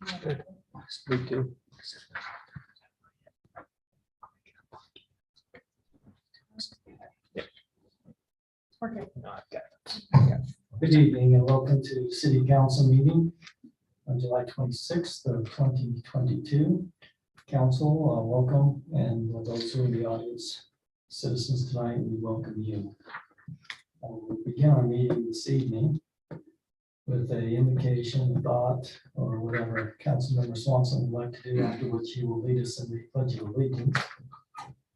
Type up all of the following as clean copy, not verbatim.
Me too. Okay. No, I've got it. Good evening and welcome to City Council meeting on July 26th of 2022. Council, welcome, and those who are in the audience, citizens tonight, we welcome you. We'll begin our meeting this evening with an indication, a thought, or whatever Councilmember Swanson would like to do, after which he will lead us in the Pledge of Allegiance.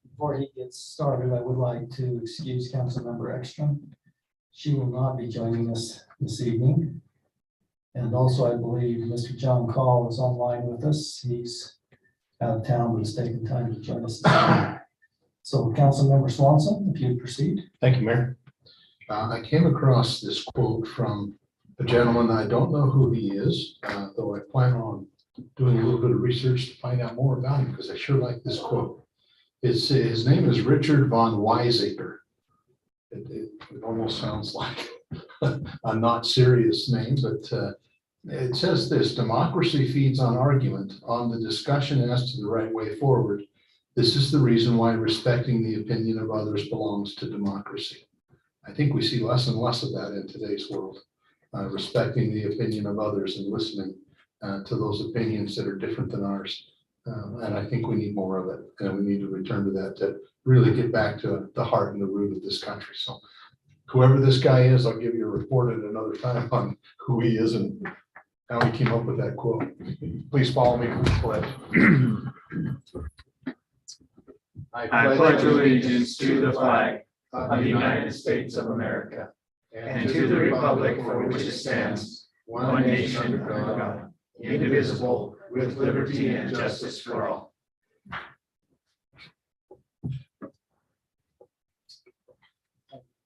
Before he gets started, I would like to excuse Councilmember Ekstrom. She will not be joining us this evening. And also, I believe Mr. John Call is online with us. He's out of town, but has taken time to join us this evening. So Councilmember Swanson, if you'd proceed. Thank you, Mayor. I came across this quote from a gentleman. I don't know who he is, though I plan on doing a little bit of research to find out more about him because I sure like this quote. His name is Richard von Weizsäcker. It almost sounds like a not serious name, but it says this: democracy feeds on argument, on the discussion as to the right way forward. This is the reason why respecting the opinion of others belongs to democracy. I think we see less and less of that in today's world, respecting the opinion of others and listening to those opinions that are different than ours. And I think we need more of it, and we need to return to that to really get back to the heart and the root of this country. So whoever this guy is, I'll give you a report at another time on who he is and how he came up with that quote. Please follow me for the pledge. I pledge allegiance to the flag of the United States of America and to the republic for which it stands, one nation under God, indivisible, with liberty and justice for all.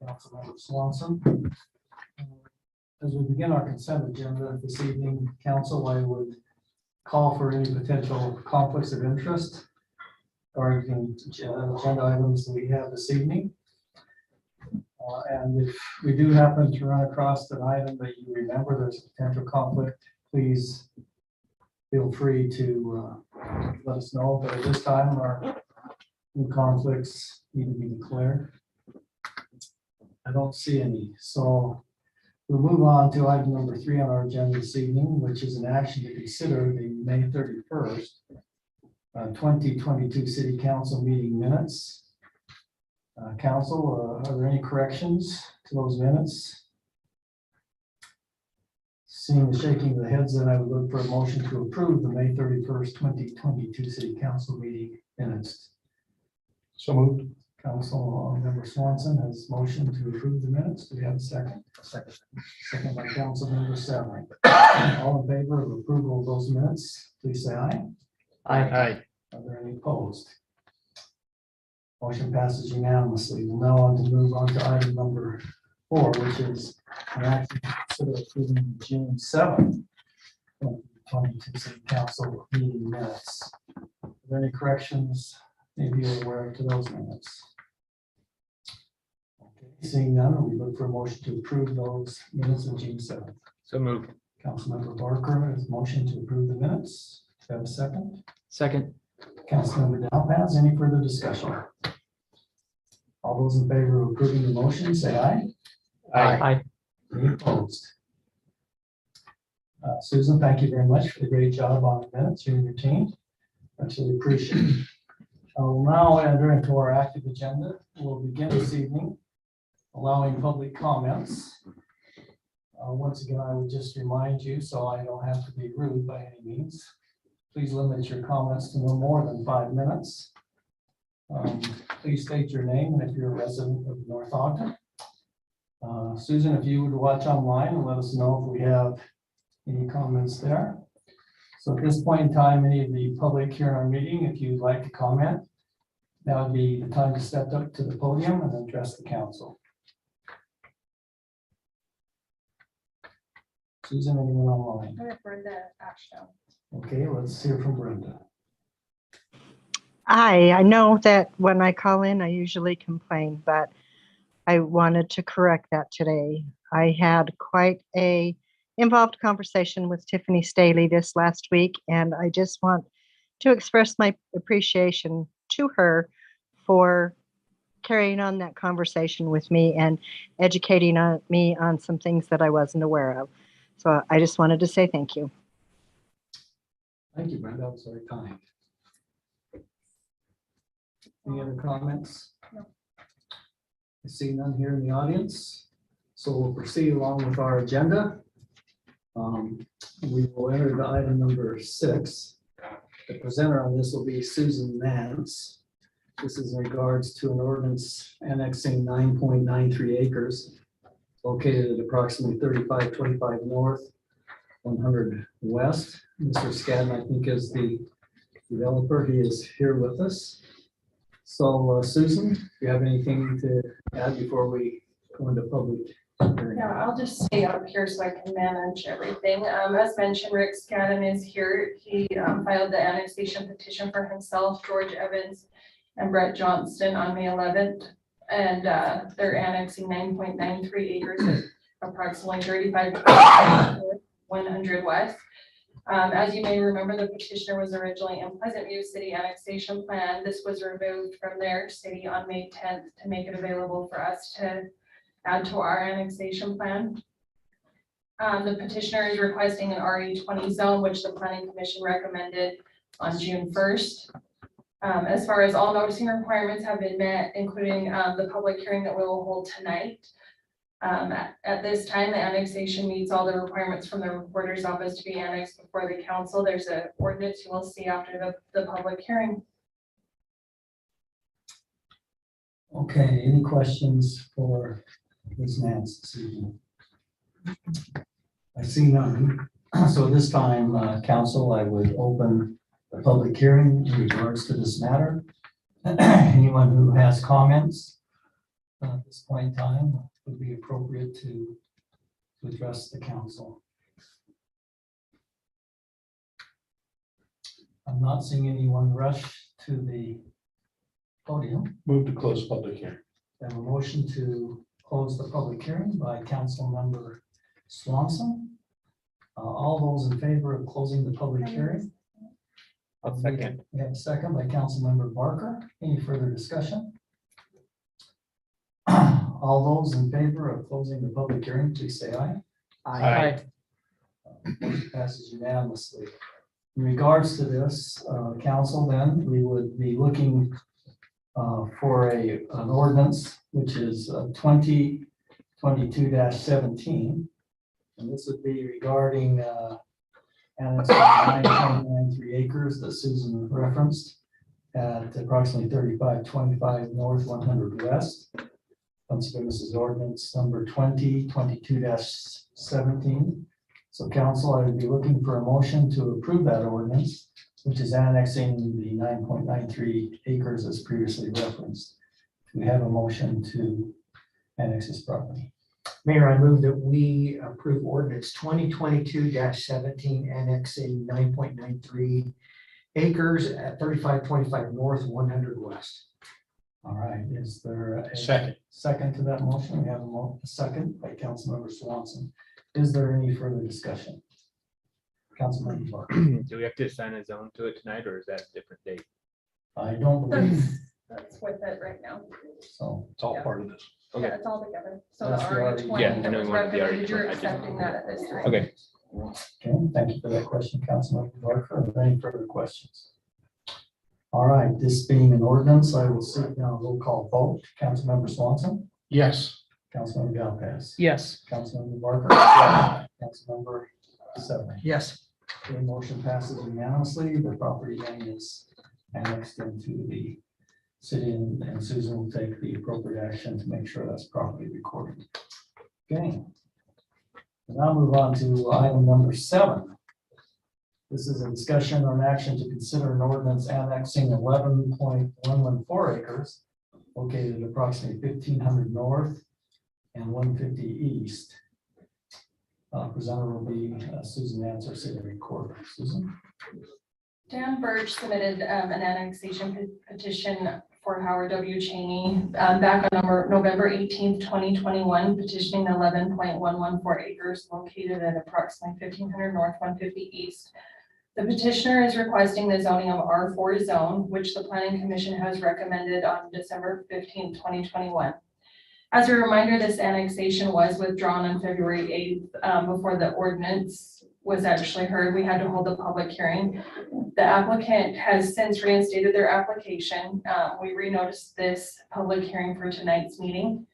Councilmember Swanson. As we begin our consent agenda this evening, Council, I would call for any potential conflicts of interest regarding agenda items that we have this evening. And if we do happen to run across an item that you remember there's a potential conflict, please feel free to let us know. But at this time, our new conflicts need to be declared. I don't see any. So we'll move on to item number 3 on our agenda this evening, which is an action to consider the May 31st, 2022 City Council meeting minutes. Council, are there any corrections to those minutes? Seeing the shaking of the heads, then I would look for a motion to approve the May 31st, 2022 City Council meeting minutes. So moved. Councilmember Swanson has motion to approve the minutes. Do we have a second? Second. Second by Councilmember Savary. All in favor of approval of those minutes, please say aye. Aye. Are there any opposed? Motion passes unanimously. We'll now move on to item number 4, which is an action to consider approving June 7th, 2022 City Council meeting minutes. Are there any corrections maybe you're aware of to those minutes? Okay. Seeing none, we look for a motion to approve those minutes of June 7th. So moved. Councilmember Barker has motion to approve the minutes. Do you have a second? Second. Councilmember Dowpaz, any further discussion? All those in favor of approving the motion, say aye. Aye. Any opposed? Susan, thank you very much for the great job on the minutes you and your team. Actually appreciate it. I will now enter into our active agenda. We'll begin this evening allowing public comments. Once again, I would just remind you, so I don't have to be rude by any means, please limit your comments to no more than 5 minutes. Please state your name and if you're a resident of North Ogden. Susan, if you would watch online and let us know if we have any comments there. So at this point in time, any of the public here in our meeting, if you'd like to comment, that would be the time to step up to the podium and address the council. Susan, anyone online? I have Brenda Ashdown. Okay, let's hear from Brenda. Hi, I know that when I call in, I usually complain, but I wanted to correct that today. I had quite a involved conversation with Tiffany Staley this last week, and I just want to express my appreciation to her for carrying on that conversation with me and educating me on some things that I wasn't aware of. So I just wanted to say thank you. Thank you, Brenda. That was very kind. Any other comments? No. I see none here in the audience, so we'll proceed along with our agenda. We will enter the item number 6. The presenter on this will be Susan Nance. This is in regards to an ordinance annexing 9.93 acres located at approximately 3525 north, 100 west. Mr. Skadden, I think, is the developer. He is here with us. So Susan, do you have anything to add before we go into public hearing? Yeah, I'll just stay up here so I can manage everything. As mentioned, Rick Scadden is here. He filed the annexation petition for himself, George Evans, and Brett Johnston on May 11th. And they're annexing 9.93 acres at approximately 100 west. As you may remember, the petitioner was originally in Pleasant View City Annexation Plan. This was removed from their city on May 10th to make it available for us to add to our annexation plan. The petitioner is requesting an RE20 zone, which the Planning Commission recommended on June 1st. As far as all noticing requirements have been met, including the public hearing that we will hold tonight. At this time, the annexation meets all the requirements from the recorder's office to be annexed before the council. There's an ordinance you will see after the public hearing. Okay, any questions for Ms. Nance this evening? I see none. So this time, council, I would open the public hearing in regards to this matter. Anyone who has comments at this point in time would be appropriate to address the council. I'm not seeing anyone rush to the podium. Move to close public hearing. I have a motion to close the public hearing by Council Member Swanson. All those in favor of closing the public hearing? I'll second. We have a second by Council Member Barker. Any further discussion? All those in favor of closing the public hearing, please say aye. Aye. Motion passes unanimously. In regards to this, council, then we would be looking for an ordinance, which is 2022-17. And this would be regarding annexing 9.93 acres that Susan referenced at approximately 3525 north, 100 west. Pennsylvania, this is ordinance number 2022-17. So council, I would be looking for a motion to approve that ordinance, which is annexing the 9.93 acres as previously referenced. We have a motion to annex this property. Mayor, I move that we approve ordinance 2022-17 annexing 9.93 acres at 3525 north, 100 west. All right, is there a Second. to that motion? We have a second by Councilmember Swanson. Is there any further discussion? Councilmember Barker. Do we have to assign a zone to it tonight, or is that a different date? I don't believe That's with it right now. so. It's all Yeah. part of this. Okay. Yeah, it's all together. So That's the the already- RE20 Yeah, I that know was we wanted the recommended, you're RE20. I just- accepting that at this time. Okay. Okay, thank you for that question, Councilmember Barker. Are there any further questions? All right, this being an ordinance, I will seek now a roll call vote. Councilmember Swanson, Yes. Councilmember Galvez, Yes. Councilmember Barker, Councilmember Severin. Yes. The motion passes unanimously. The property then is annexed into the city, and Susan will take the appropriate action to make sure that's properly recorded. Okay. We'll now move on to item number 7. This is a discussion on action to consider an ordinance annexing 11.114 acres located at approximately 1500 north and 150 east. Presenter will be Susan Nance, our city recorder. Susan? Dan Birch submitted an annexation petition for Howard W. Cheney, back on November 18th, 2021, petitioning 11.114 acres located at approximately 1500 north, 150 east. The petitioner is requesting the zoning of R4 zone, which the Planning Commission has recommended on December 15th, 2021. As a reminder, this annexation was withdrawn on February 8th, before the ordinance was actually heard. We had to hold a public hearing. The applicant has since reinstated their application. We renoticed this public hearing for tonight's meeting.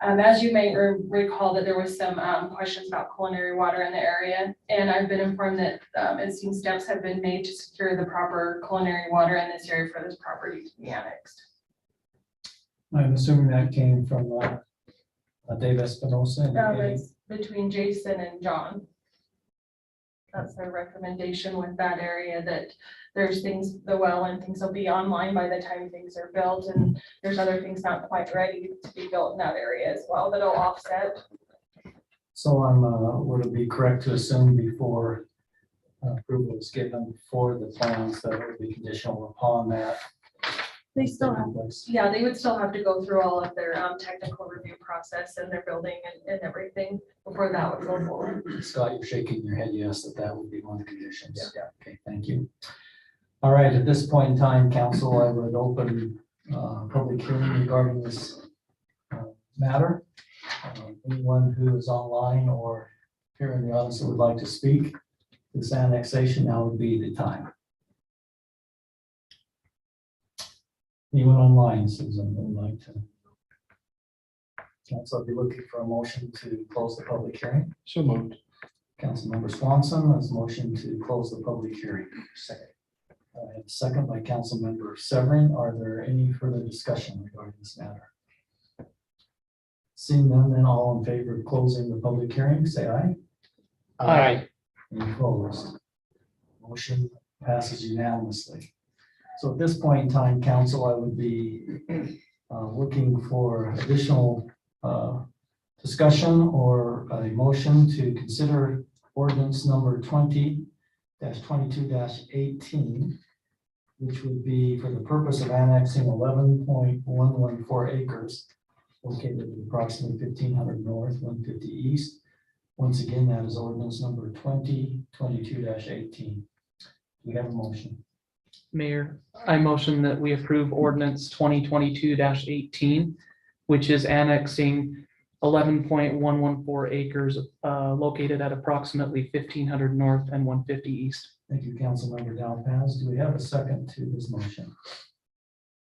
As you may recall that there was some questions about culinary water in the area, and I've been informed that it seems steps have been made to secure the proper culinary water in this area for this property to be annexed. I'm assuming that came from Dave Espinosa. It's between Jason and John. That's their recommendation with that area, that there's things, the well and things will be online by the time things are built, and there's other things not quite ready to be built in that area as well that'll offset. So would it be correct to assume before approval is given for the plans that it would be conditional upon that? They still have, taking place? yeah, they would still have to go through all of their technical review process and their building and everything before that would go forward. Scott, you're shaking your head yes, that would be one of the conditions. Yeah. Okay, thank you. All right, at this point in time, council, I would open public hearing regarding this matter. Anyone who is online or here in the audience that would like to speak this annexation, now would be the time. Anyone online, Susan, would like to? Council, I'll be looking for a motion to close the public hearing. So moved. Councilmember Swanson has motion to close the public hearing. Second. I have a second by Councilmember Severin. Are there any further discussion regarding this matter? Seeing none, then all in favor of closing the public hearing, say aye. Aye. Any opposed? Motion passes unanimously. So at this point in time, council, I would be looking for additional discussion or a motion to consider ordinance number 20-22-18, which would be for the purpose of annexing 11.114 acres located at approximately 1500 north, 150 east. Once again, that is ordinance number 20-22-18. Do we have a motion? Mayor, I motion that we approve ordinance 2022-18, which is annexing 11.114 acres located at approximately 1500 north and 150 east. Thank you, Councilmember Dalpaz. Do we have a second to this motion?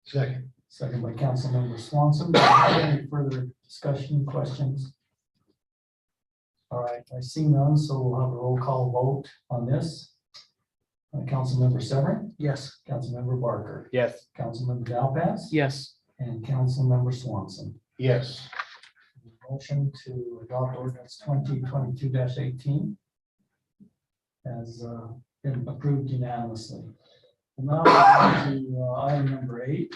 Second. Second by Councilmember Swanson. Do we have any further discussion, questions? All right, I see none, so we'll have a roll call vote on this. Councilmember Severin, Yes. Councilmember Barker, Yes. Councilmember Dalpaz, Yes. and Councilmember Swanson. Yes. Motion to adopt ordinance 2022-18 has been approved unanimously. Now we're on to item number 8,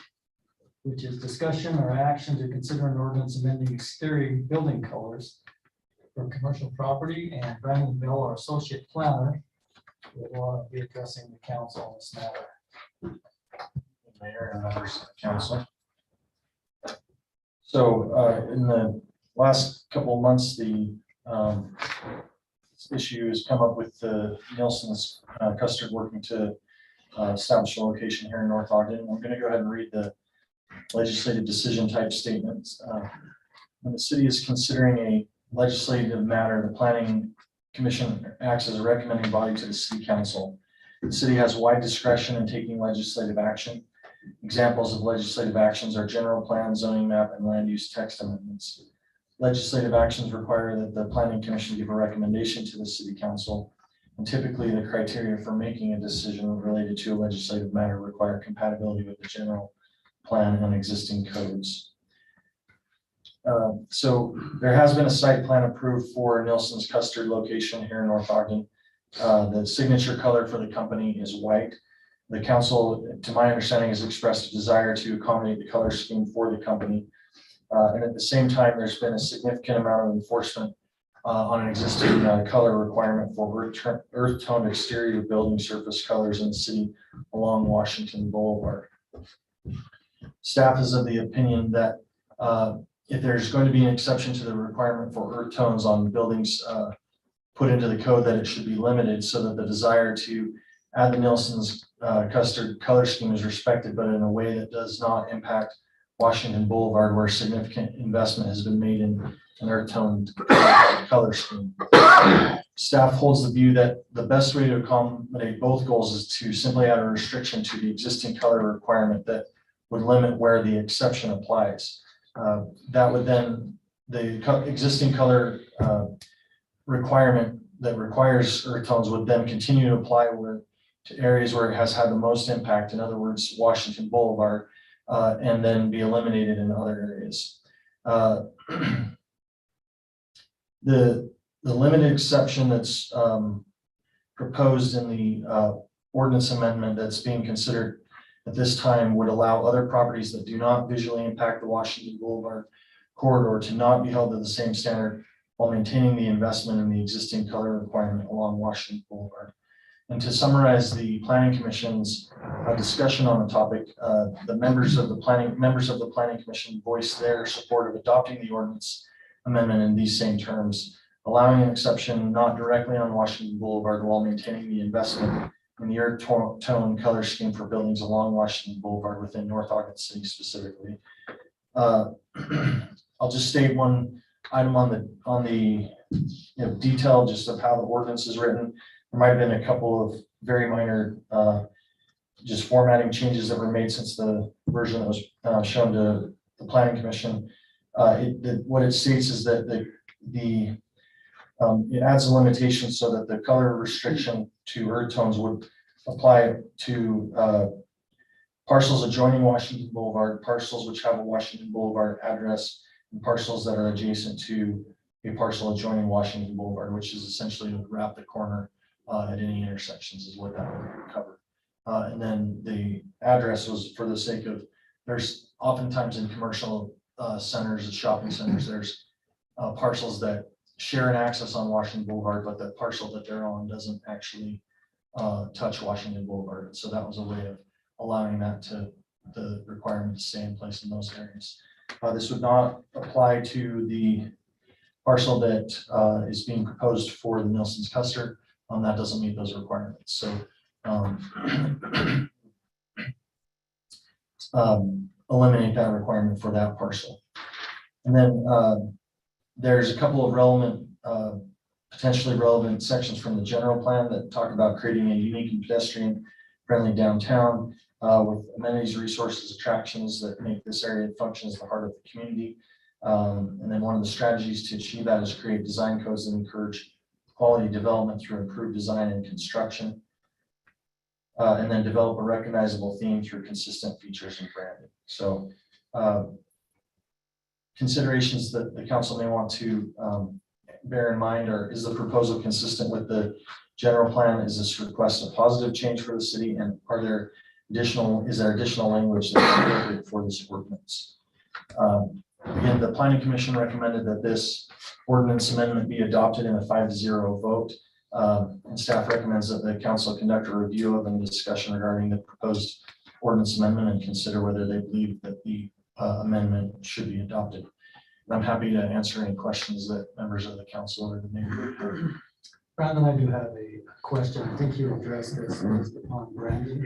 which is discussion or action to consider an ordinance amending exterior building colors for commercial property, and Brandon Bell, our associate planner, will be addressing the council on this matter. Mayor and members of the council. So in the last couple of months, the this issue has come up with the Nielsen's Custard working to establish a location here in North Ogden. I'm going to go ahead and read the legislative decision type statements. When the city is considering a legislative matter, the Planning Commission acts as a recommending body to the city council. The city has wide discretion in taking legislative action. Examples of legislative actions are general plan, zoning map, and land use text amendments. Legislative actions require that the Planning Commission give a recommendation to the city council, and typically the criteria for making a decision related to a legislative matter require compatibility with the general plan and existing codes. So there has been a site plan approved for Nielsen's Custard location here in North Ogden. The signature color for the company is white. The council, to my understanding, has expressed a desire to accommodate the color scheme for the company. And at the same time, there's been a significant amount of enforcement on an existing color requirement for earth-toned exterior building surface colors in the city along Washington Boulevard. Staff is of the opinion that if there's going to be an exception to the requirement for earth tones on buildings put into the code, that it should be limited so that the desire to add the Nielsen's custard color scheme is respected, but in a way that does not impact Washington Boulevard, where significant investment has been made in an earth toned color scheme. Staff holds the view that the best way to accommodate both goals is to simply add a restriction to the existing color requirement that would limit where the exception applies. That would then, the existing color requirement that requires earth tones would then continue to apply to areas where it has had the most impact, in other words, Washington Boulevard, and then be eliminated in other areas. The limited exception that's proposed in the ordinance amendment that's being considered at this time would allow other properties that do not visually impact the Washington Boulevard corridor to not be held to the same standard while maintaining the investment in the existing color requirement along Washington Boulevard. And to summarize the Planning Commission's discussion on the topic, the members of the Planning Commission voiced their support of adopting the ordinance amendment in these same terms, allowing an exception not directly on Washington Boulevard while maintaining the investment in the earth tone color scheme for buildings along Washington Boulevard within North Ogden City specifically. I'll just state one item on the detail just of how the ordinance is written. There might have been a couple of very minor just formatting changes that were made since the version that was shown to the Planning Commission. What it states is that it adds a limitation so that the color restriction to earth tones would apply to parcels adjoining Washington Boulevard, parcels which have a Washington Boulevard address, and parcels that are adjacent to a parcel adjoining Washington Boulevard, which is essentially to wrap the corner at any intersections is what that would cover. And then the address was for the sake of, there's oftentimes in commercial centers and shopping centers, there's parcels that share an access on Washington Boulevard, but the parcel that they're on doesn't actually touch Washington Boulevard. So that was a way of allowing that the requirement to stay in place in those areas. This would not apply to the parcel that is being proposed for the Nielsen's custard. That doesn't meet those requirements. So eliminate that requirement for that parcel. And then there's a couple of relevant, potentially relevant sections from the general plan that talk about creating a unique and pedestrian friendly downtown with amenities, resources, attractions that make this area function as the heart of the community. And then one of the strategies to achieve that is create design codes that encourage quality development through improved design and construction. And then develop a recognizable theme through consistent features and branding. So considerations that the council may want to bear in mind are, is the proposal consistent with the general plan? Is this request a positive change for the city? And is there additional language that's appropriate for this ordinance? Again, the Planning Commission recommended that this ordinance amendment be adopted in a 5-0 vote. And staff recommends that the council conduct a review of and discussion regarding the proposed ordinance amendment and consider whether they believe that the amendment should be adopted. And I'm happy to answer any questions that members of the council or the neighborhood have. Brandon, I do have a question. I think you addressed this based upon branding.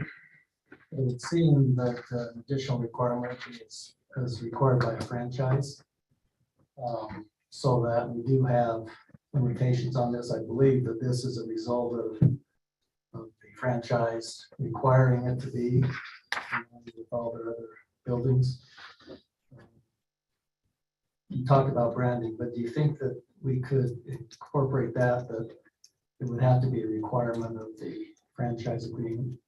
It would seem that an additional requirement is required by a franchise. So that we do have limitations on this. I believe that this is a result of the franchise requiring it to be with all their other buildings. You talked about branding, but do you think that we could incorporate that it would have to be a requirement of the franchise agreement?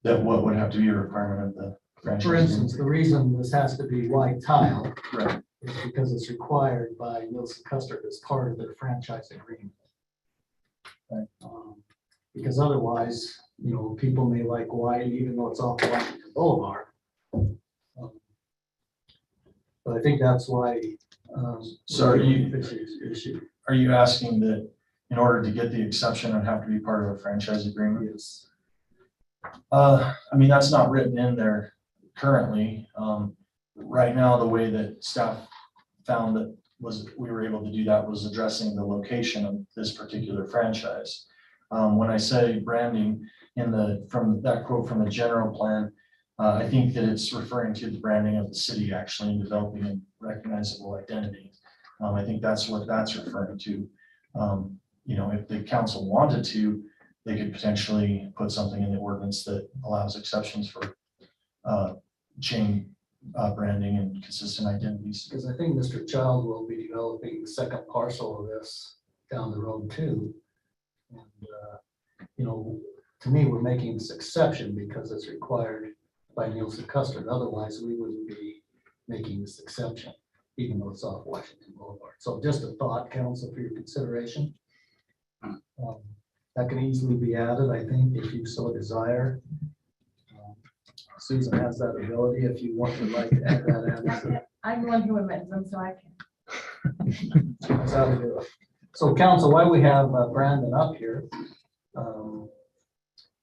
That what would have to be a requirement of the franchise? For instance, the reason this has to be white tile Right. is because it's required by Nielsen Custard as part of their franchise agreement. Right. Because otherwise, people may like white even though it's off Washington Boulevard. But I think that's why. So are you issue? Are you asking that in order to get the exception, it would have to be part of a franchise agreement? Yes. I mean, that's not written in there currently, right now, the way that staff found that we were able to do that was addressing the location of this particular franchise. When I say branding from that quote from the general plan, I think that it's referring to the branding of the city actually in developing a recognizable identity. I think that's what that's referring to. If the council wanted to, they could potentially put something in the ordinance that allows exceptions for chain branding and consistent identities. Because I think Mr. Child will be developing the second parcel of this down the road too. And, to me, we're making this exception because it's required by Nielsen Custard. Otherwise, we wouldn't be making this exception, even though it's off Washington Boulevard. So just a thought, council, for your consideration. That can easily be added, I think, if you so desire. Susan has that ability if you want to like to add that in. I'm the one who amends them, so I can. That's how we do it. So council, while we have Brandon up here,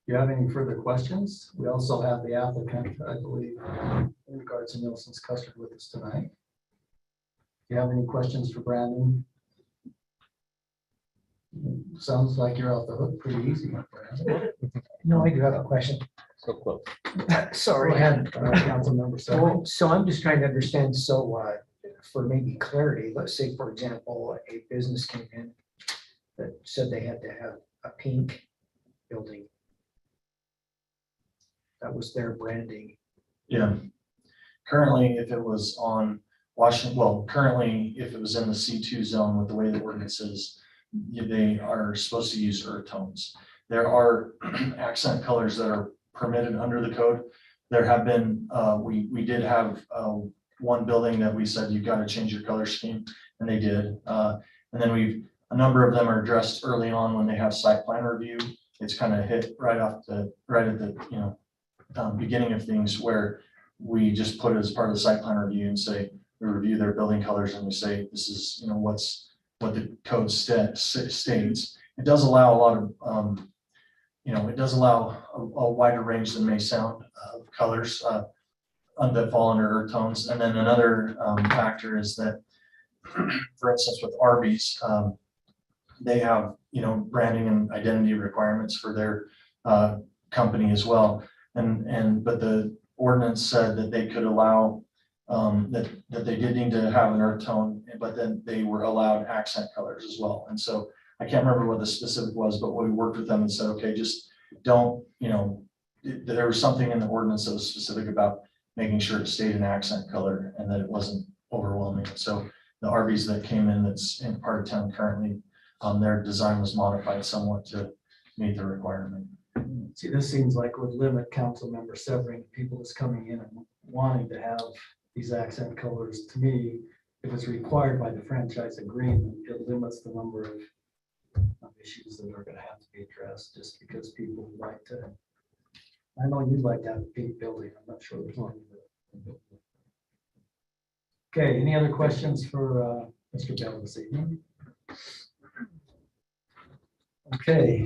do you have any further questions? We also have the applicant, I believe, in regards to Nielsen's Custard with us tonight. Do you have any questions for Brandon? Sounds like you're off the hook pretty easy, Brandon. No, I do have a question. So close. Sorry. Go ahead, council member. Well, so I'm just trying to understand, so for maybe clarity, let's say, for example, a business came in that said they had to have a pink building. That was their branding. Yeah. Currently, if it was on Washington, well, currently, if it was in the C2 zone with the way the ordinance is, they are supposed to use earth tones. There are accent colors that are permitted under the code. There have been, we did have one building that we said, you've got to change your color scheme, and they did. And then a number of them are addressed early on when they have site plan review. It's kind of hit right at the beginning of things, where we just put it as part of the site plan review and say, we review their building colors and we say, this is, what the code states. It does allow a lot of, it does allow a wider range than may sound of colors that fall under earth tones. And then another factor is that, for instance, with Arby's, they have, branding and identity requirements for their company as well. But the ordinance said that they could allow that they did need to have an earth tone, but then they were allowed accent colors as well. And so I can't remember what the specific was, but we worked with them and said, okay, just don't, there was something in the ordinance that was specific about making sure it stayed an accent color and that it wasn't overwhelming. So the Arby's that came in that's in part of town currently, their design was modified somewhat to meet the requirement. See, this seems like would limit council member Severing, people that's coming in and wanting to have these accent colors. To me, if it's required by the franchise agreement, it limits the number of issues that are going to have to be addressed, just because people would like to. I know you'd like to have a pink building. I'm not sure there's one. Okay, any other questions for Mr. Bell this evening? Okay,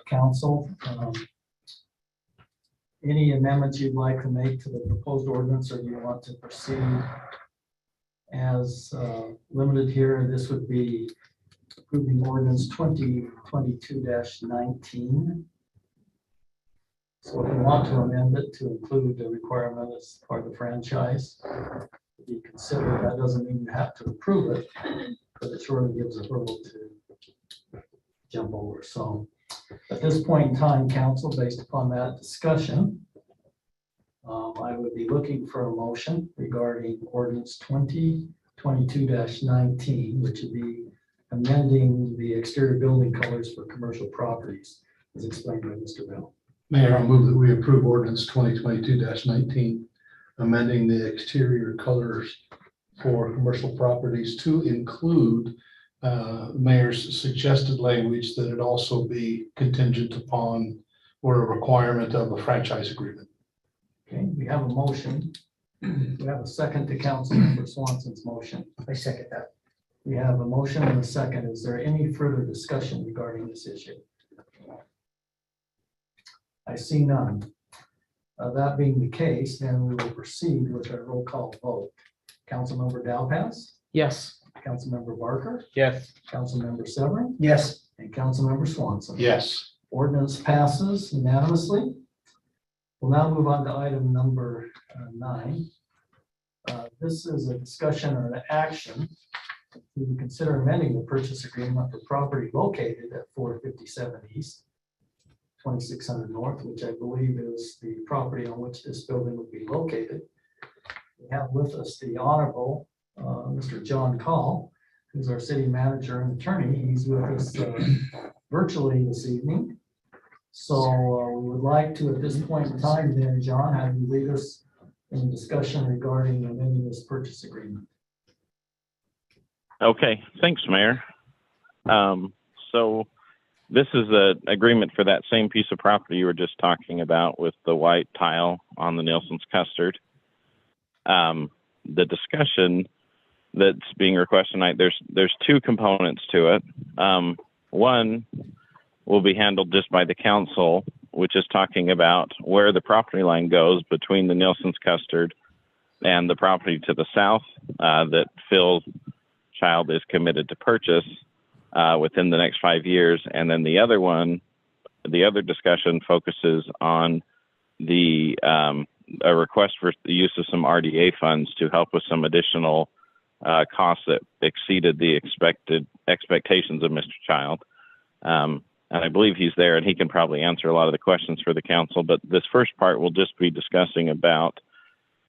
council, any amendments you'd like to make to the proposed ordinance, or do you want to proceed as limited here? This would be approving ordinance 2022-19. So if you want to amend it to include the requirement as part of the franchise, be considered. That doesn't mean you have to approve it, but it surely gives a hurdle to jump over. So at this point in time, council, based upon that discussion, I would be looking for a motion regarding ordinance 2022-19, which would be amending the exterior building colors for commercial properties, as explained by Mr. Bell. Mayor, I'll move that we approve ordinance 2022-19, amending the exterior colors for commercial properties to include mayor's suggested language that it also be contingent upon or a requirement of a franchise agreement. Okay, we have a motion. We have a second to Councilmember Swanson's motion. I second that. We have a motion and a second. Is there any further discussion regarding this issue? I see none. That being the case, then we will proceed with a roll call vote. Councilmember Dalpass, Yes. Councilmember Barker, Yes. Councilmember Severin, Yes. and Councilmember Swanson. Yes. Ordinance passes unanimously. We'll now move on to item number 9. This is a discussion or an action to consider amending the purchase agreement for property located at 457 East, 2600 North, which I believe is the property on which this building would be located. We have with us the Honorable Mr. John Call, who's our city manager and attorney. He's with us virtually this evening. So we would like to, at this point in time, then, John, have you lead us in a discussion regarding amending this purchase agreement. Okay, thanks, Mayor. So this is an agreement for that same piece of property you were just talking about with the white tile on the Nielsen's Custard. The discussion that's being requested tonight, there's 2 components to it. One will be handled just by the council, which is talking about where the property line goes between the Nielsen's Custard and the property to the south that Phil Child is committed to purchase within the next 5 years. And then the other one, the other discussion focuses on the a request for the use of some RDA funds to help with some additional costs that exceeded the expectations of Mr. Child. And I believe he's there and he can probably answer a lot of the questions for the council. But this first part will just be discussing about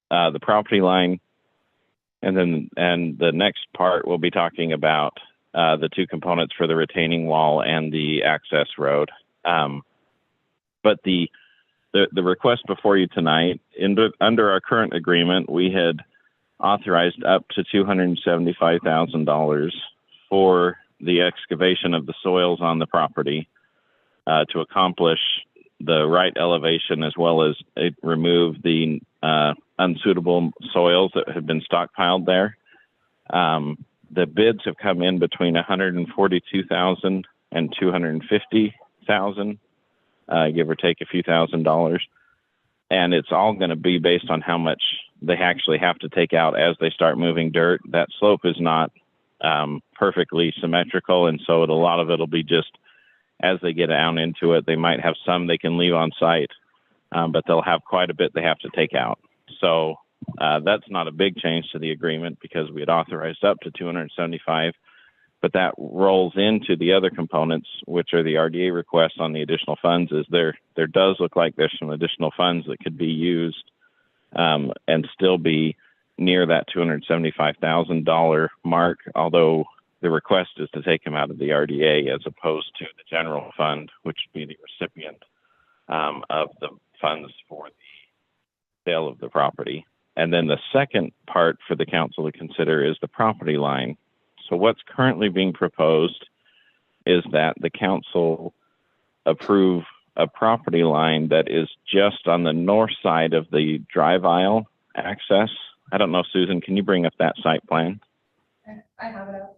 the property line. And the next part will be talking about the 2 components for the retaining wall and the access road. But the request before you tonight, under our current agreement, we had authorized up to $275,000 for the excavation of the soils on the property to accomplish the right elevation, as well as remove the unsuitable soils that have been stockpiled there. The bids have come in between $142,000 and $250,000, give or take a few $1,000s. And it's all going to be based on how much they actually have to take out as they start moving dirt. That slope is not perfectly symmetrical, and so a lot of it will be just as they get down into it. They might have some they can leave on site, but they'll have quite a bit they have to take out. So that's not a big change to the agreement because we had authorized up to $275,000, but that rolls into the other components, which are the RDA requests on the additional funds. Is there does look like there's some additional funds that could be used and still be near that $275,000 mark, although the request is to take them out of the RDA as opposed to the general fund, which would be the recipient of the funds for the sale of the property. And then the second part for the council to consider is the property line. So what's currently being proposed is that the council approve a property line that is just on the north side of the drive aisle access. I don't know, Susan, can you bring up that site plan? I have it up.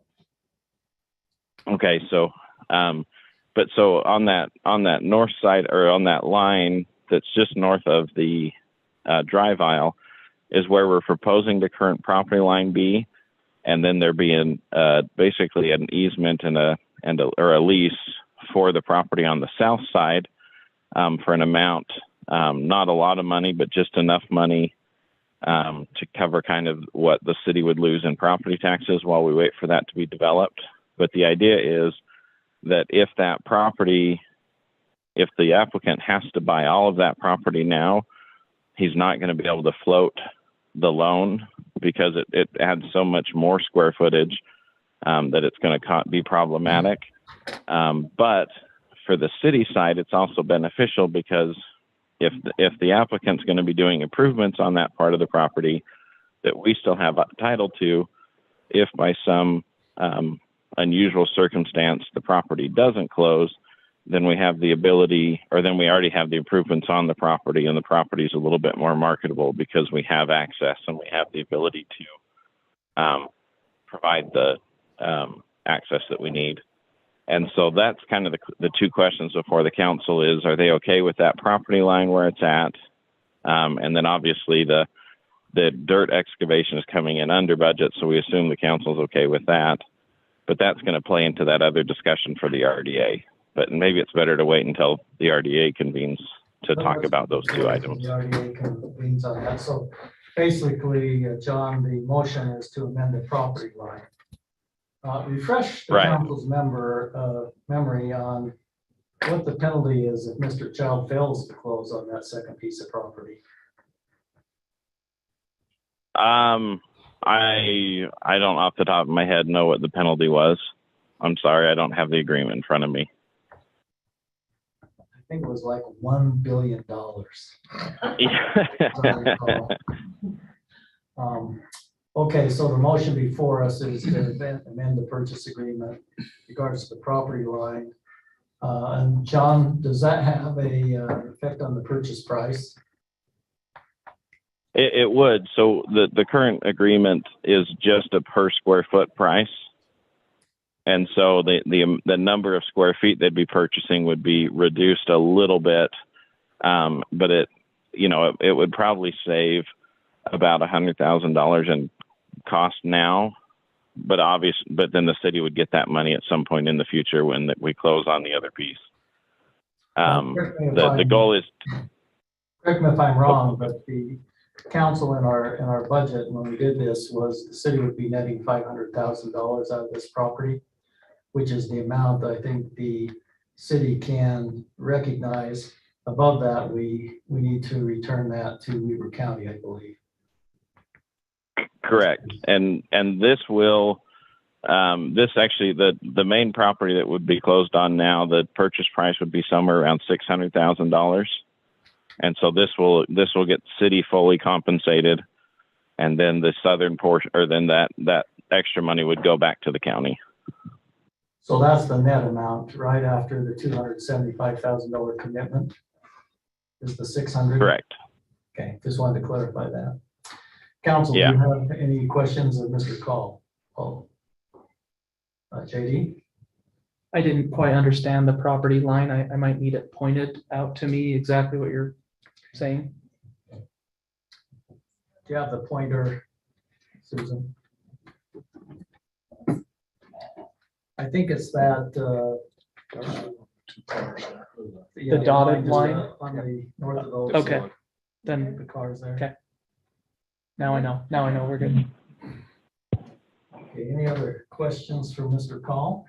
Okay, so, but so on that north side, or on that line that's just north of the drive aisle, is where we're proposing the current property line be, and then there being basically an easement or a lease for the property on the south side for an amount, not a lot of money, but just enough money to cover kind of what the city would lose in property taxes while we wait for that to be developed. But the idea is that if the applicant has to buy all of that property now, he's not going to be able to float the loan because it adds so much more square footage that it's going to be problematic. But for the city side, it's also beneficial because if the applicant's going to be doing improvements on that part of the property that we still have title to, if by some unusual circumstance the property doesn't close, then we have the ability, or then we already have the improvements on the property, and the property is a little bit more marketable because we have access and we have the ability to provide the access that we need. And so that's kind of the 2 questions before the council is, are they okay with that property line where it's at? And then obviously the dirt excavation is coming in under budget, so we assume the council's okay with that. But that's going to play into that other discussion for the RDA. But maybe it's better to wait until the RDA convenes to talk about those two items. The RDA convenes on that. So basically, John, the motion is to amend the property line. Refresh the Right. council's memory on what the penalty is if Mr. Child fails to close on that second piece of property. I don't off the top of my head know what the penalty was. I'm sorry, I don't have the agreement in front of me. I think it was like $1 billion. Okay, so the motion before us is to amend the purchase agreement in regards to the property line. And John, does that have a effect on the purchase price? It would. So the current agreement is just a per square foot price. And so the number of square feet they'd be purchasing would be reduced a little bit. But it would probably save about $100,000 in cost now. But then the city would get that money at some point in the future when we close on the other piece. The goal is. Correct me if I'm wrong, but the council in our budget when we did this was the city would be netting $500,000 out of this property, which is the amount I think the city can recognize. Above that, we need to return that to Weber County, I believe. Correct. And this will, this actually, the main property that would be closed on now, the purchase price would be somewhere around $600,000. And so this will get city fully compensated. And then the southern portion, or then that extra money would go back to the county. So that's the net amount right after the $275,000 commitment is the 600. Correct. Okay, just wanted to clarify that. Council, Yeah. do you have any questions of Mr. Call? JD? I didn't quite understand the property line. I might need it pointed out to me exactly what you're saying. Do you have the pointer, Susan? I think it's that. The dotted line? On the north of those. Okay, then The cars there. Okay. now I know. Now I know we're good. Okay, any other questions for Mr. Call?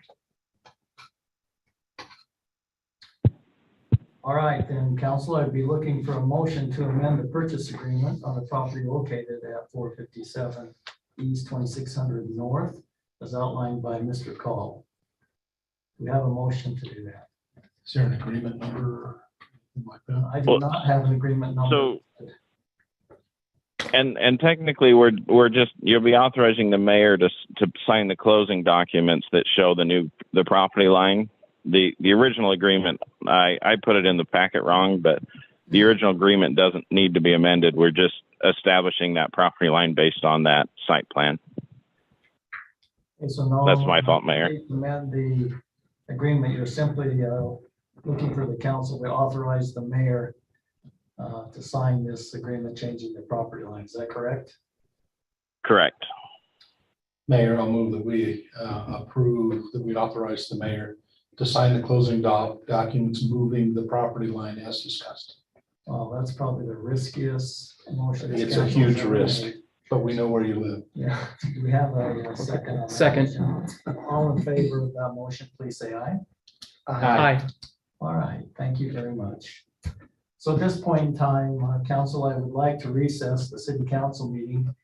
All right, then, council, I'd be looking for a motion to amend the purchase agreement on the property located at 457 East 2600 North, as outlined by Mr. Call. We have a motion to do that. Is there an agreement number like that? I do not have an agreement number. So, and technically you'll be authorizing the mayor to sign the closing documents that show the property line. The original agreement, I put it in the packet wrong, but the original agreement doesn't need to be amended. We're just establishing that property line based on that site plan. Okay, so no, That's my fault, Mayor. Amend the agreement. You're simply looking for the council to authorize the mayor to sign this agreement changing the property line. Is that correct? Correct. Mayor, I'll move that we approve, that we authorize the mayor to sign the closing documents, moving the property line as discussed. Well, that's probably the riskiest motion. this It's a council's huge ever risk. made. But we know where you live. Yeah, do we have a second? on that Second. motion? All in favor of that motion, please say aye. Aye. All right, thank you very much. So at this point in time, council, I would like to recess the city council meeting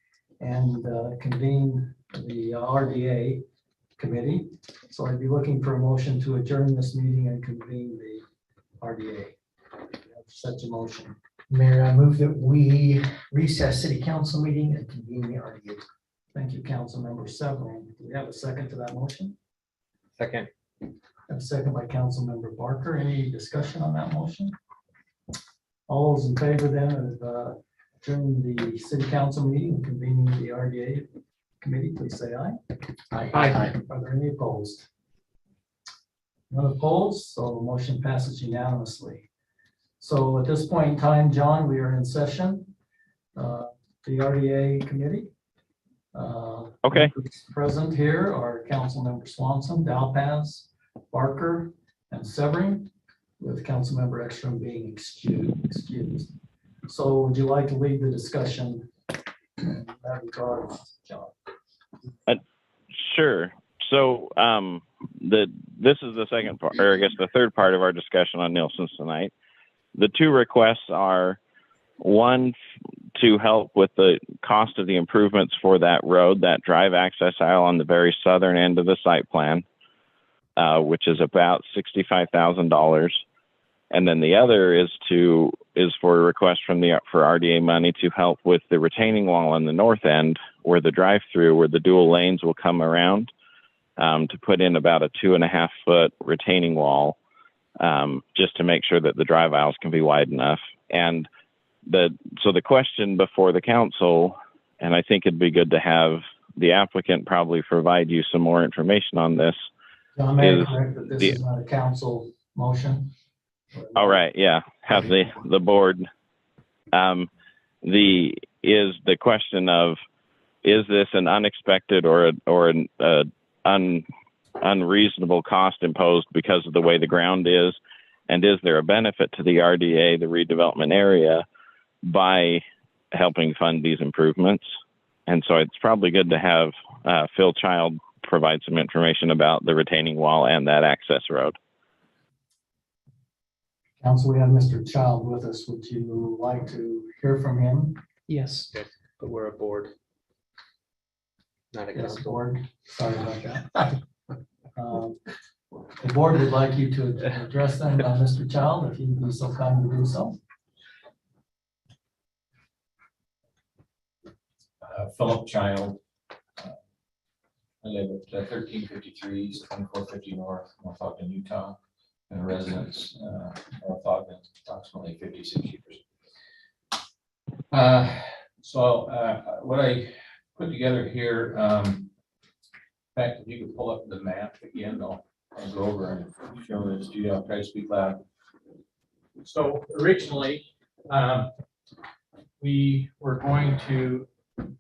and convene the RDA committee. So I'd be looking for a motion to adjourn this meeting and convene the RDA. Such a motion. Mayor, I move that we recess city council meeting and convene the RDA. Thank you, Councilmember Severin. Do we have a second to that motion? Second. A second by Councilmember Barker. Any discussion on that motion? All those in favor then of adjourning the city council meeting and convening the RDA committee, please say aye. Aye. Are there any opposed? None opposed, so the motion passes unanimously. So at this point in time, John, we are in session. The RDA committee. Okay. Members present here are Councilmember Swanson, Dalpaz, Barker, and Severing, with Councilmember Ekstrom being excused. So would you like to lead the discussion in that regard, John? Sure. So this is the second part, or I guess the third part of our discussion on Nielsen's tonight. The two requests are, one, to help with the cost of the improvements for that road, that drive access aisle on the very southern end of the site plan, which is about $65,000. And then the other is for a request for RDA money to help with the retaining wall on the north end, where the drive-through, where the dual lanes will come around, to put in about a 2.5 foot retaining wall, just to make sure that the drive aisles can be wide enough. And so the question before the council, and I think it'd be good to have the applicant probably provide you some more information on this. John, may I correct that this is not a council motion? All right, yeah, have the board. The question of, is this an unexpected or an unreasonable cost imposed because of the way the ground is, and is there a benefit to the RDA, the redevelopment area, by helping fund these improvements? And so it's probably good to have Phil Child provide some information about the retaining wall and that access road. Council, we have Mr. Child with us. Would you like to hear from him? Yes. But we're a board. Not a Yes, council. board. Sorry about that. The board would like you to address them, Mr. Child, if you'd be so kind to do so. Philip Child. I live at 1353 East, 2450 North, North Ogden, Utah, and a residence North Ogden, approximately 56 years. What I put together here, in fact, if you could pull up the map again, I'll go over and show this to you. I'll try to speak loud. So originally, we were going to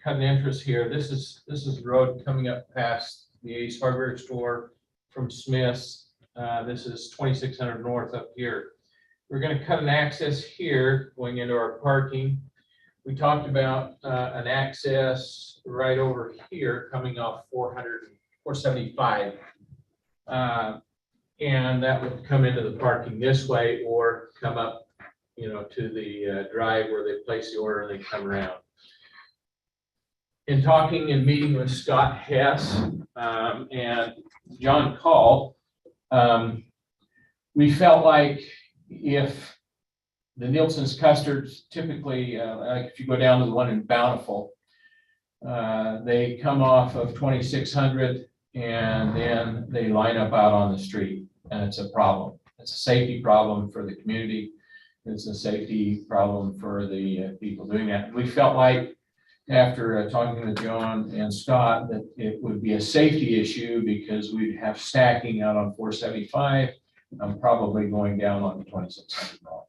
cut an entrance here. This is the road coming up past the Ace Hardware store from Smith's. This is 2600 North up here. We're going to cut an access here going into our parking. We talked about an access right over here coming off 475. And that would come into the parking this way or come up, to the drive where they place the order and they come around. In talking and meeting with Scott Hess and John Call, we felt like if the Nielsen's custards typically, like if you go down to the one in Bountiful, they come off of 2600 and then they line up out on the street, and it's a problem. It's a safety problem for the community. It's a safety problem for the people doing that. We felt like after talking to John and Scott that it would be a safety issue because we'd have stacking out on 475. I'm probably going down on the 2600 north.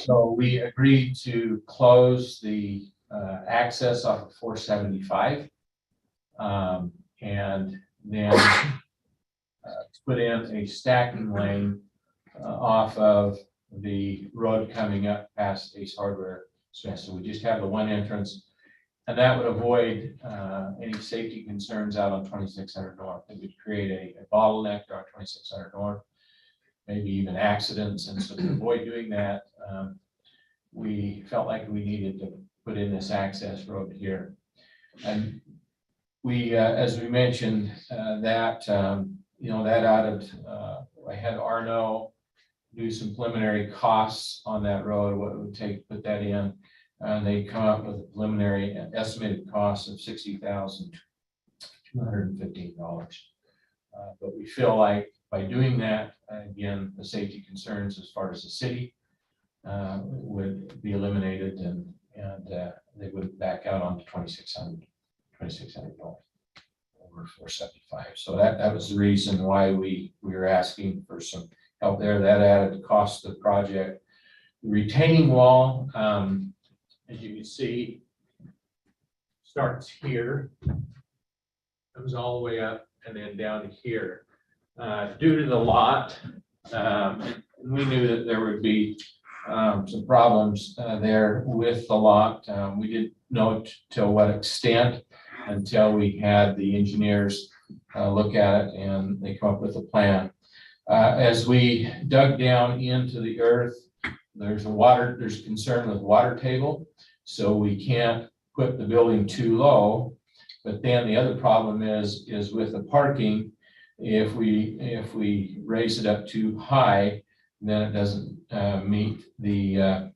So we agreed to close the access off of 475 and then put in a stacking lane off of the road coming up past Ace Hardware. So we just have the one entrance, and that would avoid any safety concerns out on 2600 North. It would create a bottleneck on 2600 North, maybe even accidents. And so to avoid doing that, we felt like we needed to put in this access road here. And we, as we mentioned, that added, I had Arno do some preliminary costs on that road, what it would take to put that in. And they come up with a preliminary estimated cost of $60,215. But we feel like by doing that, again, the safety concerns as far as the city would be eliminated, and they would back out onto 2600 north over 475. So that was the reason why we were asking for some help there. That added the cost of the project retaining wall, as you can see, starts here, comes all the way up and then down to here. Due to the lot, we knew that there would be some problems there with the lot. We didn't know till what extent until we had the engineers look at it and they come up with a plan. As we dug down into the earth, there's concern with water table, so we can't put the building too low. But then the other problem is with the parking, if we raise it up too high, then it doesn't meet the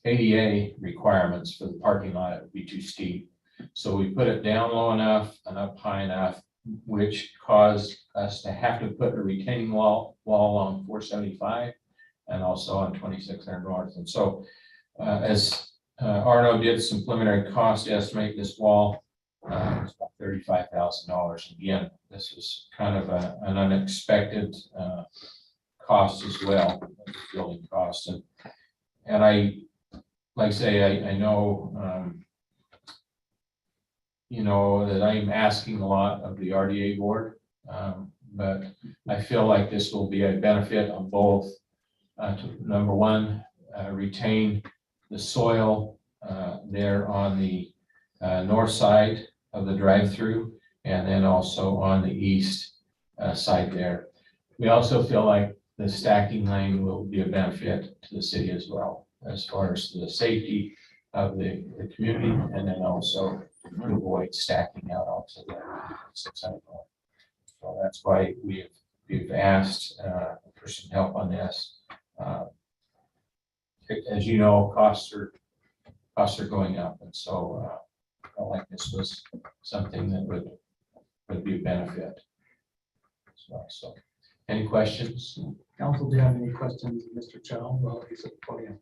ADA requirements for the parking lot. It would be too steep. So we put it down low enough and up high enough, which caused us to have to put a retaining wall on 475 and also on 2600 North. And so as Arno did some preliminary cost to estimate this wall, it's about $35,000. Again, this was kind of an unexpected cost as well, building cost. And I, like I say, I know, you know, that I'm asking a lot of the RDA board, but I feel like this will be a benefit on both. Number one, retain the soil there on the north side of the drive-through, and then also on the east side there. We also feel like the stacking lane will be a benefit to the city as well, as far as the safety of the community, and then also to avoid stacking out onto the 600 North. So that's why we've asked for some help on this. As you know, costs are going up, and so I felt like this was something that would be a benefit as well. So, any questions? Council, do you have any questions, Mr. Chow? Well, he's at the podium.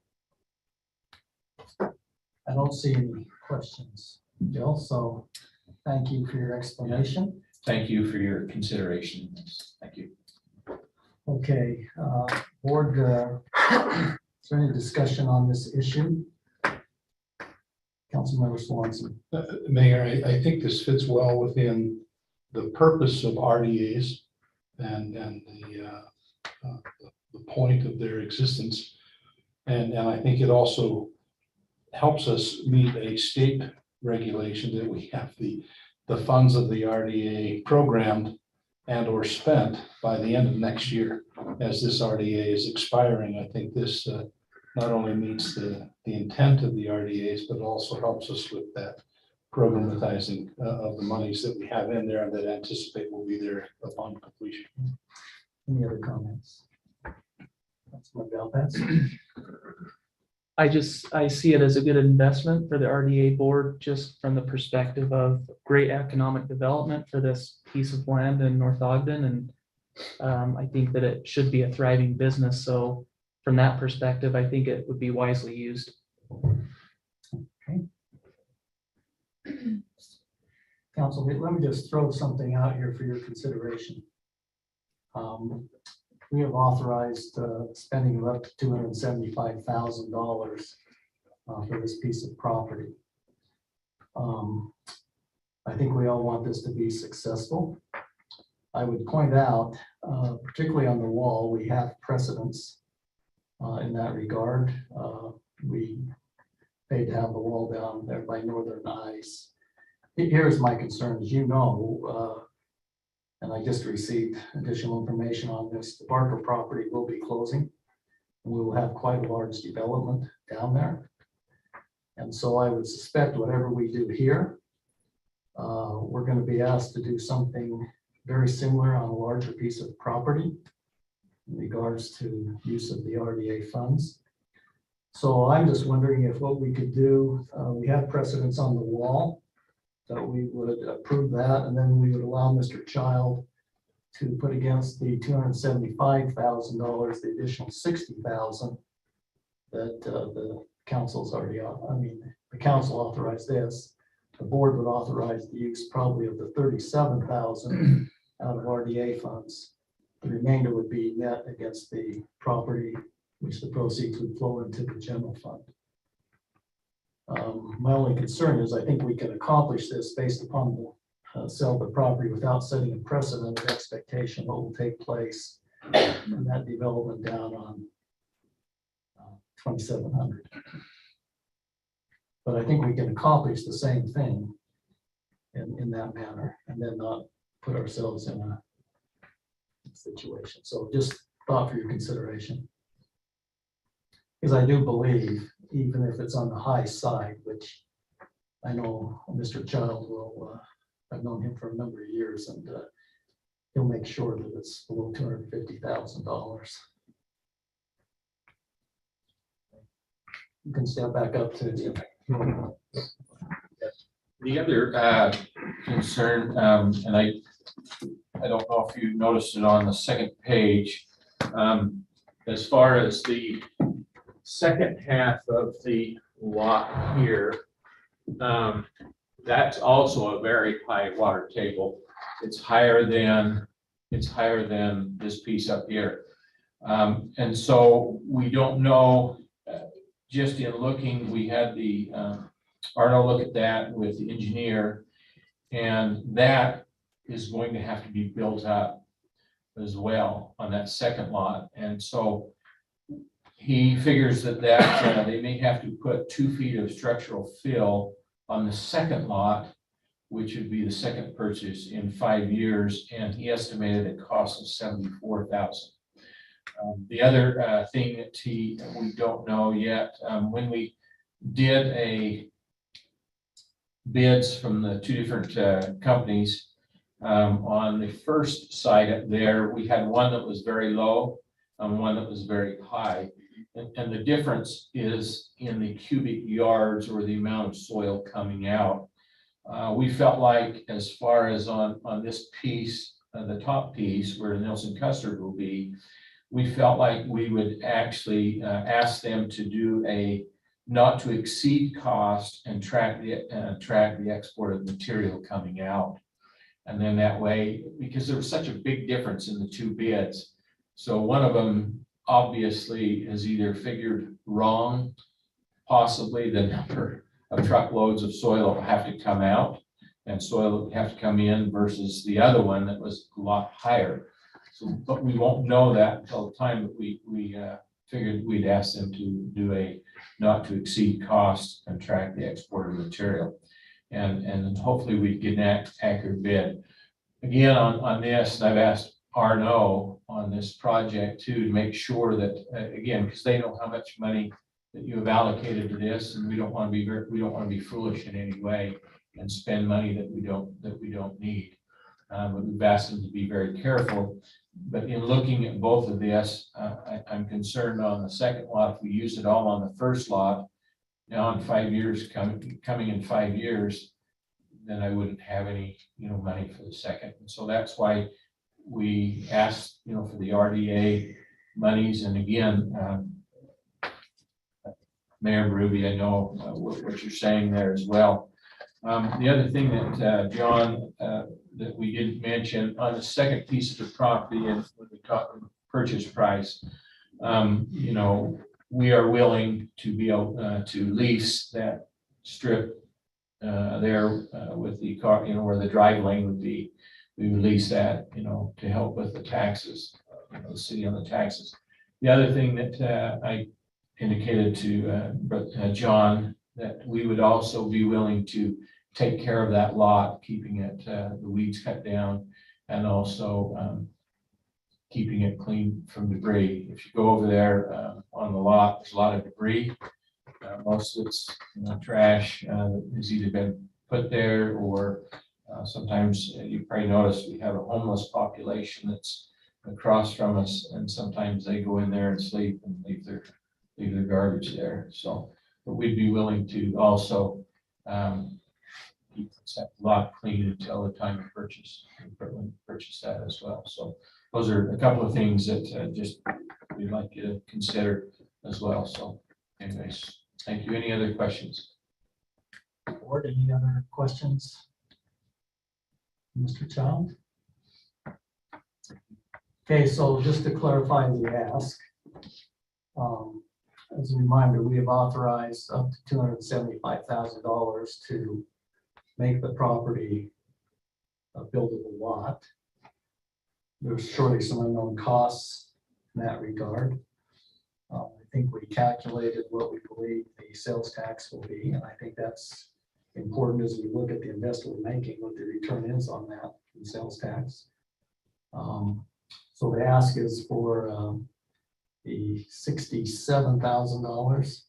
I don't see any questions, Bill, so thank you for your explanation. Thank you for your consideration. Thank you. Okay, board, is there any discussion on this issue? Councilmember Swanson. Mayor, I think this fits well within the purpose of RDAs and the point of their existence. And I think it also helps us meet a state regulation that we have the funds of the RDA programmed and or spent by the end of next year. As this RDA is expiring, I think this not only meets the intent of the RDAs, but also helps us with that programmatizing of the monies that we have in there and that anticipate will be there upon completion. Any other comments? Councilman Belfast? I see it as a good investment for the RDA board, just from the perspective of great economic development for this piece of land in North Ogden. And I think that it should be a thriving business. So from that perspective, I think it would be wisely used. Okay. Council, let me just throw something out here for your consideration. We have authorized spending of up to $275,000 for this piece of property. I think we all want this to be successful. I would point out, particularly on the wall, we have precedents in that regard. We paid to have the wall down there by Northern Ice. Here's my concern, as you know, and I just received additional information on this. The Barker property will be closing. We will have quite a large development down there. And so I would suspect whatever we do here, we're going to be asked to do something very similar on a larger piece of property in regards to use of the RDA funds. So I'm just wondering if what we could do, we have precedents on the wall, that we would approve that, and then we would allow Mr. Child to put against the $275,000, the additional $60,000 that the council's already, the council authorized this. The board would authorize the use probably of the $37,000 out of RDA funds The remainder would be net against the property, which the proceeds would flow into the general fund. My only concern is I think we can accomplish this based upon the sale of the property without setting a precedent of expectation what will take place in that development down on 2700. But I think we can accomplish the same thing in that manner and then not put ourselves in a situation. So just thought for your consideration. Because I do believe, even if it's on the high side, which I know Mr. Child will, I've known him for a number of years, and he'll make sure that it's below $250,000. You can step back up to the. The other concern, and I don't know if you noticed it on the second page, as far as the second half of the lot here, that's also a very high water table. It's higher than this piece up here. And so we don't know, just in looking, we had the Arno look at that with the engineer, and that is going to have to be built up as well on that second lot. And so he figures that they may have to put 2 feet of structural fill on the second lot, which would be the second purchase in 5 years, and he estimated a cost of $74,000. The other thing that we don't know yet, when we did a bids from the 2 different companies, on the first side up there, we had one that was very low and one that was very high. And the difference is in the cubic yards or the amount of soil coming out. We felt like, as far as on this piece, the top piece where Nelson Custard will be, we felt like we would actually ask them to do a not to exceed cost and track the export of material coming out. And then that way, because there was such a big difference in the 2 bids. So one of them obviously has either figured wrong, possibly the number of truckloads of soil that will have to come out and soil that would have to come in, versus the other one that was a lot higher. So, but we won't know that until the time that we figured we'd ask them to do a not to exceed cost and track the export of material. And hopefully we get an accurate bid. Again, on this, and I've asked Arno on this project too, to make sure that, again, because they know how much money that you have allocated to this, and we don't want to be foolish in any way and spend money that we don't need. But we've asked them to be very careful. But in looking at both of this, I'm concerned on the second lot, if we use it all on the first lot, now in 5 years, coming in 5 years, then I wouldn't have any, money for the second. And so that's why we asked, for the RDA monies. And again, Mayor Ruby, I know what you're saying there as well. The other thing that John, that we didn't mention on the second piece of the property, and when we talk purchase price, we are willing to be able to lease that strip there with the car, where the drive lane would be. We would lease that, to help with the taxes, the city on the taxes. The other thing that I indicated to John, that we would also be willing to take care of that lot, keeping it, the weeds cut down, and also keeping it clean from debris. If you go over there on the lot, there's a lot of debris. Most of it's trash that has either been put there, or sometimes you probably notice we have a homeless population that's across from us, and sometimes they go in there and sleep and leave their garbage there. So, but we'd be willing to also keep that lot clean until the time of purchase that as well. So those are a couple of things that just we'd like you to consider as well. So anyways, thank you. Any other questions? Board, any other questions? Mr. Child? Okay, so just to clarify the ask. As a reminder, we have authorized up to $275,000 to make the property a buildable lot. There's surely some unknown costs in that regard. I think we calculated what we believe the sales tax will be, and I think that's important as we look at the investment we're making, what the return is on that in sales tax. So the ask is for the $67,000.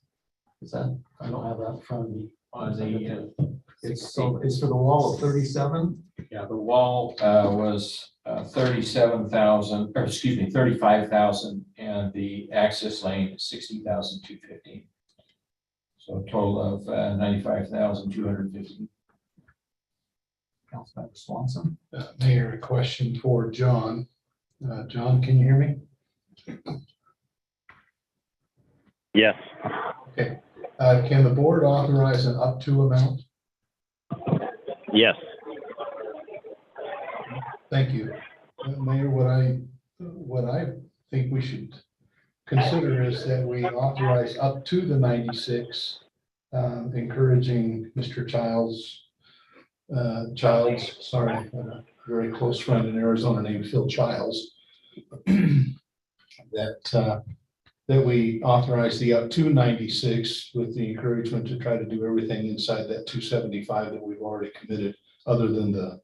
Is that, I don't have that in front of me. On the, It's for the wall of 37. yeah, the wall was 37,000, or excuse me, 35,000, and the access lane is 60,215. So a total of 95,250. Councilmember Swanson. Mayor, a question for John. John, can you hear me? Yes. Okay. Can the board authorize an up to amount? Yes. Thank you. Mayor, what I think we should consider is that we authorize up to the 96, encouraging Mr. Childs, sorry, a very close friend in Arizona named Phil Childs, that we authorize the up to 96 with the encouragement to try to do everything inside that 275 that we've already committed, other than the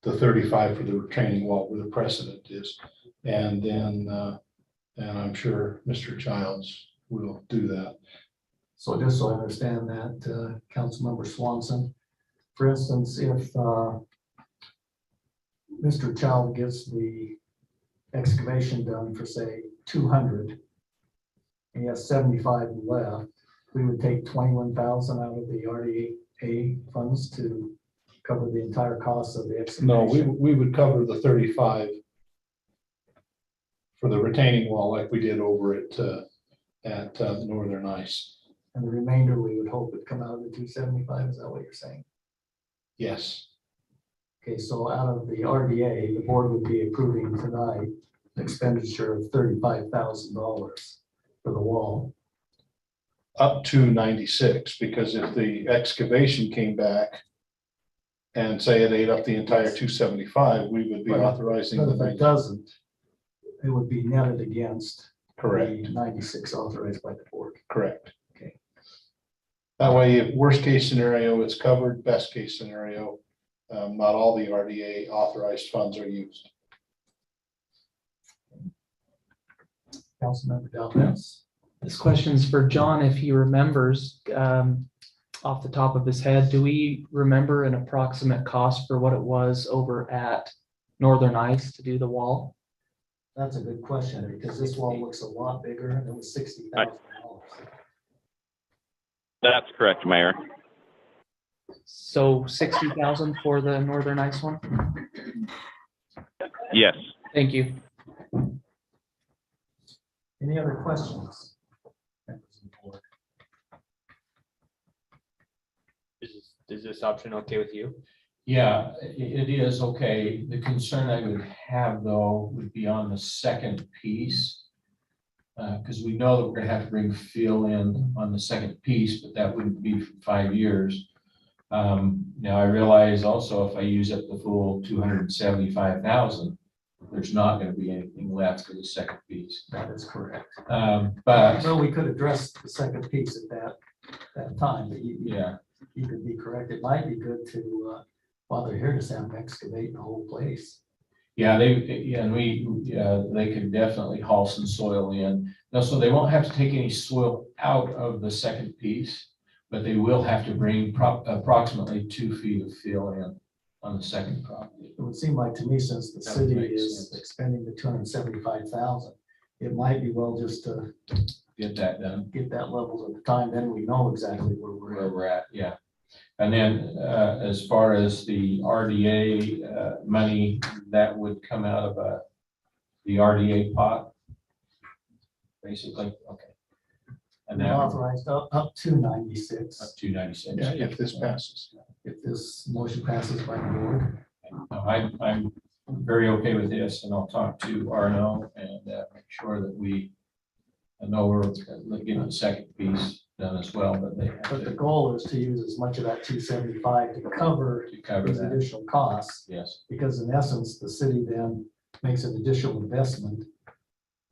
35 for the retaining wall where the precedent is. And then, and I'm sure Mr. Childs will do that. So just so I understand that, Councilmember Swanson, for instance, if Mr. Child gets the excavation done for, say, 200, and he has 75 left, we would take 21,000 out of the RDA funds to cover the entire cost of the excavation. No, we would cover the 35 for the retaining wall like we did over at Northern Ice. And the remainder, we would hope would come out of the 275, is that what you're saying? Yes. Okay, so out of the RDA, the board would be approving tonight expenditure of $35,000 for the wall. Up to 96, because if the excavation came back and say it ate up the entire 275, we would be authorizing But the if it 90. doesn't, it would be netted against Correct, the 96 authorized by the board. correct. Okay. That way, if worst case scenario, it's covered, best case scenario, not all the RDA authorized funds are used. Councilmember Valdez. This question's for John, if he remembers, off the top of his head. Do we remember an approximate cost for what it was over at Northern Ice to do the wall? That's a good question, because this wall looks a lot bigger, and it was $60,000. That's correct, Mayor. So 60,000 for the Northern Ice one? Yes. Thank you. Any other questions? Members of the board? Is this option okay with you? Yeah, it is okay. The concern I would have, though, would be on the second piece. Because we know that we're gonna have to bring fill in on the second piece, but that wouldn't be for 5 years. Now I realize also if I use up the full 275,000, there's not gonna be anything left for the second piece. That is correct. But Well, we could address the second piece at that time, but yeah, you could be correct. It might be good to, while they're here, just have them excavate the whole place. yeah, they could definitely haul some soil in. Now, so they won't have to take any soil out of the second piece, but they will have to bring approximately 2 feet of fill in on the second property. It would seem like to me, since the That would city make is sense. expending the 275,000, it might be well just to Get that done. get that leveled at the time, then we know exactly where we're Where at. we're at, yeah. And then as far as the RDA money, that would come out of the RDA pot, basically, okay. And We that authorized up to 96, up to 96. Yeah, if this passes. if this motion passes by the board. I'm very okay with this, and I'll talk to Arno and make sure that we know we're getting the second piece done as well, but they have But the to goal is to use as much of that 275 to cover cover these that. additional costs, Yes, because in essence, the city then makes an additional investment.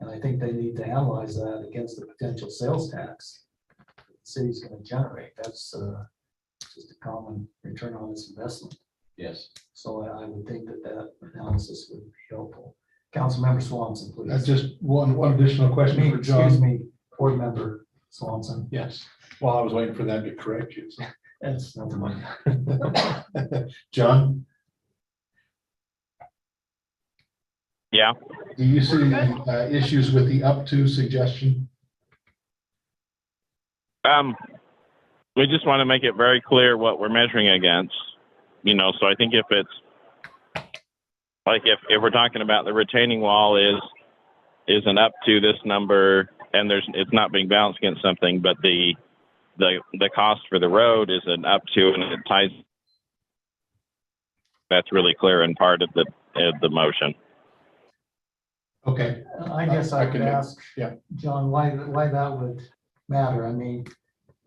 And I think they need to analyze that against the potential sales tax the city's going to generate. That's just a common return on its investment. yes. So I would think that that analysis would be helpful. Councilmember Swanson, please. That's just one additional question for Excuse John. me, Board Member Swanson. Yes, while I was waiting for them to correct you. so. That's nothing like John, Yeah. do you see issues with the up to suggestion? We just want to make it very clear what we're measuring against, so I think if it's like, if we're talking about the retaining wall is an up to this number and it's not being balanced against something, but the cost for the road is an up to, and it ties. That's really clear in part of the motion. Okay. I guess I could can- ask, yeah. John, why that would matter. I mean,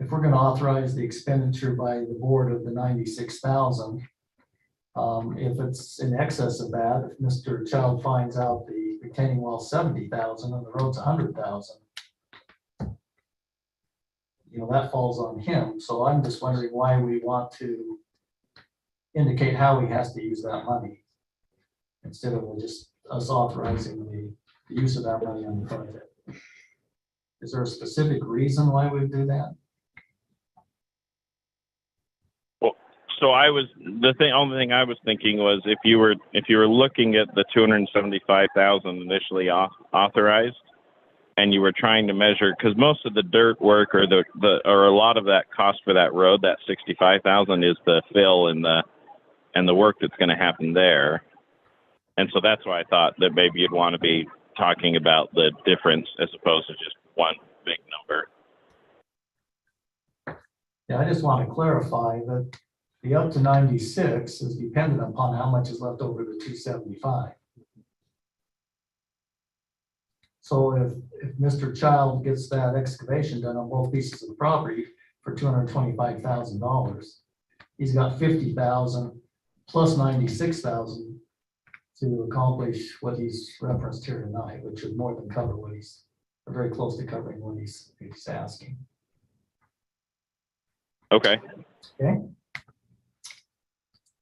if we're going to authorize the expenditure by the board of the 96,000, if it's in excess of that, if Mr. Child finds out the retaining wall 70,000 and the road's 100,000, that falls on him. So I'm just wondering why we want to indicate how he has to use that money instead of just us authorizing the use of that money on the project. Is there a specific reason why we do that? So only thing I was thinking was if you were looking at the 275,000 initially authorized, and you were trying to measure, because most of the dirt work or or a lot of that cost for that road, that 65,000 is the fill and the work that's going to happen there. And so that's why I thought that maybe you'd want to be talking about the difference as opposed to just one big number. Yeah, I just want to clarify that the up to 96 is dependent upon how much is left over to 275. So if Mr. Child gets that excavation done on both pieces of the property for $225,000, he's got 50,000 plus 96,000 to accomplish what he's referenced here tonight, which would more than cover what he's, or very close to covering what he's asking. Okay. Okay.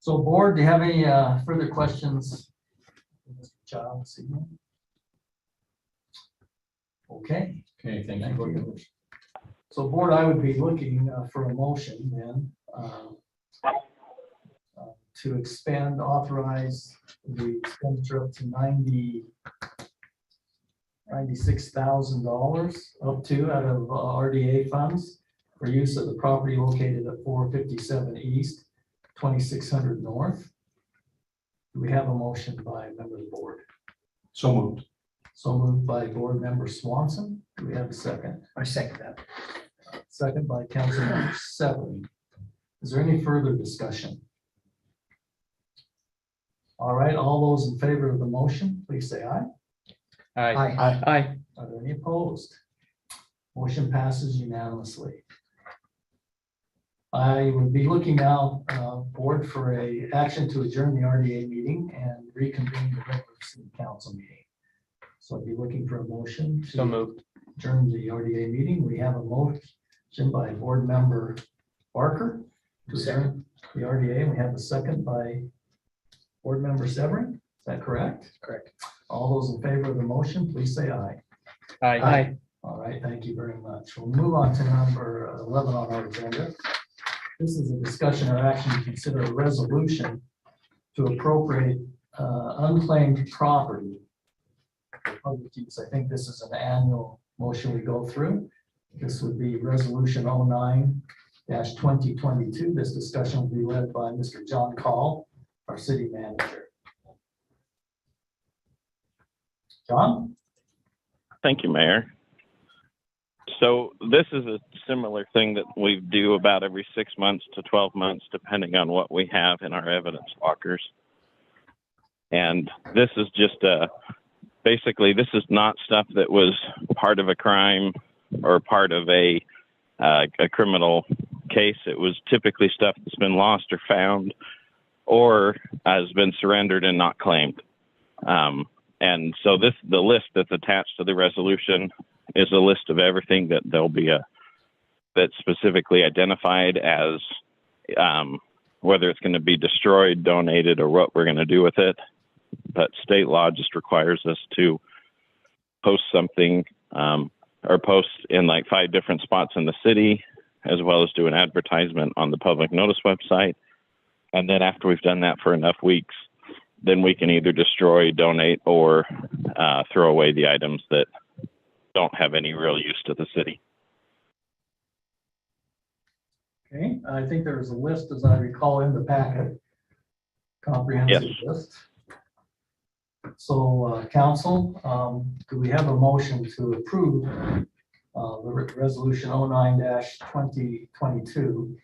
So board, do you have any further questions? Mr. Child, this evening? Okay. Okay, thank Thank you. you. So board, I would be looking for a motion then to expand, authorize the expenditure up to $96,000 up to out of RDA funds for use of the property located at 457 East, 2600 North. Do we have a motion by a member of the board? So moved. So moved by board member Swanson. Do we have a second? I second that. Second by Councilmember Seven. Is there any further discussion? All right, all those in favor of the motion, please say aye. Aye. Aye. Are there any opposed? Motion passes unanimously. I would be looking now, board, for a action to adjourn the RDA meeting and reconvene the regular city council meeting. So I'd be looking for a motion So to moved. adjourn the RDA meeting. We have a motion by board member Barker to adjourn the RDA. We have a second by board member Severin. Is that correct? Correct. All those in favor of the motion, please say aye. Aye. All right, thank you very much. We'll move on to number 11 on our agenda. This is a discussion or action to consider a resolution to appropriate unclaimed property for public use. I think this is an annual motion we go through. This would be resolution 09-2022. This discussion will be led by Mr. John Call, our city manager. John? Thank you, Mayor. So this is a similar thing that we do about every 6 months to 12 months, depending on what we have in our evidence lockers. And this is just basically, this is not stuff that was part of a crime or part of a criminal case. It was typically stuff that's been lost or found or has been surrendered and not claimed. And so the list that's attached to the resolution is a list of everything that there'll be that's specifically identified as whether it's going to be destroyed, donated, or what we're going to do with it. But state law just requires us to post something or post in like 5 different spots in the city, as well as do an advertisement on the public notice website. And then after we've done that for enough weeks, then we can either destroy, donate, or throw away the items that don't have any real use to the city. Okay, I think there's a list, as I recall, in the packet. Comprehensive list. So, council, do we have a motion to approve the resolution 09-2022,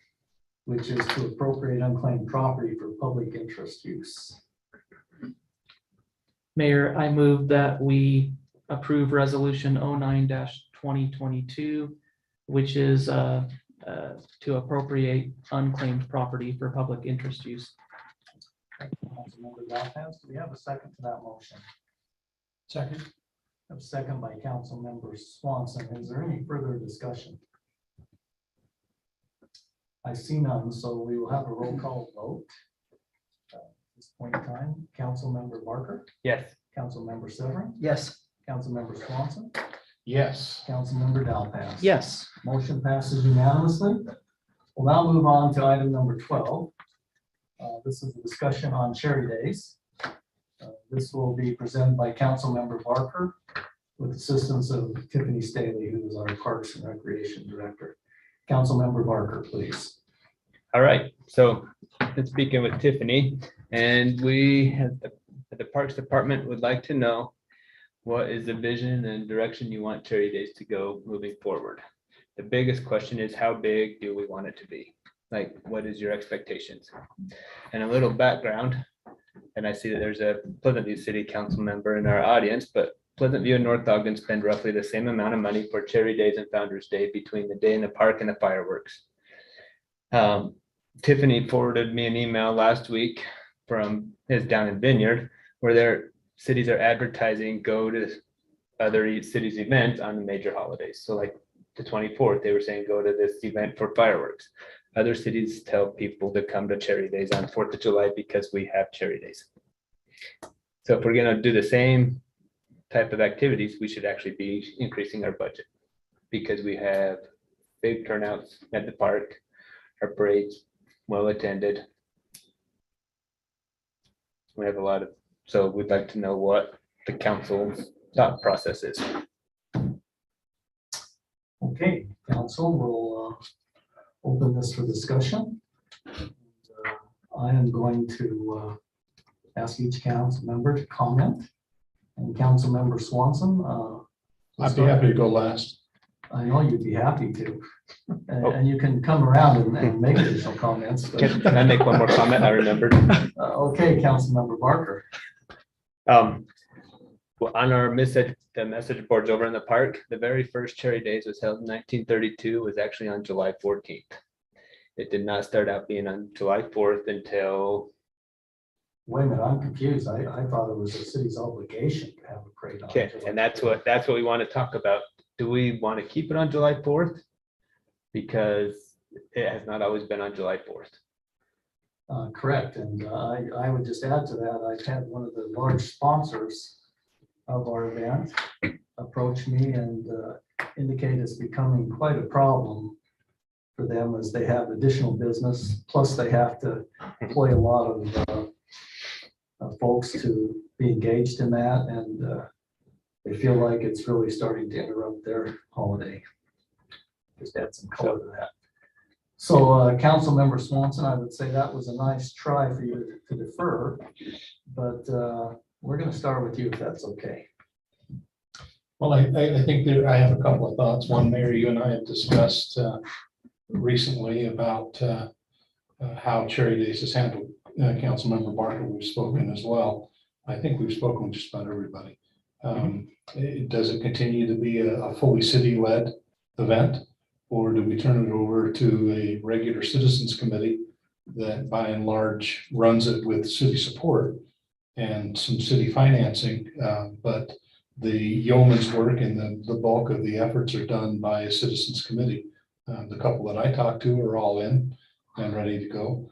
which is to appropriate unclaimed property for public interest use? Mayor, I move that we approve resolution 09-2022, which is to appropriate unclaimed property for public interest use. Councilmember Valpas, do we have a second to that motion? Second. A second by Councilmember Swanson. Is there any further discussion? I see none, so we will have a roll call vote. At this point in time, Councilmember Barker, Yes. Councilmember Severin, Yes. Councilmember Swanson, Yes. Councilmember Valpas. Yes. Motion passes unanimously. We'll now move on to item number 12. This is a discussion on Cherry Days. This will be presented by Councilmember Barker with assistance of Tiffany Staley, who is our Parks and Recreation Director. Councilmember Barker, please. All right, so let's begin with Tiffany, and we at the Parks Department would like to know what is the vision and direction you want Cherry Days to go moving forward. The biggest question is, how big do we want it to be? Like, what is your expectations? And a little background, and I see that there's a Pleasant View City Council member in our audience, but Pleasant View and North Ogden spend roughly the same amount of money for Cherry Days and Founder's Day between the day in the park and the fireworks. Tiffany forwarded me an email last week from his down in Vineyard, where their cities are advertising, go to other cities' events on the major holidays. So like the 24th, they were saying, go to this event for fireworks. Other cities tell people to come to Cherry Days on 4th of July because we have Cherry Days. So if we're gonna do the same type of activities, we should actually be increasing our budget because we have big turnouts at the park, our parades well attended. We have a lot of, so we'd like to know what the council's thought process is. Okay, council, we'll open this for discussion. I am going to ask each council member to comment. And Councilmember Swanson. I'd be happy to go last. I know you'd be happy to. And you can come around and make additional comments. But, Can I make one more comment? I remembered. okay, Councilmember Barker. Well, on our the message boards over in the park, the very first Cherry Days was held in 1932, was actually on July 14th. It did not start out being on July 4th until. Wait a minute, I'm confused. I thought it was the city's obligation to have a parade. Okay, and that's what we want to talk about. Do we want to keep it on July 4th? Because it has not always been on July 4th. Correct, and I would just add to that, I've had one of the large sponsors of our event approach me and indicate it's becoming quite a problem for them as they have additional business, plus they have to employ a lot of folks to be engaged in that, and they feel like it's really starting to interrupt their holiday. Just add some color to that. So, Councilmember Swanson, I would say that was a nice try for you to defer, but we're going to start with you if that's okay. Well, I think that I have a couple of thoughts. One, Mayor, you and I have discussed recently about how Cherry Days is handled. Councilmember Barker, we've spoken as well. I think we've spoken with just about everybody. Does it continue to be a fully city-led event? Or do we turn it over to a regular citizens committee that by and large runs it with city support and some city financing? But the yeoman's work and the bulk of the efforts are done by a citizens committee. The couple that I talked to are all in and ready to go.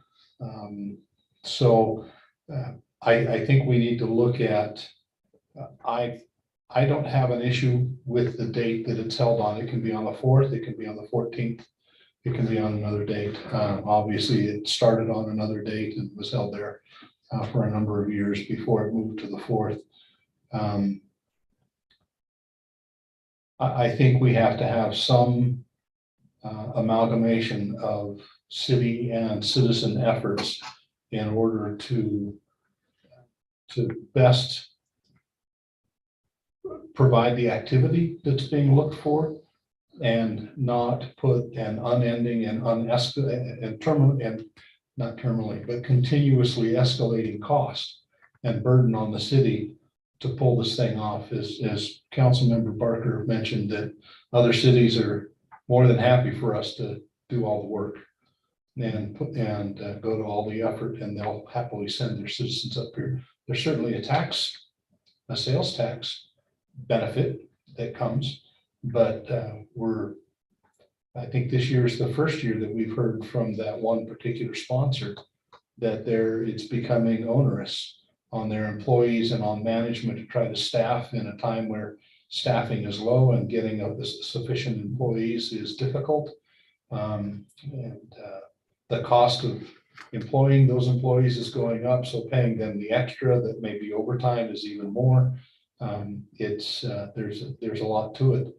I think we need to look at, I don't have an issue with the date that it's held on. It can be on the 4th, it can be on the 14th, it can be on another date. Obviously, it started on another date and was held there for a number of years before it moved to the 4th. I think we have to have some amalgamation of city and citizen efforts in order to best provide the activity that's being looked for and not put an unending and not terminally, but continuously escalating cost and burden on the city to pull this thing off. As Councilmember Barker mentioned, that other cities are more than happy for us to do all the work and go to all the effort, and they'll happily send their citizens up here. There's certainly a sales tax benefit that comes, but I think this year is the first year that we've heard from that one particular sponsor that it's becoming onerous on their employees and on management to try to staff in a time where staffing is low and getting sufficient employees is difficult. The cost of employing those employees is going up, so paying them the extra that may be overtime is even more. There's a lot to it.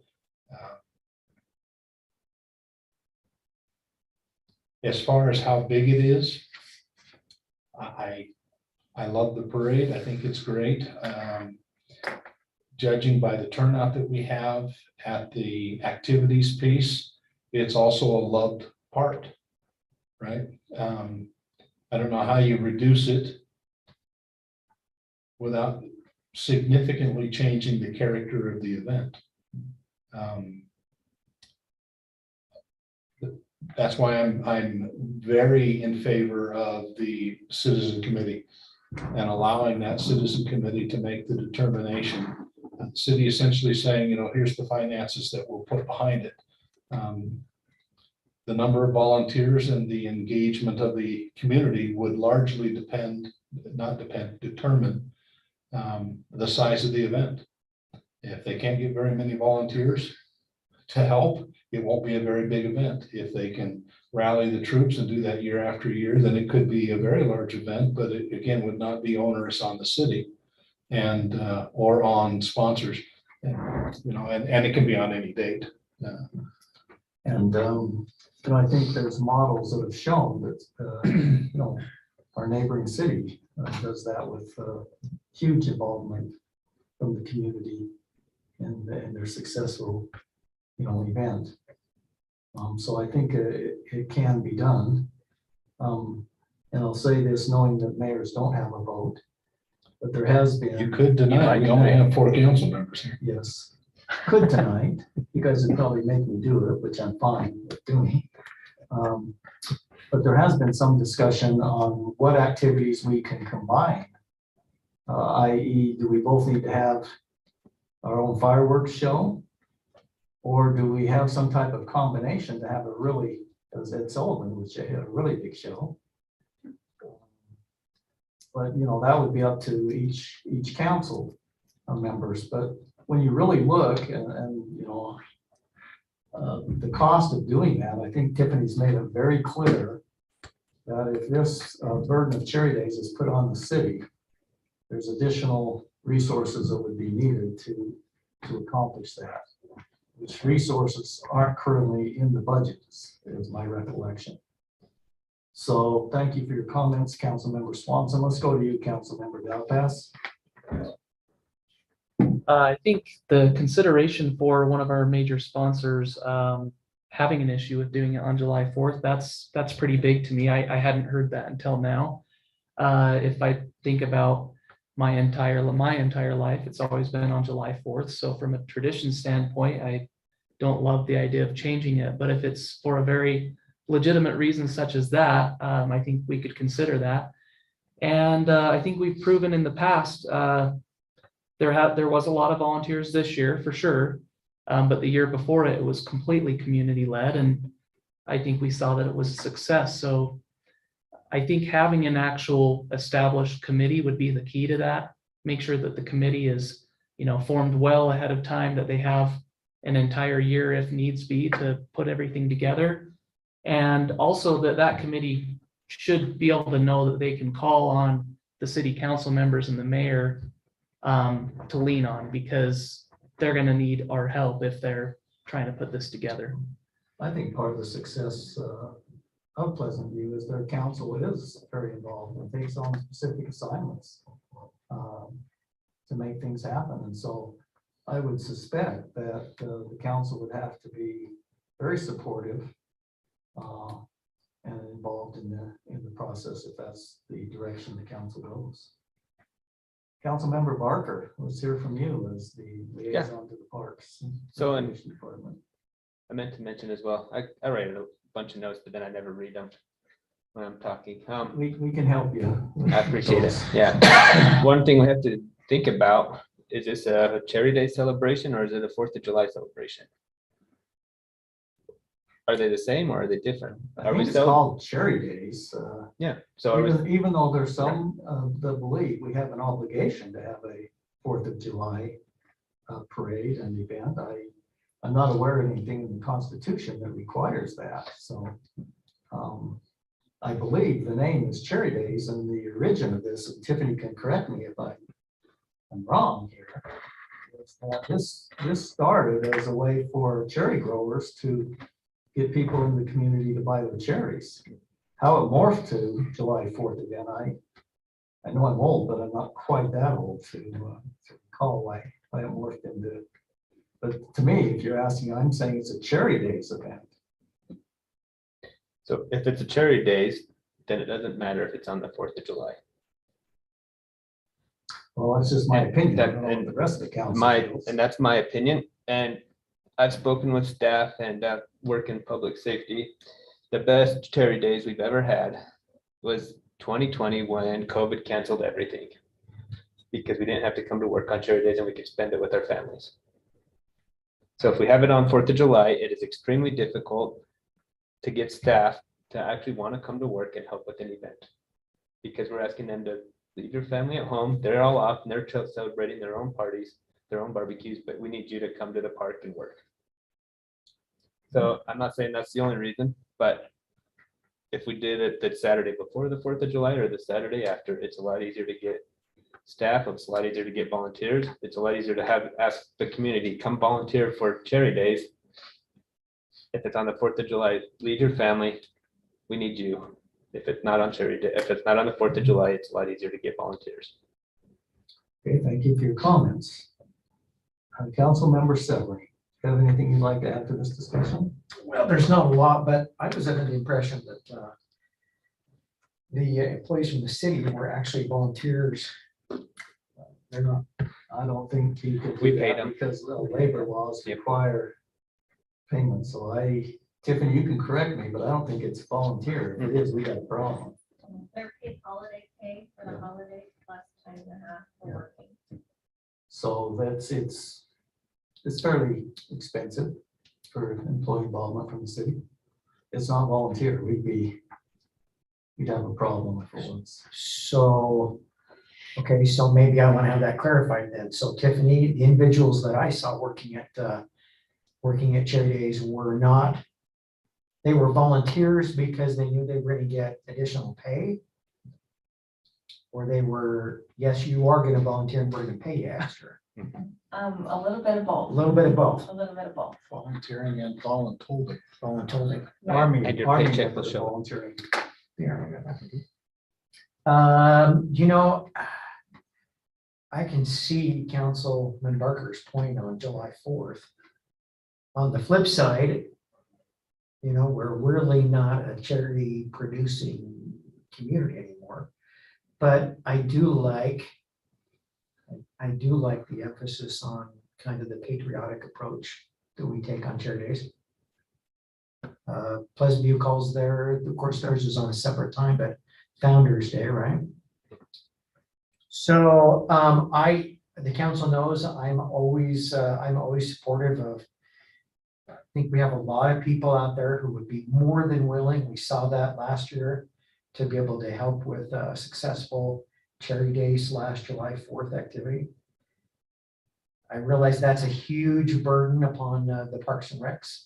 As far as how big it is, I love the parade. I think it's great. Judging by the turnout that we have at the activities piece, it's also a loved part, right? I don't know how you reduce it without significantly changing the character of the event. That's why I'm very in favor of the citizen committee and allowing that citizen committee to make the determination. The city essentially saying, here's the finances that we'll put behind it. The number of volunteers and the engagement of the community would largely determine the size of the event. If they can't get very many volunteers to help, it won't be a very big event. If they can rally the troops and do that year after year, then it could be a very large event, but it again would not be onerous on the city and or on sponsors, and it can be on any date. I think there's models that have shown that our neighboring city does that with huge involvement from the community and their successful event. So I think it can be done. And I'll say this knowing that mayors don't have a vote, but there has been. You could deny, we only have 4 council members here. Yes, could tonight. You guys would probably make me do it, which I'm fine with doing. But there has been some discussion on what activities we can combine. I.e., do we both need to have our own fireworks show? Or do we have some type of combination to have a really, as Ed Sullivan would say, a really big show? But that would be up to each council members. But when you really look and the cost of doing that, I think Tiffany's made it very clear that if this burden of Cherry Days is put on the city, there's additional resources that would be needed to accomplish that, which resources aren't currently in the budget, is my recollection. So thank you for your comments, Councilmember Swanson. Let's go to you, Councilmember Dalpass. I think the consideration for one of our major sponsors having an issue with doing it on July 4th, that's pretty big to me. I hadn't heard that until now. If I think about my entire life. It's always been on July 4th. So from a tradition standpoint, I don't love the idea of changing it. But if it's for a very legitimate reason such as that, I think we could consider that. And I think we've proven in the past, there was a lot of volunteers this year for sure. But the year before it was completely community led. And I think we saw that it was a success. So I think having an actual established committee would be the key to that. Make sure that the committee is, formed well ahead of time, that they have an entire year if needs be to put everything together. And also that committee should be able to know that they can call on the city council members and the mayor to lean on, because they're going to need our help if they're trying to put this together. I think part of the success of Pleasant View is their council is very involved and takes on specific assignments to make things happen. And so I would suspect that the council would have to be very supportive and involved in the process if that's the direction the council goes. Councilmember Barker, let's hear from you as the liaison to the Parks and So Recreation Department. I meant to mention as well, I write a bunch of notes, but then I never read them when I'm talking. We can help you. I appreciate it. Yeah. One thing we have to think about, is this a Cherry Day celebration or is it a 4th of July celebration? Are they the same or are they different? I think it's called Cherry Days. Yeah. So Even though there's some that believe we have an obligation to have a 4th of July parade and event. I'm not aware of anything in the Constitution that requires that. So I believe the name is Cherry Days, and the origin of this, and Tiffany can correct me if I'm wrong here, is that this started as a way for cherry growers to get people in the community to buy their cherries. How it morphed to July 4th again, I know I'm old, but I'm not quite that old to recall why it morphed into. But to me, if you're asking, I'm saying it's a Cherry Days event. So if it's a Cherry Days, then it doesn't matter if it's on the 4th of July. Well, that's just my opinion. I don't know what And the rest of the council feels. and that's my opinion. And I've spoken with staff and work in public safety. The best Cherry Days we've ever had was 2020 when COVID canceled everything, because we didn't have to come to work on Cherry Days and we could spend it with our families. So if we have it on 4th of July, it is extremely difficult to get staff to actually want to come to work and help with an event, because we're asking them to leave your family at home. They're all off and they're celebrating their own parties, their own barbecues, but we need you to come to the park and work. So I'm not saying that's the only reason, but if we did it the Saturday before the 4th of July or the Saturday after, it's a lot easier to get staff. It's a lot easier to get volunteers. It's a lot easier to ask the community, come volunteer for Cherry Days. If it's on the 4th of July, leave your family. We need you. If it's not on Cherry Day, if it's not on the 4th of July, it's a lot easier to get volunteers. Okay, thank you for your comments. Councilmember Severie, have anything you'd like to add to this discussion? Well, there's not a lot, but I was under the impression that the employees from the city were actually volunteers. They're not. I don't think you could We do paid that them. because the labor laws Yep. require payment. So Tiffany, you can correct me, but I don't think it's volunteer. If it is, we got a problem. They're paid holiday pay for the holiday plus time and a half for working. So it's fairly expensive for employee involvement from the city. It's not volunteer. We'd have a problem if it was. So, okay, so maybe I want to have that clarified then. So Tiffany, the individuals that I saw working at Cherry Days were not, they were volunteers because they knew they were going to get additional pay? Or they were, yes, you are going to volunteer and we're going to pay you extra? A little bit of A both. little bit of both. A little bit of both. Volunteering and voluntold. Volunteering. Army. And your Army paycheck will members show. volunteering. You know, I can see Councilman Barker's point on July 4th. On the flip side, we're really not a charity producing community anymore. But I do like I do like the emphasis on kind of the patriotic approach that we take on Chair Days. Pleasant View calls there, of course, theirs is on a separate time, but Founder's Day, right? So the council knows I'm always supportive of. I think we have a lot of people out there who would be more than willing. We saw that last year to be able to help with a successful Charity Day / July 4th activity. I realize that's a huge burden upon the Parks and Recs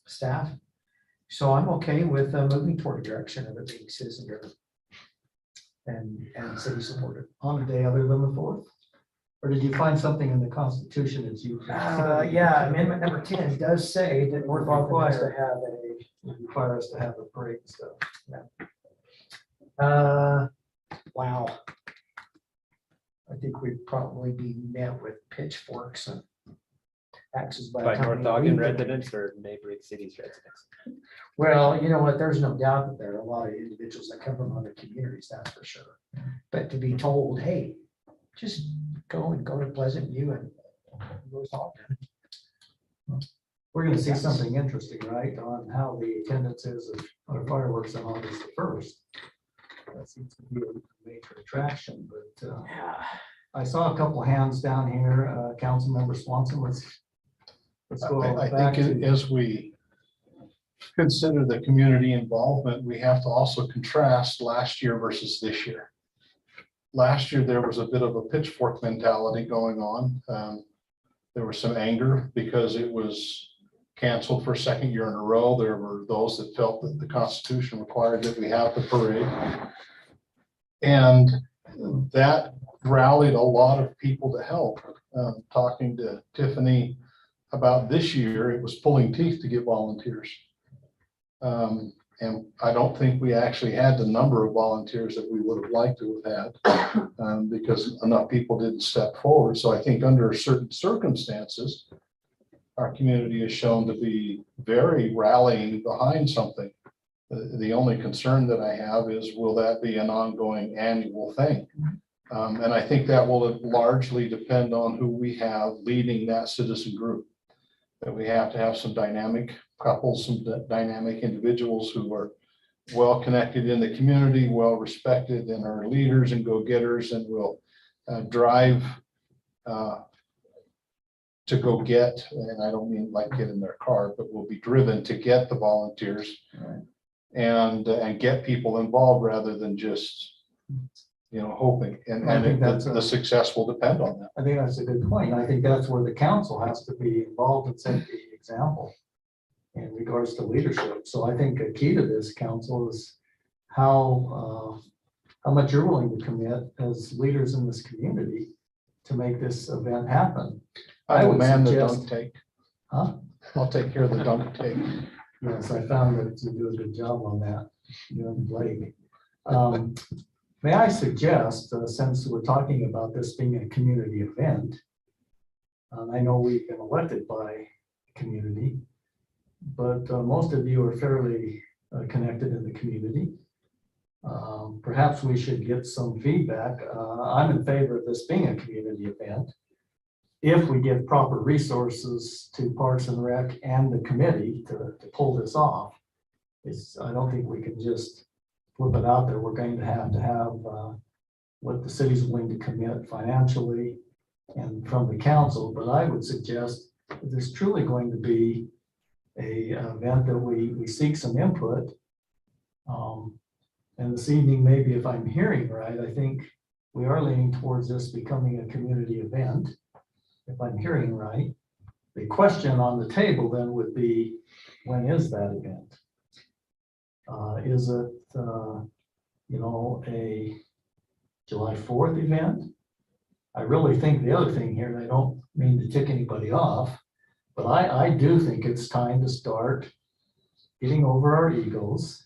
staff. So I'm okay with moving toward a direction of it being citizen driven and city supported. On a day other than the 4th? Or did you find something in the Constitution that you? Yeah, amendment number 10 does say that North Ogden has to have Require us to have a parade and stuff. wow. I think we'd probably be met with pitchforks and axes by the By time North we Ogden leave. residents or neighboring cities residents? Well, you know what, there's no doubt that there are a lot of individuals that come from other communities, that's for sure. But to be told, hey, just go to Pleasant View and go to Ogden. We're gonna see something interesting, right, on how the attendance is of our fireworks on August the 1st. That seems to be a major attraction, but I saw a couple hands down here. Councilmember Swanson, let's go I back think to. as we consider the community involvement, we have to also contrast last year versus this year. Last year, there was a bit of a pitchfork mentality going on. There was some anger because it was canceled for a second year in a row. There were those that felt that the Constitution required that we have the parade. And that rallied a lot of people to help. Talking to Tiffany about this year, it was pulling teeth to get volunteers. And I don't think we actually had the number of volunteers that we would have liked to have had because enough people didn't step forward. So I think under certain circumstances, our community has shown to be very rallying behind something. The only concern that I have is, will that be an ongoing annual thing? And I think that will largely depend on who we have leading that citizen group. That we have to have some dynamic couples, some dynamic individuals who are well connected in the community, well respected, and are leaders and go-getters, and will drive to go get, and I don't mean like get in their car, but will be driven to get the volunteers and get people involved rather than just, hoping. And I think that's the success will depend on that. I think that's a good point. I think that's where the council has to be involved and set the example in regards to leadership. So I think a key to this, council, is how much you're willing to commit as leaders in this community to make this event happen. I would demand the suggest- dunk take. Huh? I'll take care of the dunk take. Yes, I found that you do a good job on that, you and Blake. May I suggest, since we're talking about this being a community event, I know we've been elected by community, but most of you are fairly connected in the community. Perhaps we should get some feedback. I'm in favor of this being a community event. If we give proper resources to Parks and Rec and the committee to pull this off, I don't think we can just flip it out there. We're going to have what the city's willing to commit financially and from the council. But I would suggest if there's truly going to be a event that we seek some input. And this evening, maybe if I'm hearing right, I think we are leaning towards this becoming a community event. If I'm hearing right, the question on the table then would be, when is that event? Is it, a July 4th event? I really think the other thing here, and I don't mean to tick anybody off, but I do think it's time to start getting over our egos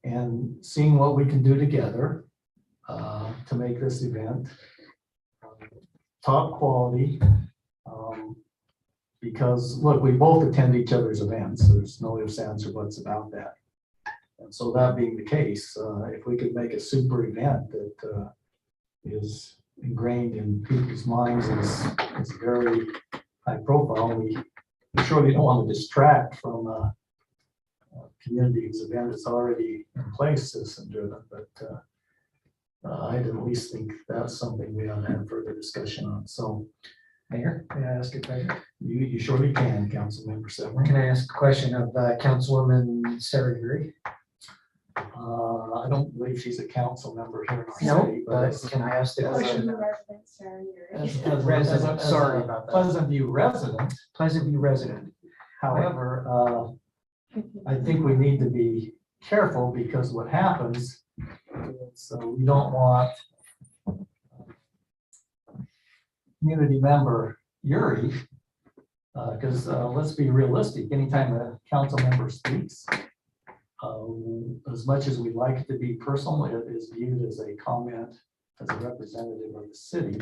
and seeing what we can do together to make this event top quality. Because look, we both attend each other's events. There's no ifs, ands, or buts about that. And so that being the case, if we could make a super event that is ingrained in people's minds is very high profile. We surely don't want to distract from community's event that's already in place, citizen driven, but I'd at least think that's something we ought to have further discussion on. So, Mayor, may I ask a question? you surely can, Councilmember Severin. Can I ask a question of Councilwoman Sarah Yuri? I don't believe she's a council member here in our No, city, but but can I ask the As a- question? Residents, Sarah, you're- as Resident, sorry about that. Pleasant View resident. Pleasant View resident. However, I think we need to be careful because what happens is we don't want community member Yuri, because let's be realistic, anytime a council member speaks, as much as we like it to be personal, it is viewed as a comment as a representative of the city.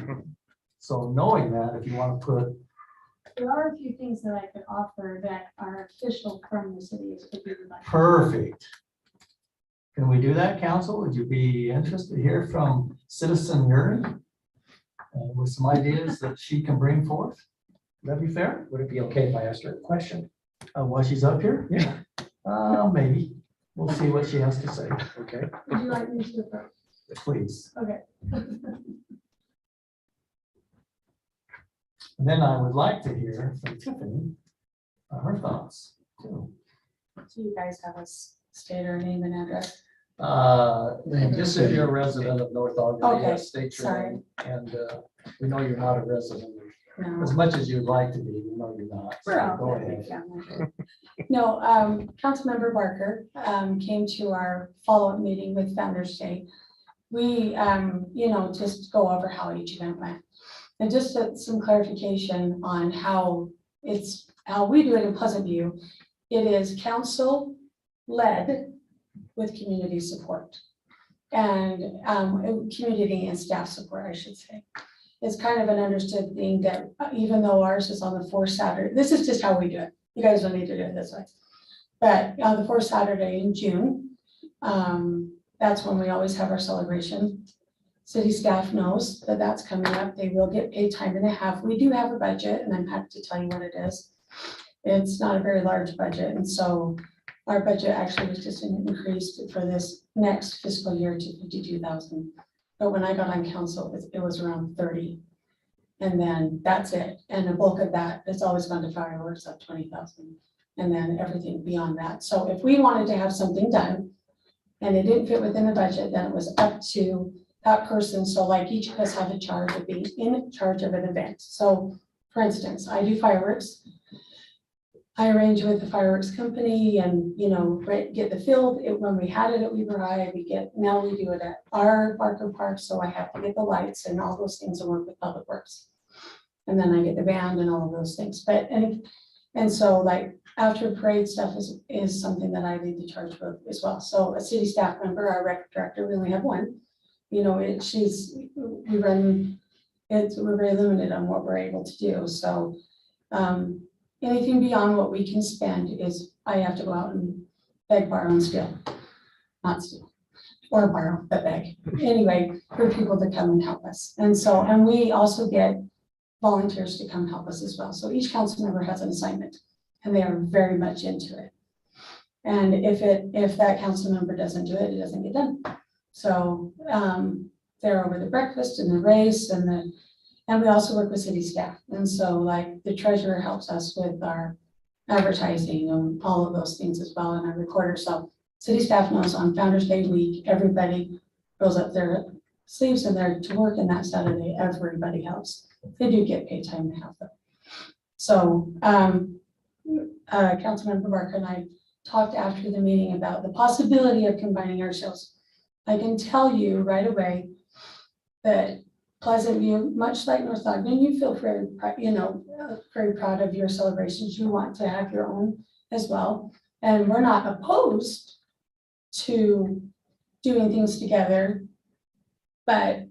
So knowing that, if you want to put There are a few things that I could offer that are official from the city. If you would like. perfect. Can we do that, council? Would you be interested to hear from citizen Yuri? With some ideas that she can bring forth? Would that be fair? Would it be okay if I asked her a question? While she's up here? Yeah. Maybe. We'll see what she has to say. Okay. Would you like me to approach? Please. Okay. And then I would like to hear from Tiffany, her thoughts too. So you guys have us state our name and address. Just if you're a resident of North Ogden, Okay, yes, state your sorry. name. And we know you're not a resident, No. as much as you'd like to be, we know you're not. So We're all go good, ahead. yeah. No, Councilmember Barker came to our follow-up meeting with Founder's Day. We, just go over how each event went. And just some clarification on how we do it in Pleasant View. It is council-led with community support. And community and staff support, I should say. It's kind of an understood thing that even though ours is on the fourth Saturday, this is just how we do it. You guys don't need to do it this way. But on the fourth Saturday in June, that's when we always have our celebration. City staff knows that that's coming up. They will get paid time and a half. We do have a budget, and I'm happy to tell you what it is. It's not a very large budget, and so our budget actually was just increased for this next fiscal year to 52,000. But when I got on council, it was around 30. And then that's it. And the bulk of that has always gone to fireworks up 20,000. And then everything beyond that. So if we wanted to have something done and it didn't fit within the budget, then it was up to that person. So like each of us have a charge of being in charge of an event. So for instance, I do fireworks. I arrange with the fireworks company and, get the field. When we had it at Weaver High, now we do it at our Barker Park. So I have to get the lights and all those things and work with Public Works. And then I get the band and all of those things. And so like after parade stuff is something that I lead the charge of as well. So a city staff member, our rec director, we only have one. We're very limited on what we're able to do. So, anything beyond what we can spend is I have to go out and beg, borrow, and steal. Not steal, or borrow, but beg. Anyway, for people to come and help us. And we also get volunteers to come help us as well. So each council member has an assignment and they are very much into it. And if that council member doesn't do it, it doesn't get done. So they're over the breakfast and the race and we also work with city staff. And so like the treasurer helps us with our advertising and all of those things as well, and our recorder. So city staff knows on Founder's Day week, everybody rolls up their sleeves in there to work, and that Saturday, everybody helps. They do get paid time and a half though. So Councilmember Barker and I talked after the meeting about the possibility of combining our shows. I can tell you right away that Pleasant View, much like North Ogden, you feel very, very proud of your celebrations. You want to have your own as well. And we're not opposed to doing things together, but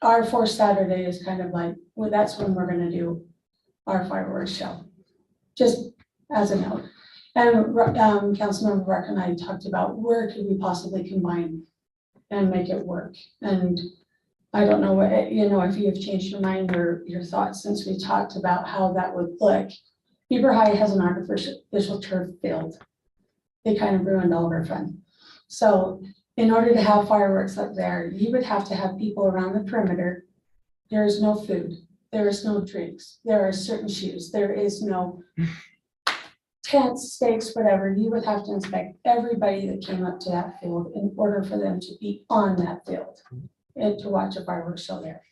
our fourth Saturday is kind of like, well, that's when we're going to do our fireworks show, just as a note. And Councilmember Barker and I talked about where could we possibly combine and make it work. And I don't know what, if you have changed your mind or your thoughts since we talked about how that would look. Beaver High has an artificial turf field. They kind of ruined all of our fun. So in order to have fireworks up there, you would have to have people around the perimeter. There is no food. There is no drinks. There are certain shoes. There is no tents, stakes, whatever. You would have to inspect everybody that came up to that field in order for them to be on that field and to watch a fireworks show there.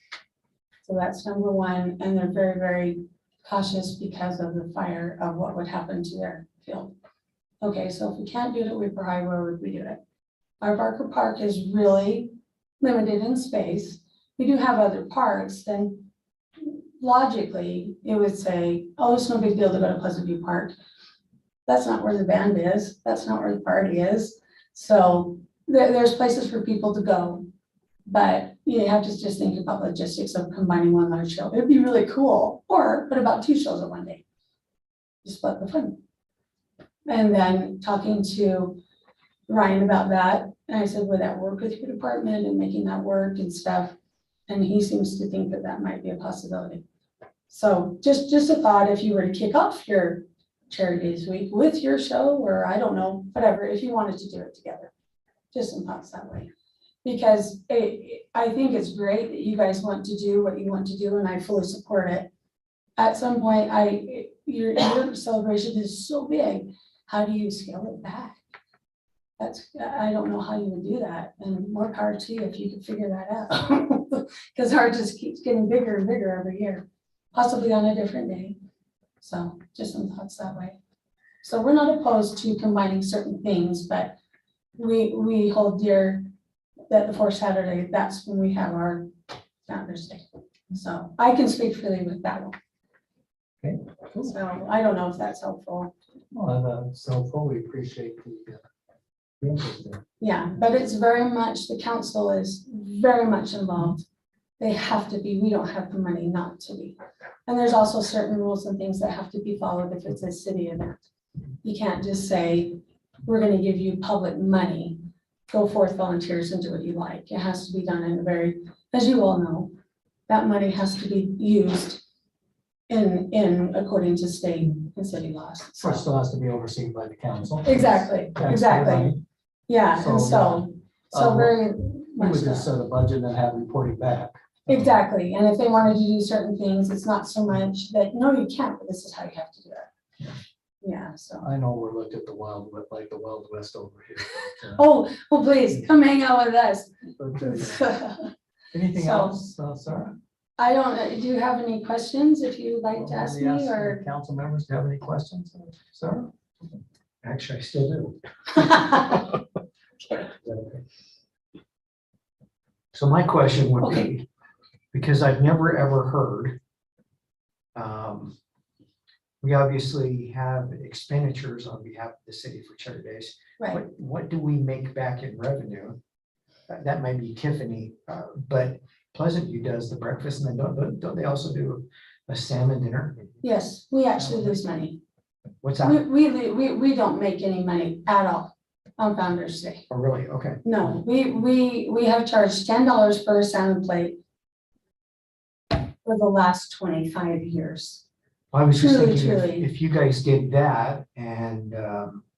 So that's number one. And they're very, very cautious because of the fire of what would happen to their field. Okay, so if we can't do it at Weaver High, where would we do it? Our Barker Park is really limited in space. We do have other parks, then logically, it would say, oh, it's no big deal to go to Pleasant View Park. That's not where the band is. That's not where the party is. So there's places for people to go. But you have to just think about logistics of combining one large show. It'd be really cool. Or put about 2 shows in one day. Just split the fun. And then talking to Ryan about that, and I said, would that work with your department and making that work and stuff? And he seems to think that that might be a possibility. So just a thought, if you were to kick off your Charity Days week with your show, or I don't know, whatever, if you wanted to do it together, just some thoughts that way. Because I think it's great that you guys want to do what you want to do, and I fully support it. At some point, your celebration is so big. How do you scale it back? I don't know how you would do that, and more power to you if you could figure that out. Because ours just keeps getting bigger and bigger every year, possibly on a different day. So just some thoughts that way. So we're not opposed to combining certain things, but we hold dear that the fourth Saturday, that's when we have our Founder's Day. So I can speak freely with that one. Okay, cool. So I don't know if that's helpful. Well, that's helpful. We appreciate the input there. Yeah, but it's very much, the council is very much involved. They have to be, we don't have the money not to be. And there's also certain rules and things that have to be followed if it's a city event. You can't just say, we're gonna give you public money, go forth volunteers and do what you like. It has to be done in a very, as you all know, that money has to be used in according to state and city laws. Of course, still has to be overseen by the council. Exactly, Taxpayer exactly. money. Yeah, and so very We much would so. just set a budget and have reporting back. Exactly, and if they wanted to do certain things, it's not so much that, no, you can't, but this is how you have to do it. Yeah, so. I know we're looked at the Wild West, like the Wild West over here. But, Oh, well, please, come hang out with us. Anything So- else, Sarah? I don't, do you have any questions if you'd like to ask me, or? Council members, do you have any questions, Sarah? Actually, I still do. Okay. So my question would Okay. be, because I've never ever heard, we obviously have expenditures on behalf of the city for Charity Days. Right, What do we make back in revenue? That might be Tiffany, but Pleasant View does the breakfast, and then don't they also do a salmon dinner? yes, we actually lose money. What's that? We don't make any money at all on Founder's Day. Oh, really? Okay. No, we have charged $10 for a salmon plate for the last 25 years. I was just Truly, thinking truly. if you guys did that and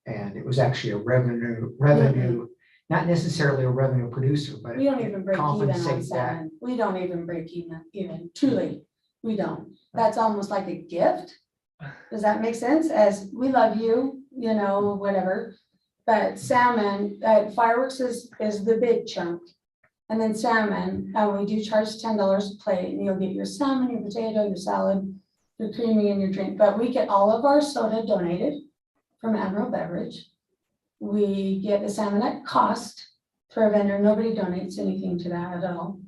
it was actually a revenue, not necessarily a revenue producer, but. We don't even break even on compensate that. salmon. We don't even break even, truly, we don't. That's almost like a gift. Does that make sense? As we love you, whatever. But salmon, fireworks is the big chunk. And then salmon, we do charge $10 a plate, and you'll get your salmon, your potato, your salad, your creamy, and your drink. But we get all of our soda donated from Admiral Beverage. We get the salmon at cost for a vendor. Nobody donates anything to that at all.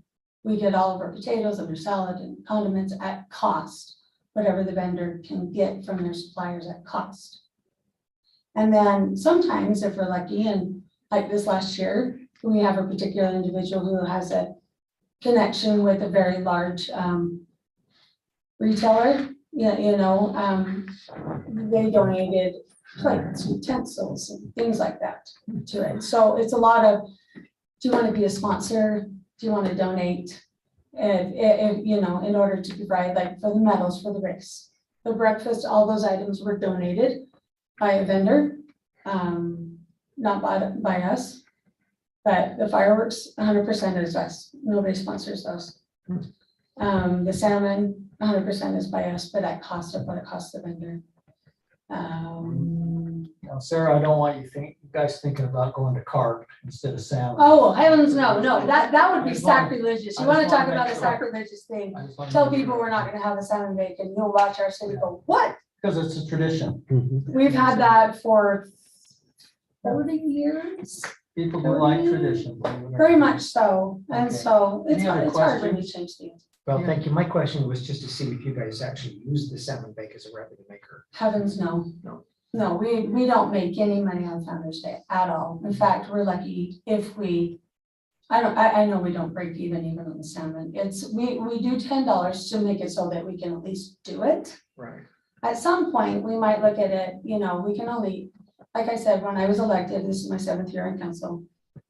We get all of our potatoes and our salad and condiments at cost, whatever the vendor can get from their suppliers at cost. And then sometimes if we're lucky, and like this last year, we have a particular individual who has a connection with a very large retailer, they donated plates, utensils, and things like that to it. So it's a lot of, do you want to be a sponsor? Do you want to donate? If, you know, in order to provide, like, for the medals for the race. The breakfast, all those items were donated by a vendor, not by us. But the fireworks, 100% is us. Nobody sponsors those. The salmon, 100% is by us, but at cost of what it costs the vendor. Now, Sarah, I don't want you guys thinking about going to carp instead of salmon. Oh, heavens, no, that would I be just wanna- sacrilegious. You I wanna just wanna talk about a make sure. sacrilegious thing. I just wanna Tell make people sure. we're not gonna have a salmon bacon. You'll watch our city go, what? Because it's a tradition. We've had that for 30 years, People do like tradition. believe it or very not. much so. And Okay. so Any other it's hard when you questions? change things. Well, thank you. My question was just to see if you guys actually use the salmon bake as a revenue maker. Heavens, no. No. No, we don't make any money on Founder's Day at all. In fact, we're lucky if we, I know we don't break even on the salmon. We do $10 to make it so that we can at least do it. Right. At some point, we might look at it, you know, we can only, like I said, when I was elected, this is my 7th year in council.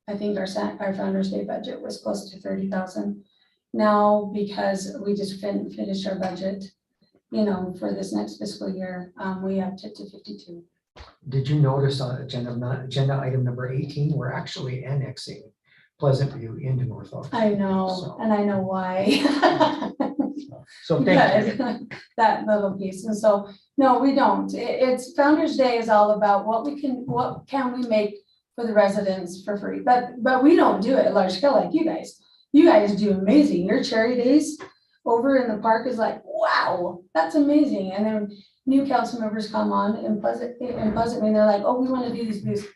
I think our Founder's Day budget was close to 30,000. Now, because we just finished our budget, you know, for this next fiscal year, we upped it to 52. Did you notice on agenda item number 18, we're actually annexing Pleasant View into North Ogden? I know, So- and I know why. So thank you. Good, that little piece. And so, no, we don't. It's Founder's Day is all about what can we make for the residents for free? But we don't do it at large scale like you guys. You guys do amazing. Your cherry days over in the park is like, wow, that's amazing. And then new council members come on in Pleasant, and they're like, oh, we want to do these booths.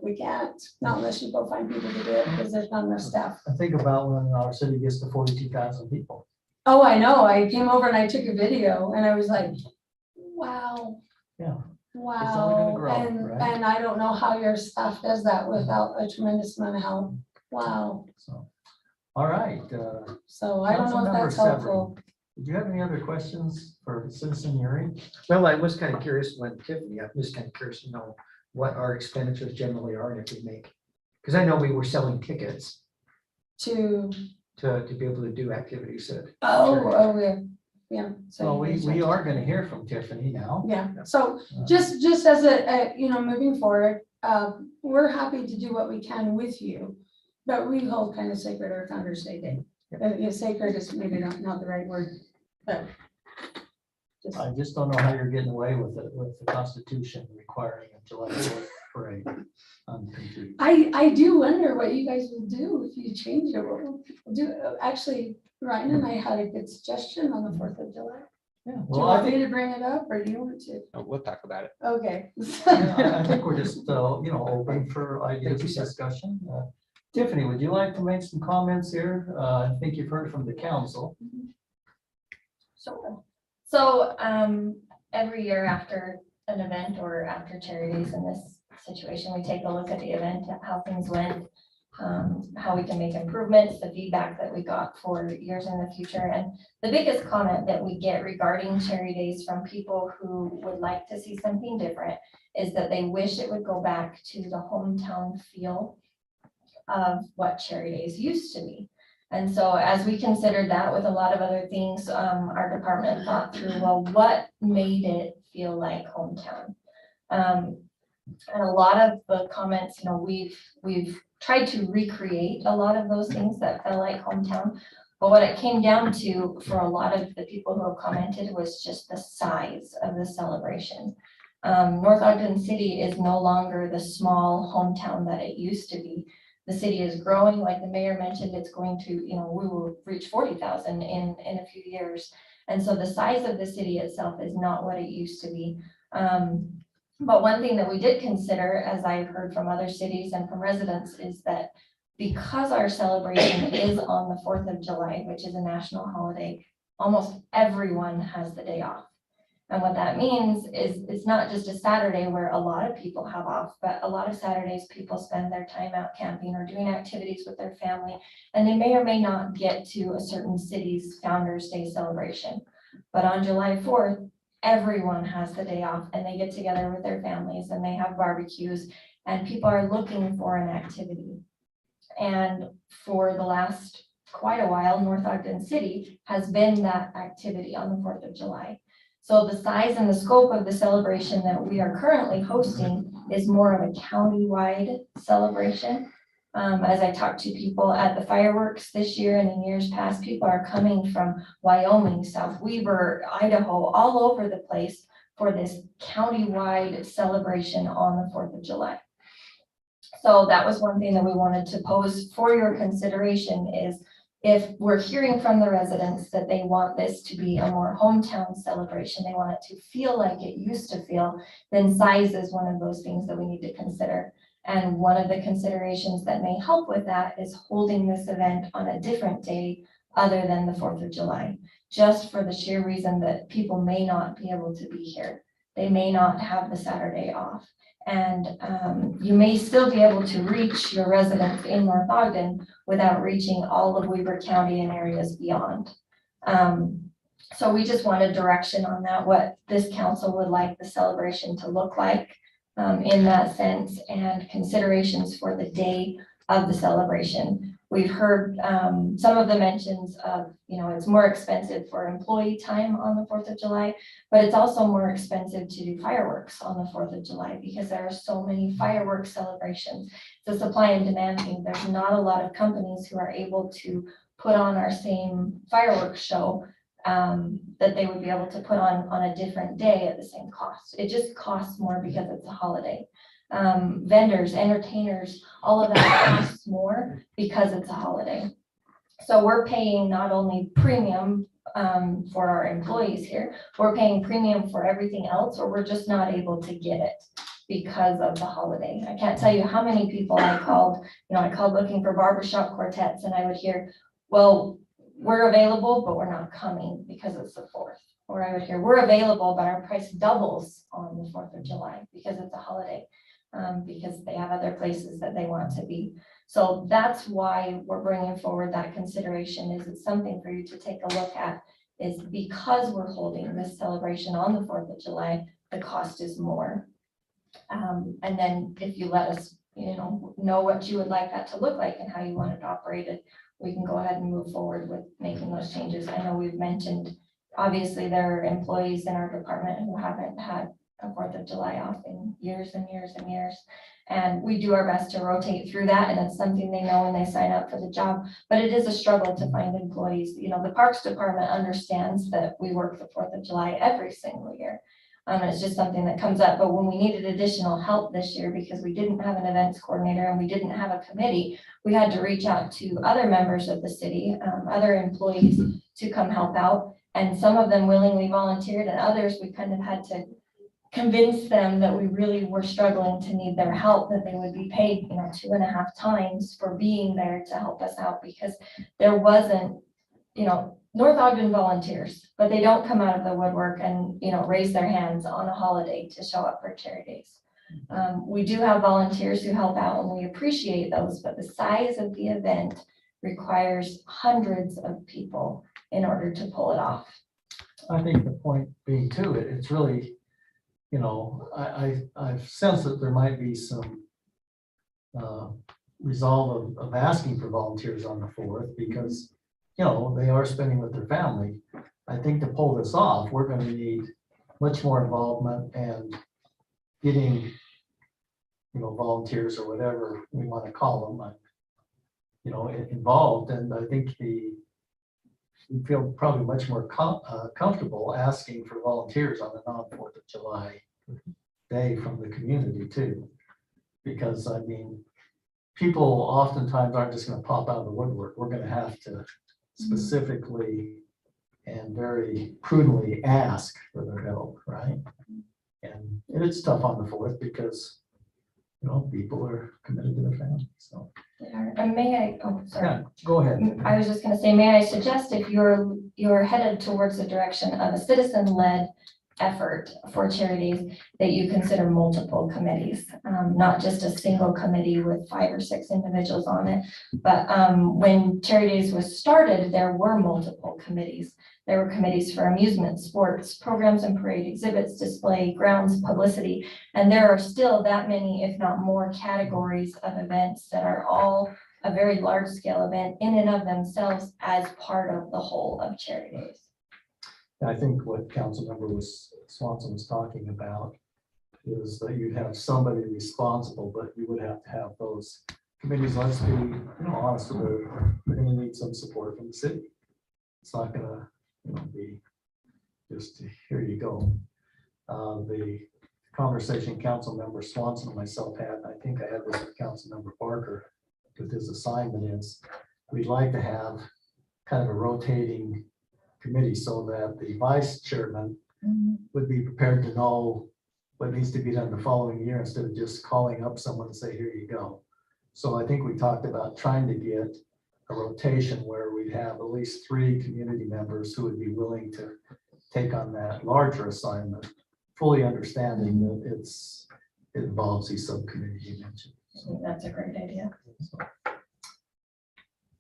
We can't, not unless you go find people to do it because there's not enough staff. I think about when our city gets to 42,000 people. Oh, I know. I came over and I took a video and I was like, wow. Yeah. Wow. grow, right? And I don't know how your staff does that without a tremendous amount of help. Wow. So, all right. So I don't know if Councilmember that's helpful. Did you have any other questions for Citizen Yuri? Well, I was kind of curious when Tiffany, I'm just kind of curious to know what our expenditures generally are and if we make, because I know we were selling tickets To, to be able to do activities at. yeah. So Well, we are going to hear from Tiffany now. Yeah, so just as you know, moving forward, we're happy to do what we can with you, but we hold kind of sacred our Founder's Day. Sacred is maybe not the right word, but. I just don't know how you're getting away with it, with the Constitution requiring a July 4th parade. I'm confused. I do wonder what you guys will do if you change it. What will people do? Actually, Ryan and I had a good suggestion on the 4th of July. Yeah, Do you well, I want me think, to bring it up or do you want to? We'll talk about it. Okay. yeah, I think we're just, open for ideas of discussion. Tiffany, would you like to make some comments here? I think you've heard from the council. So every year after an event or after charities in this situation, we take a look at the event, how things went, how we can make improvements, the feedback that we got for years in the future. And the biggest comment that we get regarding charity days from people who would like to see something different is that they wish it would go back to the hometown feel of what charity days used to be. And so as we considered that with a lot of other things, our department thought through, well, what made it feel like hometown? And a lot of the comments, we've tried to recreate a lot of those things that felt like hometown. But what it came down to for a lot of the people who have commented was just the size of the celebration. North Ogden City is no longer the small hometown that it used to be. The city is growing, like the mayor mentioned, it's going to, we will reach 40,000 in a few years. And so the size of the city itself is not what it used to be. But one thing that we did consider, as I've heard from other cities and from residents, is that because our celebration is on the 4th of July, which is a national holiday, almost everyone has the day off. And what that means is it's not just a Saturday where a lot of people have off, but a lot of Saturdays people spend their time out camping or doing activities with their family, and they may or may not get to a certain city's Founder's Day celebration. But on July 4th, everyone has the day off and they get together with their families and they have barbecues and people are looking for an activity. And for the last quite a while, North Ogden City has been that activity on the 4th of July. So the size and the scope of the celebration that we are currently hosting is more of a county-wide celebration. As I talked to people at the fireworks this year and in years past, people are coming from Wyoming, South Weaver, Idaho, all over the place for this county-wide celebration on the 4th of July. So that was one thing that we wanted to pose for your consideration is if we're hearing from the residents that they want this to be a more hometown celebration, they want it to feel like it used to feel, then size is one of those things that we need to consider. And one of the considerations that may help with that is holding this event on a different day other than the 4th of July, just for the sheer reason that people may not be able to be here. They may not have the Saturday off. And you may still be able to reach your residents in North Ogden without reaching all of Weber County and areas beyond. So we just wanted direction on that, what this council would like the celebration to look like in that sense, and considerations for the day of the celebration. We've heard some of the mentions of, it's more expensive for employee time on the 4th of July, but it's also more expensive to do fireworks on the 4th of July because there are so many fireworks celebrations. It's a supply and demand thing. There's not a lot of companies who are able to put on our same fireworks show that they would be able to put on a different day at the same cost. It just costs more because it's a holiday. Vendors, entertainers, all of that costs more because it's a holiday. So we're paying not only premium for our employees here, we're paying premium for everything else, or we're just not able to get it because of the holiday. I can't tell you how many people I called, I called looking for barbershop quartets, and I would hear, well, we're available, but we're not coming because it's the 4th. Or I would hear, we're available, but our price doubles on the 4th of July because it's a holiday, because they have other places that they want to be. So that's why we're bringing forward that consideration. Is it's something for you to take a look at, is because we're holding this celebration on the 4th of July, the cost is more. And then if you let us, know what you would like that to look like and how you want it operated, we can go ahead and move forward with making those changes. I know we've mentioned, obviously there are employees in our department who haven't had a 4th of July off in years and years and years. And we do our best to rotate through that. And it's something they know when they sign up for the job, but it is a struggle to find employees. The Parks Department understands that we work the 4th of July every single year. And it's just something that comes up. But when we needed additional help this year, because we didn't have an events coordinator and we didn't have a committee, we had to reach out to other members of the city, other employees to come help out. And some of them willingly volunteered, and others we kind of had to convince them that we really were struggling to need their help, that they would be paid, 2.5 times for being there to help us out, because there wasn't, North Ogden volunteers, but they don't come out of the woodwork and, raise their hands on a holiday to show up for charities. We do have volunteers who help out, and we appreciate those, but the size of the event requires hundreds of people in order to pull it off. I think the point being too, it's really, I've sensed that there might be some resolve of asking for volunteers on the 4th because, they are spending with their family. I think to pull this off, we're going to need much more involvement and getting, volunteers or whatever we want to call them, involved. And I think we feel probably much more comfortable asking for volunteers on the non-4th of July day from the community too. Because people oftentimes aren't just going to pop out of the woodwork. We're going to have to specifically and very prudently ask for their help, right? And it's tough on the 4th because, people are committed to their family, so. And may I, sorry. Yeah, go ahead. I was just going to say, may I suggest if you're headed towards the direction of a citizen-led effort for charities, that you consider multiple committees, not just a single committee with 5 or 6 individuals on it. But when Charities was started, there were multiple committees. There were committees for amusement, sports, programs and parade, exhibits, display, grounds, publicity, and there are still that many, if not more, categories of events that are all a very large scale event in and of themselves as part of the whole of Charity Days. I think what Councilmember Swanson was talking about is that you'd have somebody responsible, but you would have to have those committees, let's be, honest with it, they're gonna need some support from the city. It's not gonna, be just, here you go. The conversation Councilmember Swanson and myself had, I think I had this with Councilmember Barker, with his assignment is, we'd like to have kind of a rotating committee so that the vice chairman would be prepared to know what needs to be done the following year instead of just calling up someone and say, here you go. So I think we talked about trying to get a rotation where we'd have at least 3 community members who would be willing to take on that larger assignment, fully understanding that it involves these subcommittees you mentioned. I think that's a great idea.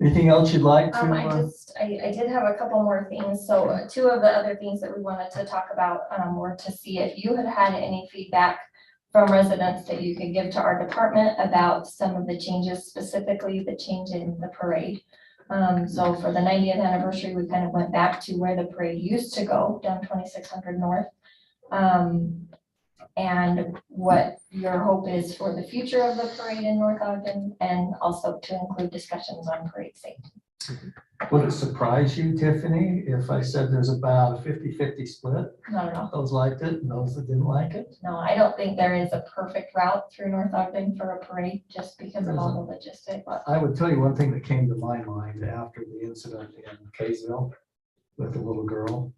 Anything else you'd like to? I did have a couple more things. So 2 of the other things that we wanted to talk about were to see if you had any feedback from residents that you could give to our department about some of the changes, specifically the change in the parade. So for the 90th anniversary, we kind of went back to where the parade used to go, down 2600 North. And what your hope is for the future of the parade in North Ogden, and also to include discussions on parade safety. Would it surprise you, Tiffany, if I said there's about a 50-50 split? Not at all. Those liked it and those that didn't like it? No, I don't think there is a perfect route through North Ogden for a parade, just because of all the logistics. I would tell you one thing that came to my mind after the incident in Kaysville with the little girl.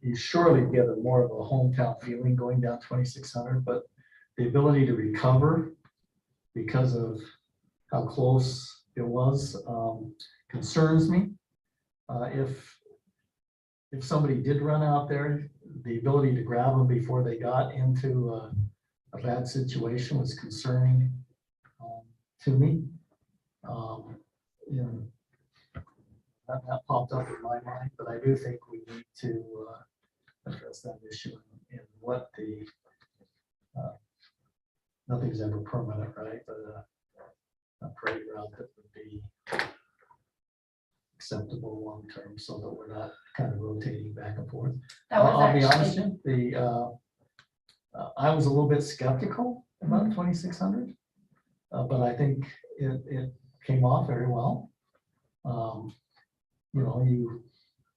You surely get a more of a hometown feeling going down 2600, but the ability to recover because of how close it was concerns me. If somebody did run out there, the ability to grab them before they got into a bad situation was concerning to me. That popped up in my mind, but I do think we need to address that issue in what the nothing's ever permanent, right? But a parade route that would be acceptable long term, so that we're not kind of rotating back and forth. I'll be honest, I was a little bit skeptical about 2600, but I think it came off very well.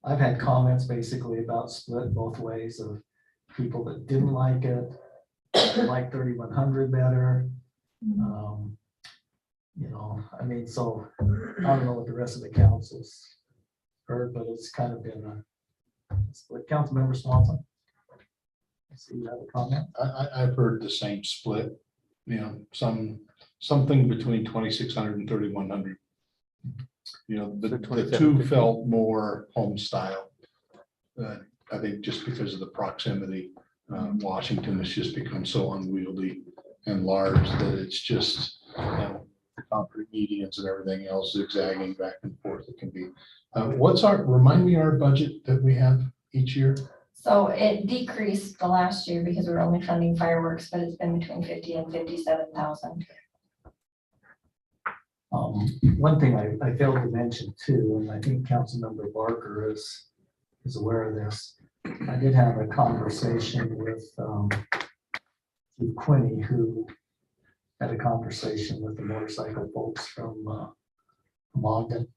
I've had comments basically about split both ways of people that didn't like it, like 3100 better. So I don't know what the rest of the council's heard, but it's kind of been a split. Councilmember Swanson? I see you have a comment. I've heard the same split, something between 2600 and 3100. The 2 felt more home style. I think just because of the proximity, Washington has just become so unwieldy and large that it's just, concrete medians and everything else zigzagging back and forth. It can be. Remind me our budget that we have each year? So it decreased the last year because we were only funding fireworks, but it's been between 50 and 57,000. One thing I failed to mention too, and I think Councilmember Barker is aware of this. I did have a conversation with Chief Quinney, who had a conversation with the motorcycle folks from Ogden.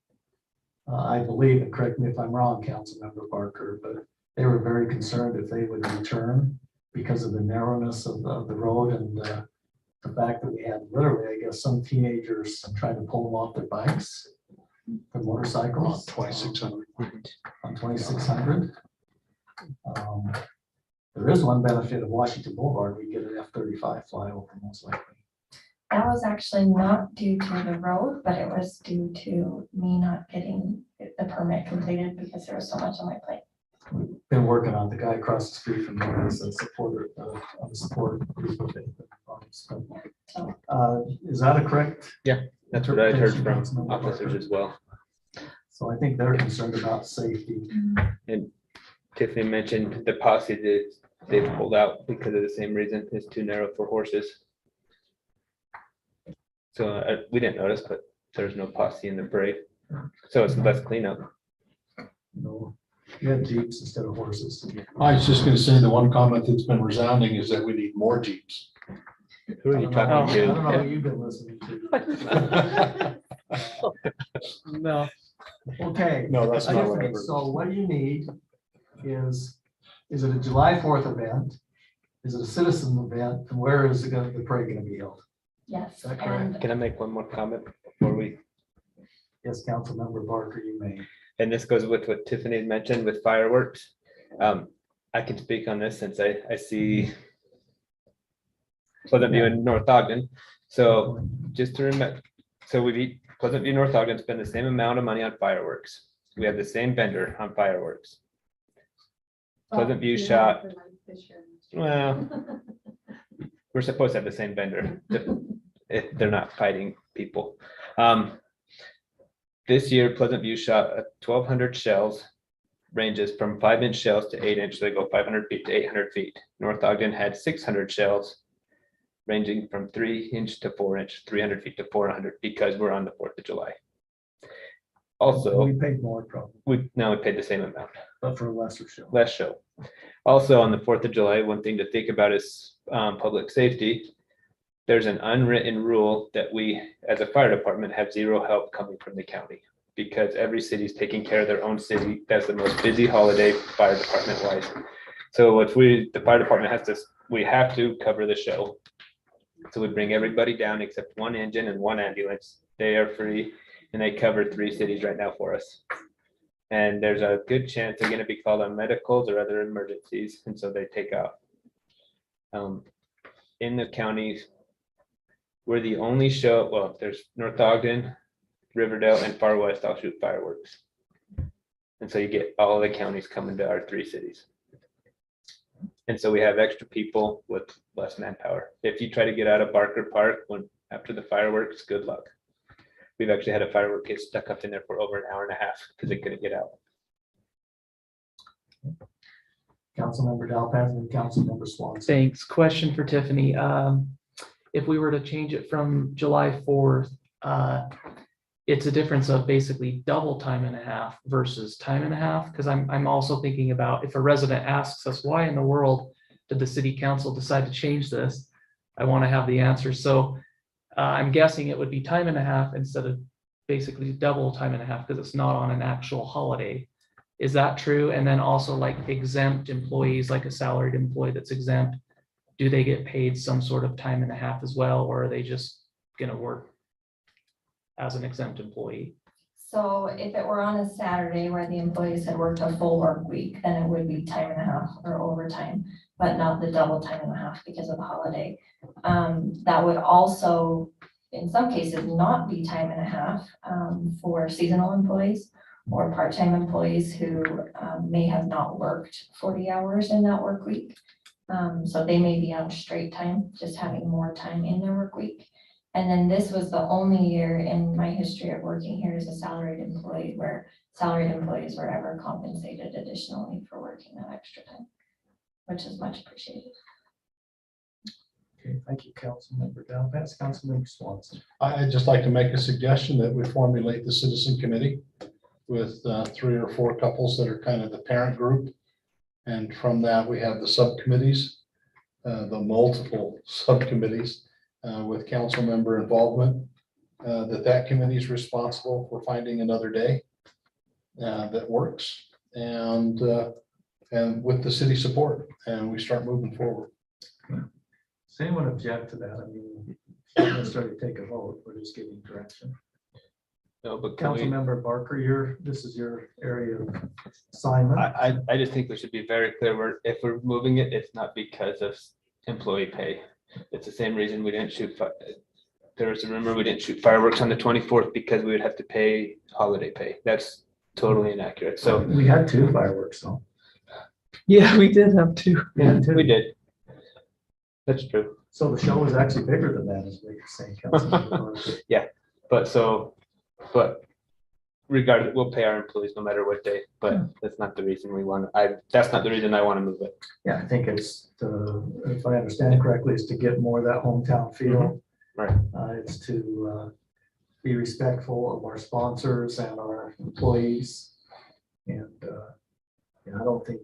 I believe, and correct me if I'm wrong, Councilmember Barker, but they were very concerned if they would return because of the narrowness of the road and the fact that we had literally, I guess, some teenagers trying to pull them off their bikes, their motorcycles. On 2600. On 2600. There is one benefit of Washington Boulevard. We get an F-35 flyover most likely. That was actually not due to the road, but it was due to me not getting the permit completed because there was so much on my plate. We've been working on the guy across the street from me as a supporter on the support group of it. Is that a correct? Yeah, that's what I heard from Councilmember officers Barker? as well. So I think they're concerned about safety. And Tiffany mentioned the posse that they pulled out because of the same reason. It's too narrow for horses. So we didn't notice, but there's no posse in the parade. So it's less cleanup. No, you had Jeeps instead of horses. I was just gonna say, the one comment that's been resounding is that we need more Jeeps. Who are I you don't know- talking I to? don't know who you've been listening to. No, Okay. No, that's not what I Tiffany, heard. so what you need is it a July 4th event? Is it a citizen event? And where is the parade gonna be held? Yes, Is that correct? and Can I make one more comment before we, Yes, Councilmember Barker, you may. and this goes with what Tiffany had mentioned with fireworks. I can speak on this since I see Pleasant View and North Ogden. So just to remember, so Pleasant View, North Ogden spend the same amount of money on fireworks. We have the same vendor on fireworks. Pleasant View shot, well, we're supposed to have the same vendor if they're not fighting people. This year, Pleasant View shot 1,200 shells, ranges from 5-inch shells to 8-inch. They go 500 feet to 800 feet. North Ogden had 600 shells, ranging from 3-inch to 4-inch, 300 feet to 400, because we're on the 4th of July. Also, We paid more probably, we paid the same amount, but for a lesser show. less show. Also, on the 4th of July, one thing to think about is public safety. There's an unwritten rule that we, as a fire department, have zero help coming from the county, because every city's taking care of their own city. That's the most busy holiday fire department wise. So if the fire department we have to cover the show. So we bring everybody down except one engine and one ambulance. They are free, and they cover 3 cities right now for us. And there's a good chance they're gonna be called on medicals or other emergencies, and so they take off. In the counties, we're the only show, well, there's North Ogden, Riverdale, and Far West all shoot fireworks. And so you get all the counties coming to our 3 cities. And so we have extra people with less manpower. If you try to get out of Barker Park after the fireworks, good luck. We've actually had a firework get stuck up in there for over an hour and a half because they couldn't get out. Councilmember Dalpas and Councilmember Swanson. thanks. Question for Tiffany. If we were to change it from July 4th, it's a difference of basically double time and a half versus time and a half. Because I'm also thinking about if a resident asks us, why in the world did the city council decide to change this? I want to have the answer. So I'm guessing it would be time and a half instead of basically double time and a half because it's not on an actual holiday. Is that true? And then also like exempt employees, like a salaried employee that's exempt, do they get paid some sort of time and a half as well, or are they just gonna work as an exempt employee? so if it were on a Saturday where the employees had worked a full work week, then it would be time and a half or overtime, but not the double time and a half because of the holiday. That would also, in some cases, not be time and a half for seasonal employees or part-time employees who may have not worked 40 hours in that work week. So they may be on straight time, just having more time in their work week. And then this was the only year in my history of working here as a salaried employee where salaried employees were ever compensated additionally for working that extra time, which is much appreciated. Okay, thank you, Councilmember Dalpas. Councilmember Swanson. I'd just like to make a suggestion that we formulate the citizen committee with 3 or 4 couples that are kind of the parent group. And from that, we have the subcommittees, the multiple subcommittees with council member involvement. That committee is responsible for finding another day that works and with the city support, and we start moving forward. Does anyone object to that? I mean, not necessarily take a vote, we're just giving direction. No, but can we, Councilmember Barker, this is your area of assignment. I just think we should be very clear, if we're moving it, it's not because of employee pay. It's the same reason we didn't shoot, there was a rumor we didn't shoot fireworks on the 24th because we would have to pay holiday pay. That's totally inaccurate. So We had 2 fireworks though. Yeah, we did have 2. we did. That's true. So the show was actually bigger than that, is what you're saying, Councilmember Barker. But regardless, we'll pay our employees no matter what day, but that's not the reason that's not the reason I want to move it. Yeah, I think it's if I understand correctly, is to get more of that hometown feel. Right. It's to be respectful of our sponsors and our employees. And I don't think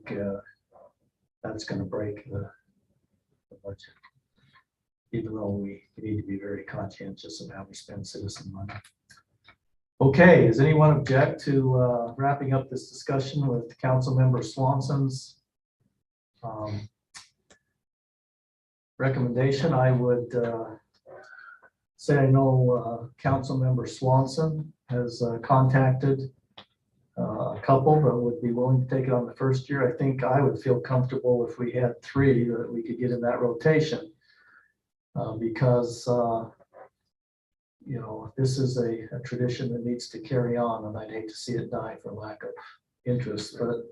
that's going to break the budget, even though we need to be very conscientious of how we spend citizen money. Okay, does anyone object to wrapping up this discussion with Councilmember Swanson's recommendation? I would say I know Councilmember Swanson has contacted a couple that would be willing to take it on the first year. I think I would feel comfortable if we had 3 that we could get in that rotation because you know, this is a tradition that needs to carry on, and I'd hate to see it die for lack of interest, but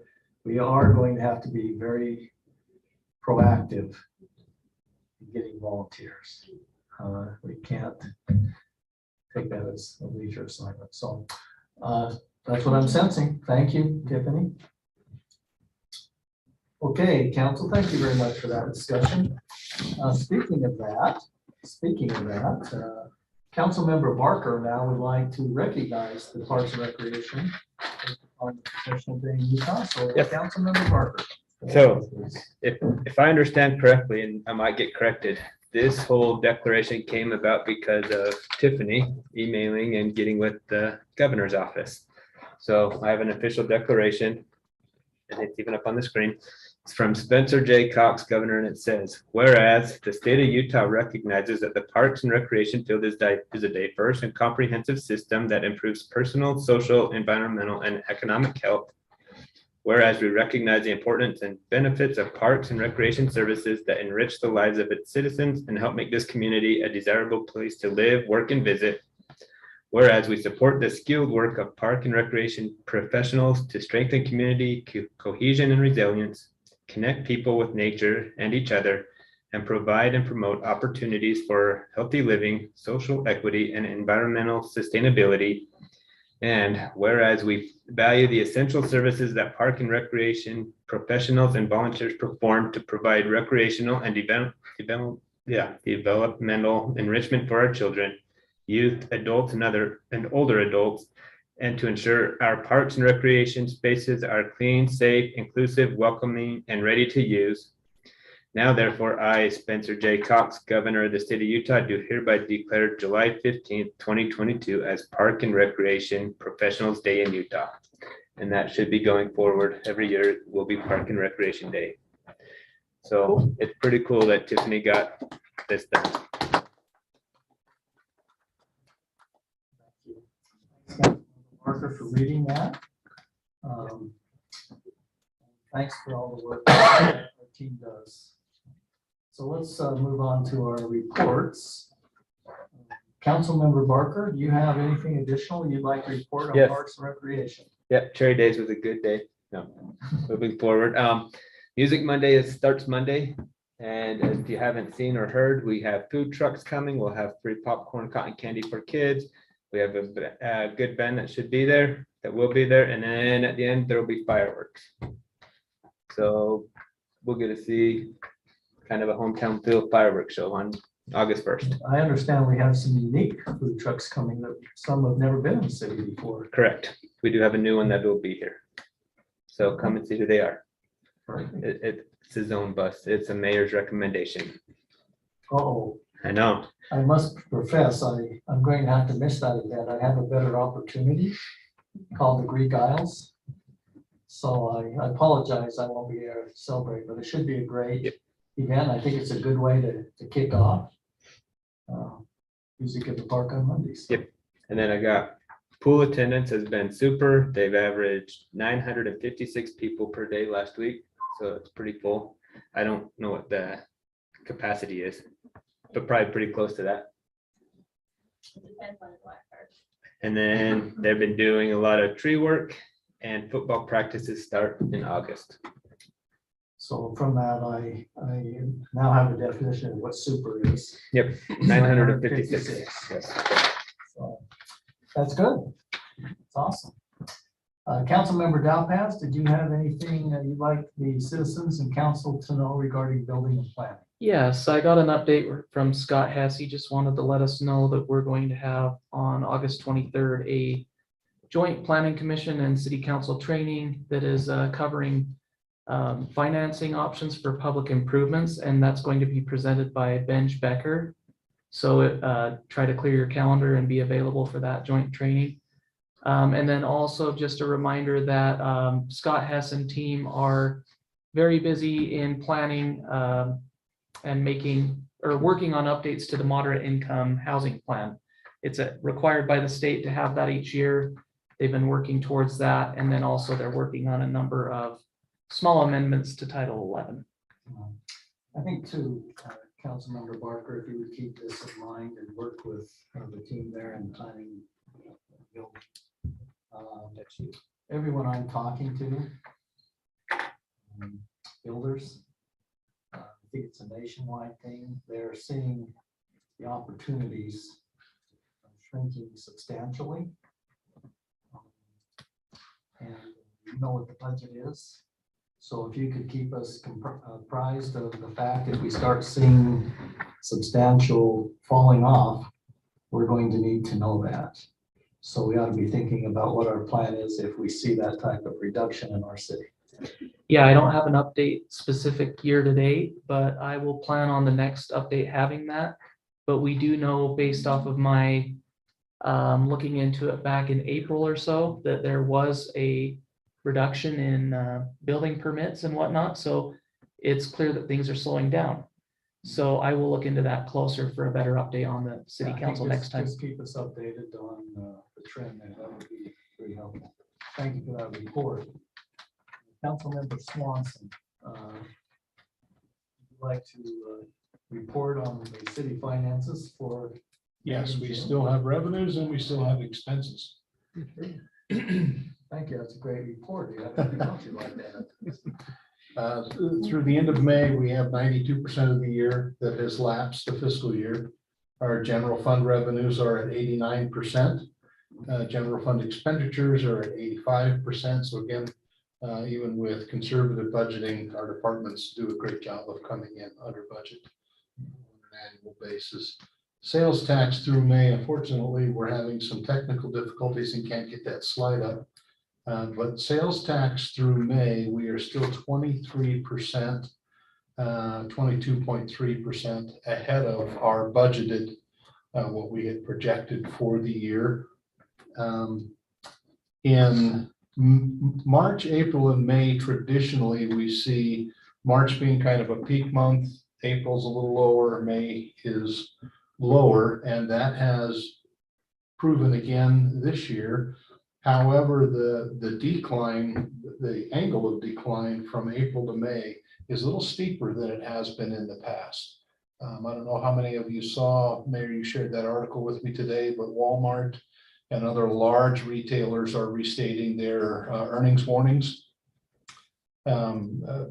we are going to have to be very proactive in getting volunteers. We can't take that as a leisure assignment. So that's what I'm sensing. Thank you, Tiffany. Okay, council, thank you very much for that discussion. Speaking of that, Councilmember Barker now would like to recognize the Parks and Recreation on the Professional Day in Utah. So Yes. Councilmember Barker. So if I understand correctly, and I might get corrected, this whole declaration came about because of Tiffany emailing and getting with the governor's office. So I have an official declaration, and it's even up on the screen. It's from Spencer J. Cox, Governor, and it says, whereas the state of Utah recognizes that the Parks and Recreation field is a diverse and comprehensive system that improves personal, social, environmental, and economic health. Whereas we recognize the importance and benefits of parks and recreation services that enrich the lives of its citizens and help make this community a desirable place to live, work, and visit. Whereas we support the skilled work of park and recreation professionals to strengthen community cohesion and resilience, connect people with nature and each other, and provide and promote opportunities for healthy living, social equity, and environmental sustainability. And whereas we value the essential services that park and recreation professionals and volunteers perform to provide recreational and developmental enrichment for our children, youth, adults, and older adults, and to ensure our parks and recreation spaces are clean, safe, inclusive, welcoming, and ready to use. Now, therefore, I, Spencer J. Cox, Governor of the State of Utah, do hereby declare July 15th, 2022 as Park and Recreation Professionals Day in Utah. And that should be going forward. Every year will be Park and Recreation Day. So it's pretty cool that Tiffany got this done. Barker for reading that. Thanks for all the work that our team does. So let's move on to our reports. Councilmember Barker, do you have anything additional you'd like to report on Yes. Parks and Recreation? Yep, Cherry Days was a good day. No, moving forward. Music Monday starts Monday. And if you haven't seen or heard, we have food trucks coming. We'll have free popcorn, cotton candy for kids. We have a good band that should be there, that will be there. And then at the end, there will be fireworks. So we'll get to see kind of a hometown field fireworks show on August 1st. I understand we have some unique food trucks coming that some have never been in the city before. Correct. We do have a new one that will be here. So come and see who they are. Right. It's his own bus. It's a mayor's recommendation. Oh, I know. I must profess, I'm going to have to miss that event. I have a better opportunity called the Greek Isles. So I apologize, I won't be there to celebrate, but it should be a great event. I think it's a good way to kick off. Music at the Park on Mondays. Yep. And then I got pool attendance has been super. They've averaged 956 people per day last week. So it's pretty full. I don't know what the capacity is, but probably pretty close to that. And then they've been doing a lot of tree work, and football practices start in August. So from that, I now have a definition of what super is. Yep, 956. Yes. So that's good. It's awesome. Councilmember Dowpass, did you have anything you'd like the citizens and council to know regarding building and planning? Yes, I got an update from Scott Hess. He just wanted to let us know that we're going to have on August 23rd a joint planning commission and city council training that is covering financing options for public improvements, and that's going to be presented by Benj Becker. So try to clear your calendar and be available for that joint training. And then also just a reminder that Scott Hess and team are very busy in planning and working on updates to the moderate income housing plan. It's required by the state to have that each year. They've been working towards that. And then also they're working on a number of small amendments to Title 11. I think too, Councilmember Barker, if you would keep this in mind and work with the team there and planning. Everyone I'm talking to, builders, I think it's a nationwide thing. They're seeing the opportunities shrinking substantially. And you know what the budget is. So if you could keep us apprised of the fact if we start seeing substantial falling off, we're going to need to know that. So we ought to be thinking about what our plan is if we see that type of reduction in our city. Yeah, I don't have an update specific year to date, but I will plan on the next update having that. But we do know based off of my looking into it back in April or so that there was a reduction in building permits and whatnot. So it's clear that things are slowing down. So I will look into that closer for a better update on the city Yeah, I think council next time. Just keep us updated on the trend there. That would be pretty helpful. Thank you for that report. Councilmember Swanson, would you like to report on the city finances for? Yes, we still have revenues and we still have expenses. Thank you. That's a great report. You have to be like that. Through the end of May, we have 92% of the year that has lapsed the fiscal year. Our general fund revenues are at 89%. General fund expenditures are at 85%. So again, even with conservative budgeting, our departments do a great job of coming in under budget on an annual basis. Sales tax through May, unfortunately, we're having some technical difficulties and can't get that slide up. But sales tax through May, we are still 23%, 22.3% ahead of our budgeted, what we had projected for the year. In March, April, and May, traditionally, we see March being kind of a peak month. April's a little lower, May is lower, and that has proven again this year. However, the decline, the angle of decline from April to May is a little steeper than it has been in the past. I don't know how many of you saw, Mayor, you shared that article with me today, but Walmart and other large retailers are restating their earnings warnings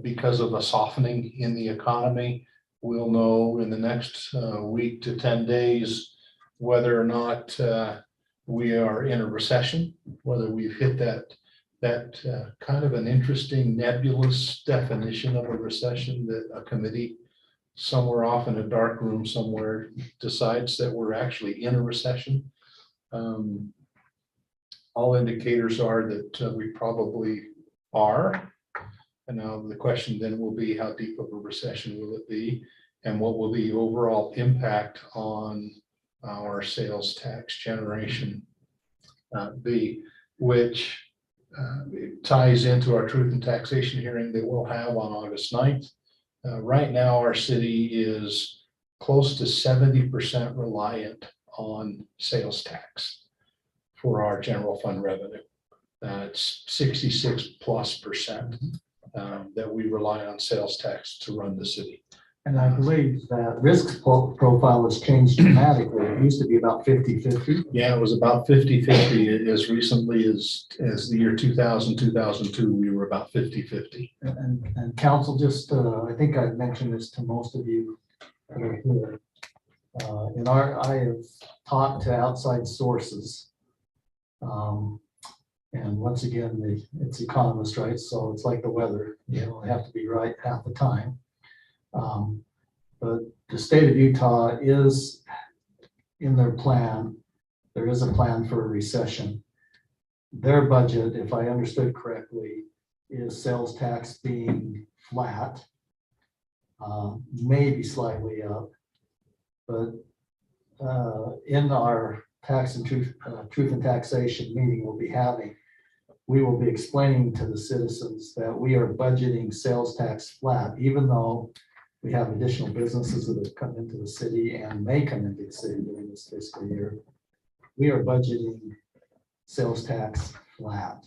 because of a softening in the economy. We'll know in the next week to 10 days whether or not we are in a recession, whether we've hit that kind of an interesting nebulous definition of a recession that a committee somewhere off in a dark room somewhere decides that we're actually in a recession. All indicators are that we probably are. And now the question then will be, how deep of a recession will it be? And what will the overall impact on our sales tax generation be, which ties into our truth and taxation hearing that we'll have on August 9th. Right now, our city is close to 70% reliant on sales tax for our general fund revenue. It's 66+% that we rely on sales tax to run the city. And I believe that risk profile has changed dramatically. It used to be about 50-50. Yeah, it was about 50-50 as recently as the year 2000, 2002, we were about 50-50. And council, just, I think I've mentioned this to most of you that are here. I have talked to outside sources. And once again, it's economists, right? So it's like the weather, you don't have to be right half the time. But the state of Utah is in their plan. There is a plan for a recession. Their budget, if I understood correctly, is sales tax being flat, maybe slightly up. But in our tax and truth and taxation meeting we'll be having, we will be explaining to the citizens that we are budgeting sales tax flat, even though we have additional businesses that have come into the city and may come into the city during this fiscal year. We are budgeting sales tax flat.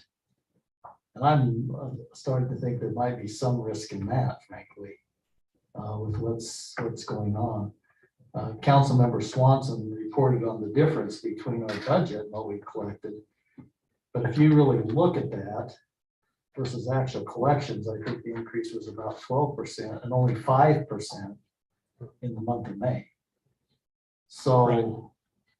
And I'm starting to think there might be some risk in that, frankly, with what's going on. Councilmember Swanson reported on the difference between our budget and what we collected. But if you really look at that versus actual collections, I think the increase was about 12% and only 5% in the month of May. So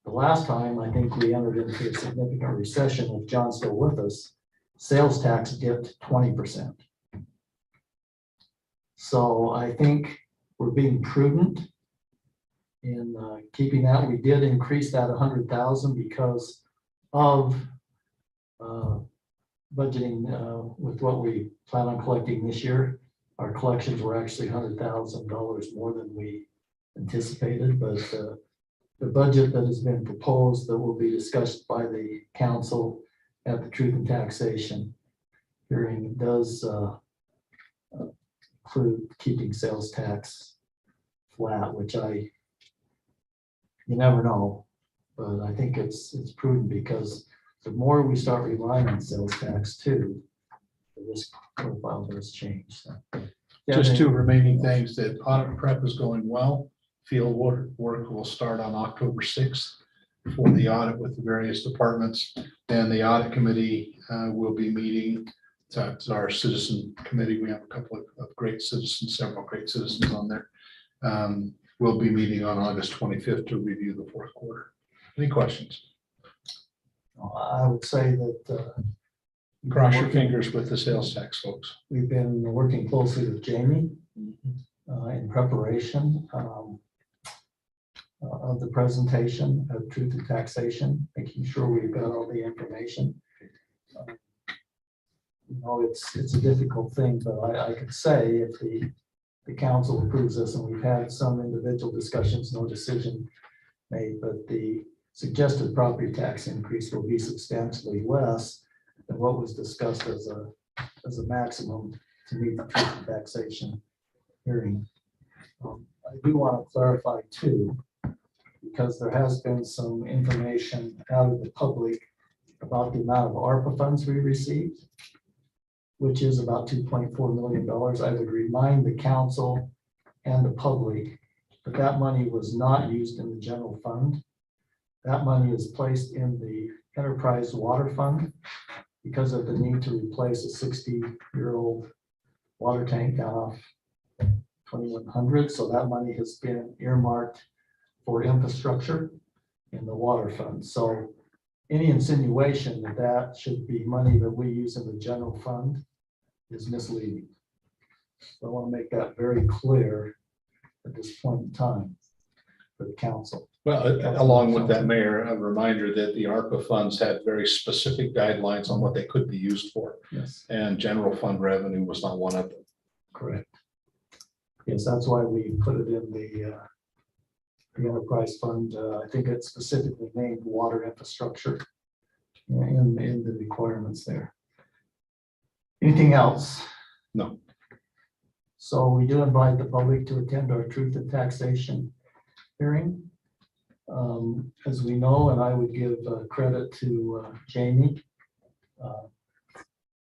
the last time I think we entered into a significant recession with John still with us, sales tax dipped 20%. So I think we're being prudent in keeping that. We did increase that 100,000 because of budgeting with what we plan on collecting this year. Our collections were actually $100,000 more than we anticipated, but the budget that has been proposed that will be discussed by the council at the Truth and Taxation hearing does include keeping sales tax flat, which you never know, but I think it's prudent because the more we start relying on sales tax too, the risk profile does change. So, Just two remaining things, that audit prep is going well. Field work will start on October 6th for the audit with the various departments. And the audit committee will be meeting. It's our citizen committee. We have a couple of great citizens, several great citizens on there. We'll be meeting on August 25th to review the fourth quarter. Any questions? I would say that Cross your fingers with the sales tax folks. we've been working closely with Jamie in preparation of the presentation of Truth and Taxation, making sure we've got all the information. It's a difficult thing, but I could say if the council approves this, and we've had some individual discussions, no decision made, but the suggested property tax increase will be substantially less than what was discussed as a maximum to meet the Truth and Taxation hearing. I do want to clarify too, because there has been some information out of the public about the amount of ARPA funds we received, which is about $2.4 million. I would remind the council and the public that that money was not used in the general fund. That money is placed in the enterprise water fund because of the need to replace a 60-year-old water tank down off 2100. So that money has been earmarked for infrastructure in the water fund. So any insinuation that that should be money that we use in the general fund is misleading. So I want to make that very clear at this point in time for the council. Well, along with that, Mayor, a reminder that the ARPA funds had very specific guidelines on what they could be used for. Yes, And general fund revenue was not one of them. correct. Yes, that's why we put it in the enterprise fund. I think it's specifically named water infrastructure in the requirements there. Anything else? No. So we do invite the public to attend our Truth and Taxation hearing. As we know, and I would give credit to Jamie,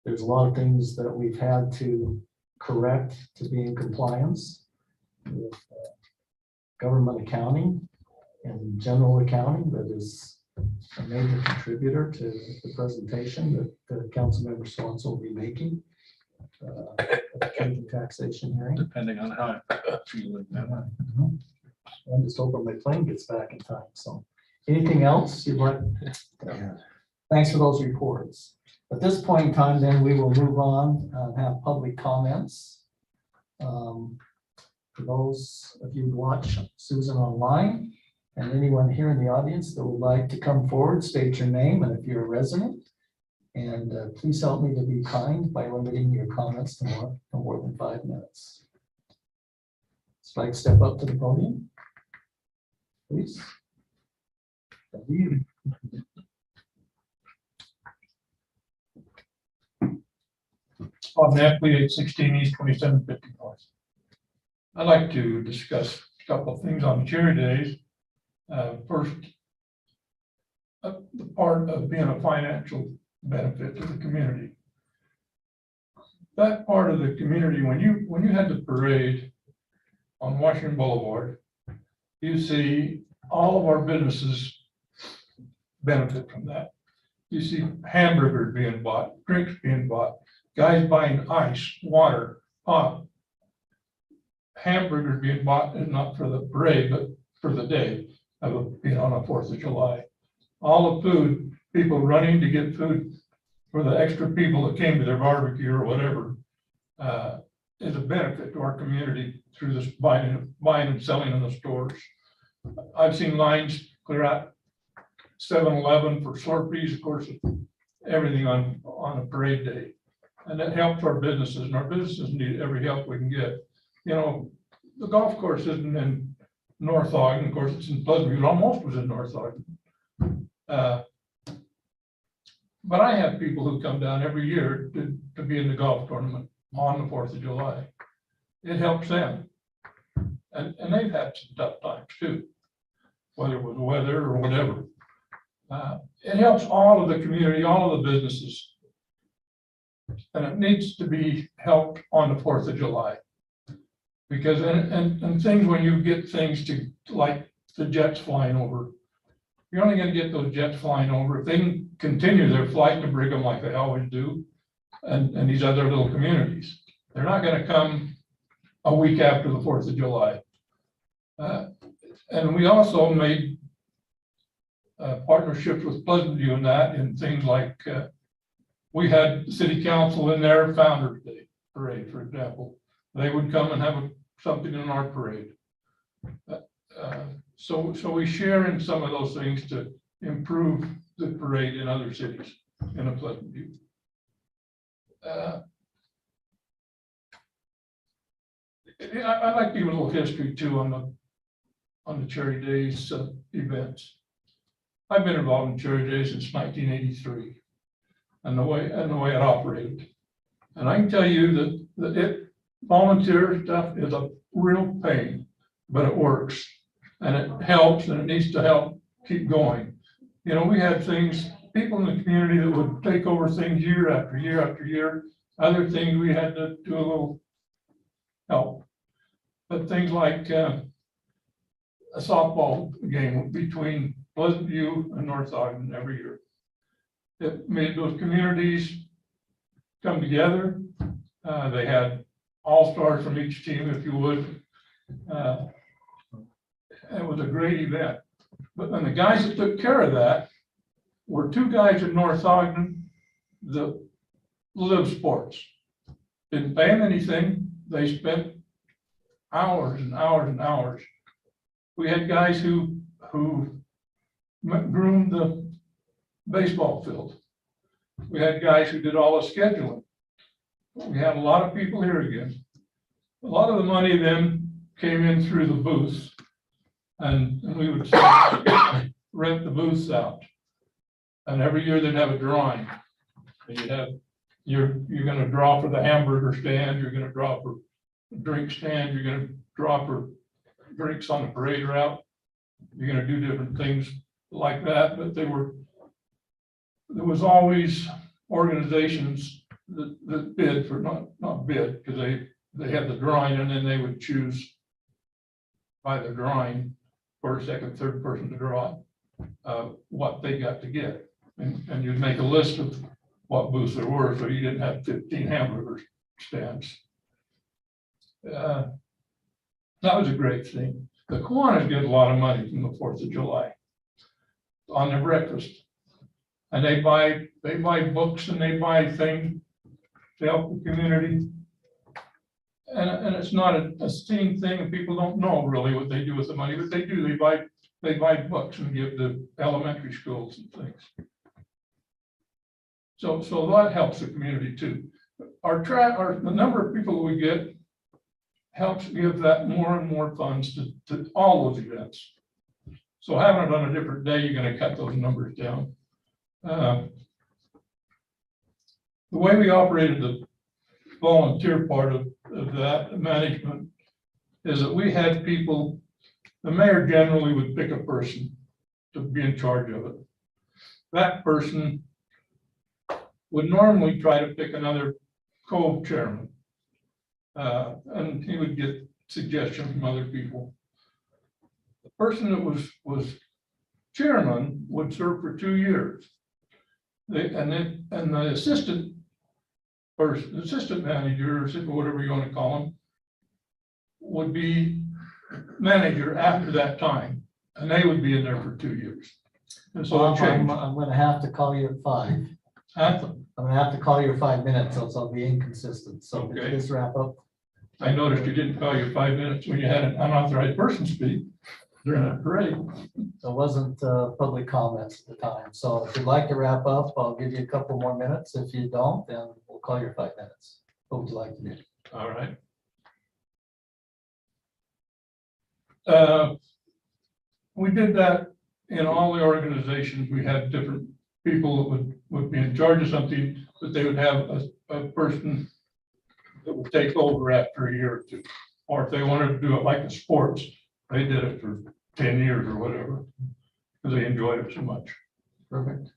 there's a lot of things that we've had to correct to be in compliance with government accounting and general accounting that is a major contributor to the presentation that the Councilmember Swanson will be making at the Truth and Taxation hearing. Depending on how I feel with that. I'm just hoping my plane gets back in time. So anything else you'd like? Yeah. Thanks for those reports. At this point in time, then we will move on and have public comments. For those of you who watch Susan online and anyone here in the audience that would like to come forward, state your name and if you're a resident. And please help me to be kind by limiting your comments to no more than 5 minutes. So I'd step up to the podium, please. Bob Napoli, 816 East 2750 North. I'd like to discuss a couple of things on Cherry Days. First, the part of being a financial benefit to the community. That part of the community, when you had the parade on Washington Boulevard, you see all of our businesses benefit from that. You see hamburgers being bought, drinks being bought, guys buying ice, water, pop. Hamburgers being bought, and not for the parade, but for the day of being on the 4th of July. All the food, people running to get food for the extra people that came to their barbecue or whatever, is a benefit to our community through this buying and selling in the stores. I've seen lines clear out 7-Eleven for Slurpees, of course, everything on a parade day. And that helps our businesses, and our businesses need every help we can get. You know, the golf course isn't in North Ogden, of course, it's in Pleasantview, it almost was in North Ogden. But I have people who come down every year to be in the golf tournament on the 4th of July. It helps them. And they've had some tough times too, whether it was weather or whatever. It helps all of the community, all of the businesses. And it needs to be helped on the 4th of July. Because, and things, when you get things to, like the jets flying over, you're only gonna get those jets flying over if they can continue their flight to Brigham like they always do, and these other little communities. They're not gonna come a week after the 4th of July. And we also made partnerships with Pleasantview in that, in things like, we had city council in their Founder's Day parade, for example. They would come and have something in our parade. So we share in some of those things to improve the parade in other cities in a Pleasantview. I'd like to give a little history too on the Cherry Days events. I've been involved in Cherry Days since 1983, and the way it operated. And I can tell you that volunteer stuff is a real pain, but it works, and it helps, and it needs to help keep going. You know, we had people in the community that would take over things year after year after year. Other things we had to do a little help. But things like a softball game between Pleasantview and North Ogden every year. It made those communities come together. They had all-stars from each team, if you would. It was a great event. But then the guys that took care of that were 2 guys in North Ogden that lived sports. Didn't pay them anything. They spent hours and hours and hours. We had guys who groomed the baseball field. We had guys who did all the scheduling. We had a lot of people here again. A lot of the money then came in through the booths, and we would rent the booths out. And every year they'd have a drawing. And you're going to draw for the hamburger stand, you're going to draw for the drink stand, you're going to draw for drinks on the parade route. You're going to do different things like that, but there was always organizations that bid for, not bid, because they had the drawing, and then they would choose by the drawing first, second, third person to draw what they got to get. And you'd make a list of what booths there were, so you didn't have 15 hamburger stands. That was a great thing. The Kiwanis get a lot of money from the 4th of July on their breakfast. And they buy books and they buy things to help the community. And it's not a seen thing, and people don't know really what they do with the money, but they do, they buy books and give the elementary schools and things. So that helps the community too. The number of people we get helps give that more and more funds to all those events. So having it on a different day, you're gonna cut those numbers down. The way we operated the volunteer part of that management is that we had people, the mayor generally would pick a person to be in charge of it. That person would normally try to pick another co-chairman. And he would get suggestions from other people. The person that was chairman would serve for 2 years. And the assistant manager, or whatever you want to call him, would be manager after that time, and they would be in there for 2 years. And so it changed. I'm gonna have to call you at 5. Huh? I'm gonna have to call you at 5 minutes, else I'll be inconsistent. So Okay. let's wrap up. I noticed you didn't call your 5 minutes when you had an unauthorized person speak during that parade. There wasn't public comments at the time. So if you'd like to wrap up, I'll give you a couple more minutes. If you don't, then we'll call your 5 minutes. What would you like to do? All right. We did that in all the organizations. We had different people that would be in charge of something, but they would have a person that would take over after a year or two. Or if they wanted to do it like the sports, they did it for 10 years or whatever, because they enjoyed it so much. Perfect.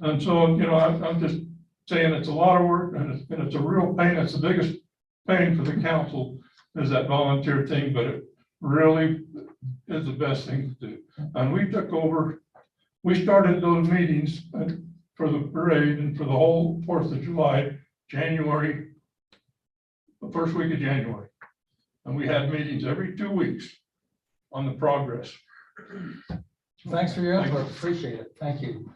And so, I'm just saying it's a lot of work, and it's a real pain. It's the biggest pain for the council is that volunteer thing, but it really is the best thing to do. And we took over, we started those meetings for the parade and for the whole 4th of July, the first week of January. And we had meetings every 2 weeks on the progress. Thanks for your input. Appreciate it. Thank you.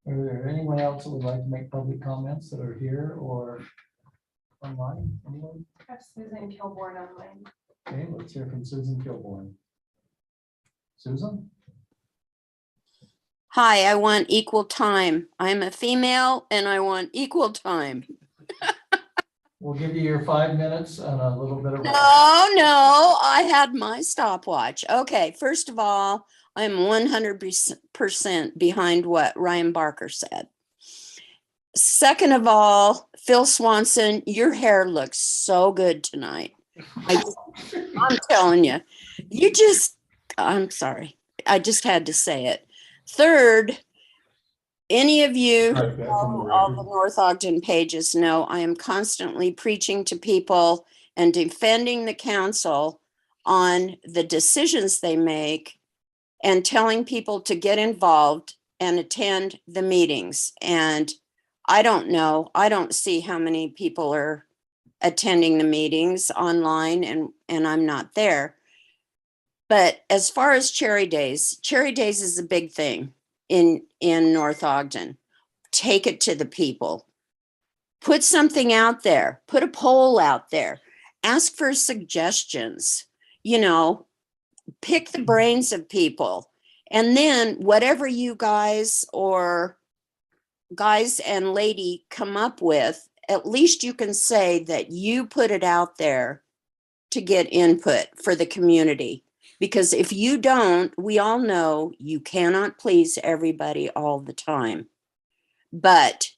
Are there anyone else that would like to make public comments that are here or online? Anyone? I have Susan Kilborn online. Okay, let's hear from Susan Kilborn. Susan? Hi, I want equal time. I'm a female and I want equal time. We'll give you your 5 minutes and a little bit of. No, I had my stopwatch. Okay, first of all, I'm 100% behind what Ryan Barker said. Second of all, Phil Swanson, your hair looks so good tonight. I'm telling you, I'm sorry. I just had to say it. Third, any of you who know all the North Ogden pages know I am constantly preaching to people and defending the council on the decisions they make and telling people to get involved and attend the meetings. And I don't know, I don't see how many people are attending the meetings online and I'm not there. But as far as Cherry Days is a big thing in North Ogden. Take it to the people. Put something out there, put a poll out there, ask for suggestions, pick the brains of people. And then whatever you guys and lady come up with, at least you can say that you put it out there to get input for the community. Because if you don't, we all know you cannot please everybody all the time. But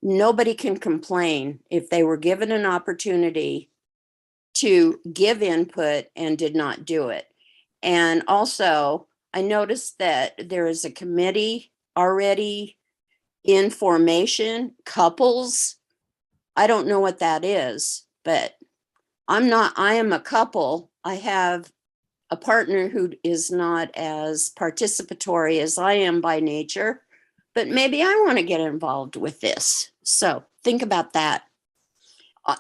nobody can complain if they were given an opportunity to give input and did not do it. And also, I noticed that there is a committee already in formation, couples. I don't know what that is, but I am a couple. I have a partner who is not as participatory as I am by nature, but maybe I want to get involved with this. So think about that.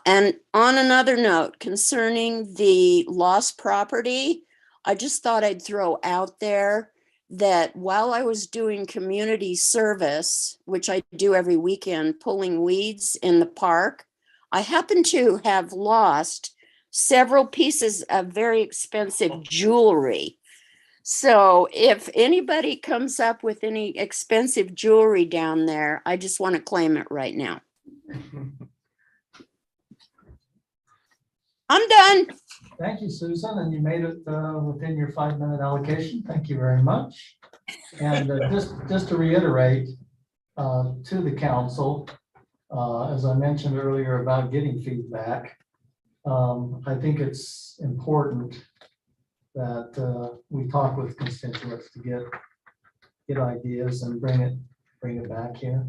And on another note, concerning the lost property, I just thought I'd throw out there that while I was doing community service, which I do every weekend, pulling weeds in the park, I happen to have lost several pieces of very expensive jewelry. So if anybody comes up with any expensive jewelry down there, I just want to claim it right now. I'm done. Thank you, Susan, and you made it within your 5-minute allocation. Thank you very much. And just to reiterate to the council, as I mentioned earlier about getting feedback, I think it's important that we talk with constituents to get ideas and bring it back here.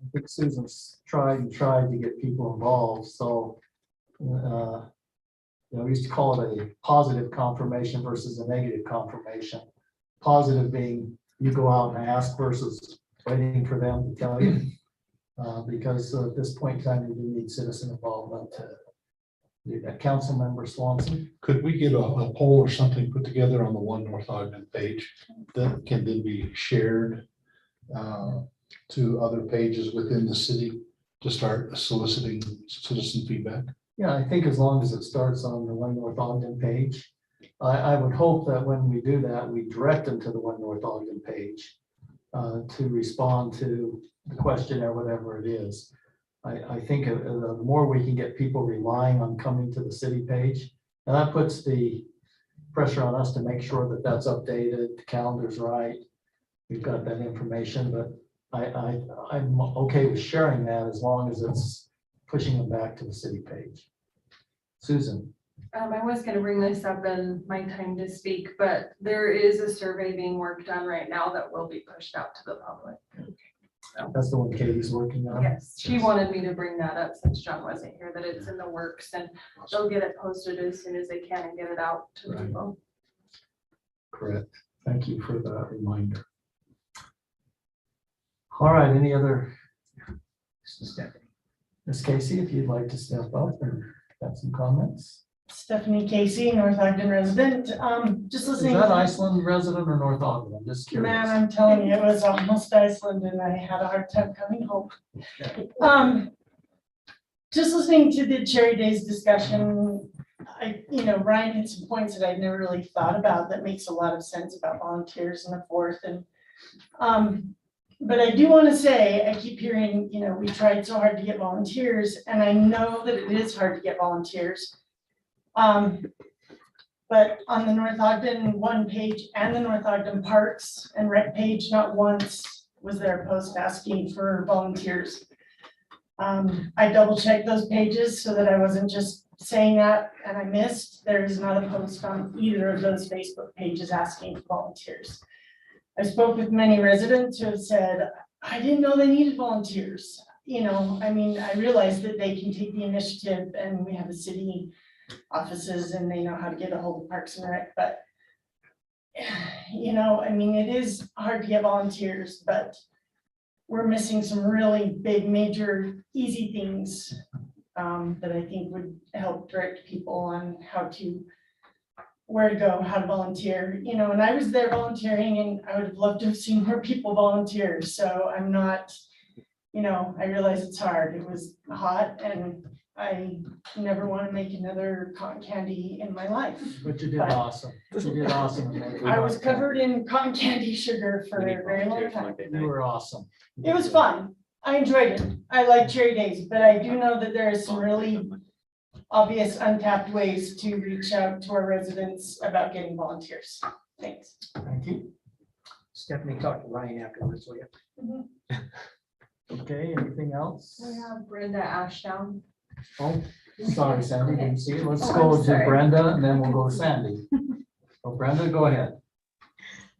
I think Susan's tried to get people involved, so we used to call it a positive confirmation versus a negative confirmation. Positive being you go out and ask versus waiting for them to tell you. Because at this point in time, you do need citizen involvement to do that. Council member Swanson. Could we get a poll or something put together on the One North Ogden page that can then be shared to other pages within the city to start soliciting citizen feedback? Yeah, I think as long as it starts on the One North Ogden page, I would hope that when we do that, we direct them to the One North Ogden page to respond to the question or whatever it is. I think the more we can get people relying on coming to the city page, and that puts the pressure on us to make sure that that's updated, the calendar's right, we've got that information, but I'm okay with sharing that as long as it's pushing them back to the city page. Susan. I was gonna bring this up in my time to speak, but there is a survey being worked on right now that will be pushed out to the public. That's the one Katie's working on. Yes, she wanted me to bring that up since John wasn't here, that it's in the works and they'll get it posted as soon as they can and get it out to Right. people. Correct. Thank you for that reminder. All right, any other? Ms. Casey, if you'd like to step up and have some comments. Stephanie Casey, North Ogden resident. Just Is listening. that Iceland resident or North Ogden? I'm just curious. Man, I'm telling you, it was almost Iceland and I had a hard time coming home. Just listening to the Cherry Days discussion, Ryan hit some points that I'd never really thought about that makes a lot of sense about volunteers and the fourth. And but I do want to say, I keep hearing, we tried so hard to get volunteers, and I know that it is hard to get volunteers. But on the North Ogden 1 page and the North Ogden Parks and Rec page, not once was there a post asking for volunteers. I double checked those pages so that I wasn't just saying that and I missed. There is not a post on either of those Facebook pages asking for volunteers. I spoke with many residents who have said, I didn't know they needed volunteers. I realized that they can take the initiative and we have a city offices and they know how to get a hold of Parks and Rec, but it is hard to get volunteers, but we're missing some really big, major, easy things that I think would help direct people on where to go, how to volunteer, and I was there volunteering and I would have loved to have seen more people volunteer. So I'm not, I realize it's hard. It was hot and I never want to make another cotton candy in my life. But you did awesome. You did awesome. I was covered in cotton candy sugar for a very long time. You were awesome. It was fun. I enjoyed it. I like Cherry Days, but I do know that there is some really obvious untapped ways to reach out to our residents about getting volunteers. Thanks. Thank you. Stephanie, talk to Ryan afterwards, will you? Okay, anything else? We have Brenda Ashdown. Oh, sorry, Sandy, didn't see it. Let's Oh, go I'm to sorry. Brenda and then we'll go to Sandy. So Brenda, go ahead.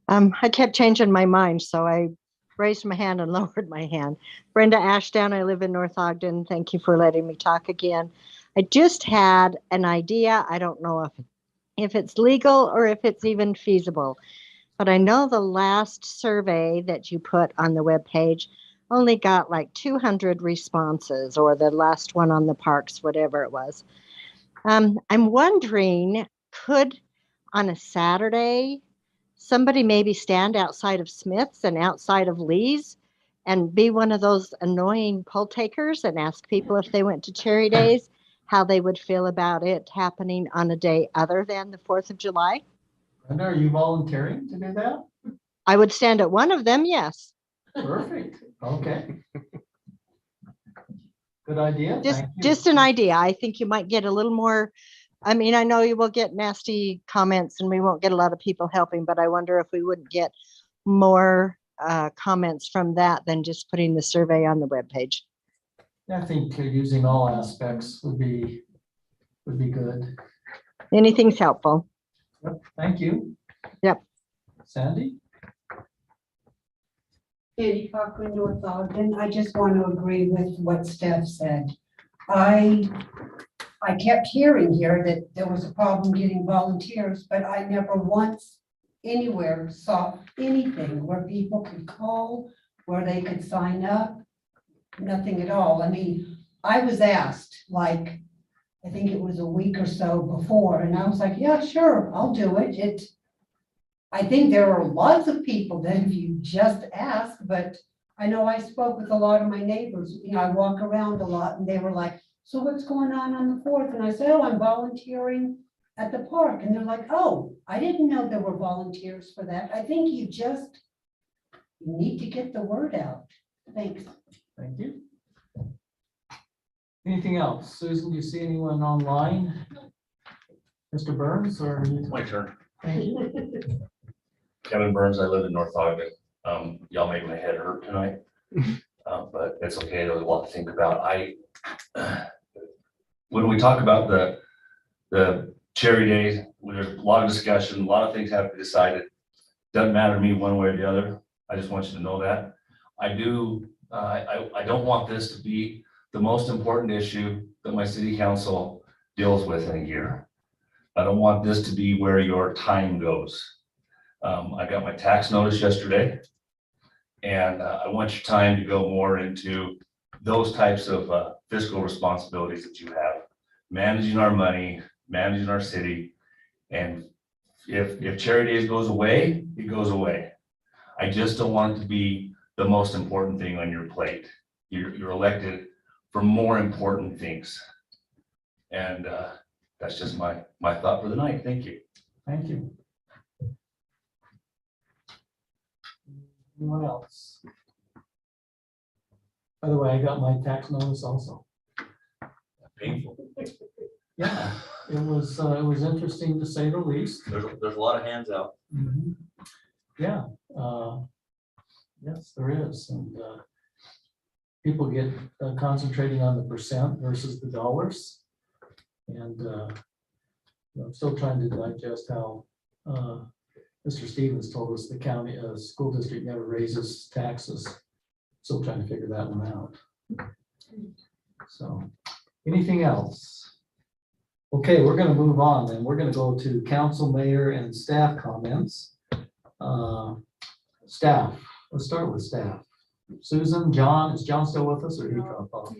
I kept changing my mind, so I raised my hand and lowered my hand. Brenda Ashdown, I live in North Ogden. Thank you for letting me talk again. I just had an idea. I don't know if it's legal or if it's even feasible, but I know the last survey that you put on the webpage only got like 200 responses, or the last one on the parks, whatever it was. I'm wondering, could on a Saturday, somebody maybe stand outside of Smith's and outside of Lee's and be one of those annoying poll takers and ask people if they went to Cherry Days, how they would feel about it happening on a day other than the 4th of July. Brenda, are you volunteering to do that? I would stand at one of them, yes. Perfect. Okay. Good idea. Just, Thank you. just an idea. I think you might get a little more. I mean, I know you will get nasty comments and we won't get a lot of people helping, but I wonder if we wouldn't get more comments from that than just putting the survey on the webpage. I think using all aspects would be good. Anything's helpful. Yep. Thank you. Yep. Sandy? Sandy Cochran, North Ogden. I just want to agree with what Steph said. I kept hearing here that there was a problem getting volunteers, but I never once anywhere saw anything where people could call, where they could sign up, nothing at all. I mean, I was asked, like, I think it was a week or so before, and I was like, yeah, sure, I'll do it. I think there are lots of people that if you just ask, but I know I spoke with a lot of my neighbors, you know, I walk around a lot and they were like, so what's going on the 4th? And I said, oh, I'm volunteering at the park. And they're like, oh, I didn't know there were volunteers for that. I think you need to get the word out. Thanks. Thank you. Anything else? Susan, do you see anyone online? Mr. Burns or? My turn. Thank you. Kevin Burns, I live in North Ogden. Y'all made my head hurt tonight, but it's okay. There was a lot to think about. When we talk about the Cherry Days, there's a lot of discussion, a lot of things have to be decided. Doesn't matter to me one way or the other. I just want you to know that. I don't want this to be the most important issue that my city council deals with in a year. I don't want this to be where your time goes. I got my tax notice yesterday, and I want your time to go more into those types of fiscal responsibilities that you have, managing our money, managing our city. And if Cherry Days goes away, it goes away. I just don't want it to be the most important thing on your plate. You're elected for more important things. And that's just my thought for the night. Thank you. Thank you. Anyone else? By the way, I got my tax notice also. Painful. Yeah, it was interesting to say the least. There's a lot of hands out. Mhm. Yeah, yes, there is, and people get concentrating on the percent versus the dollars. And I'm still trying to digest how Mr. Stevens told us the county school district never raises taxes. Still trying to figure that one out. So, anything else? Okay, we're going to move on then. We're going to go to council, mayor, and staff comments. Staff, let's start with staff. Susan, John, is John still with us or did he drop off?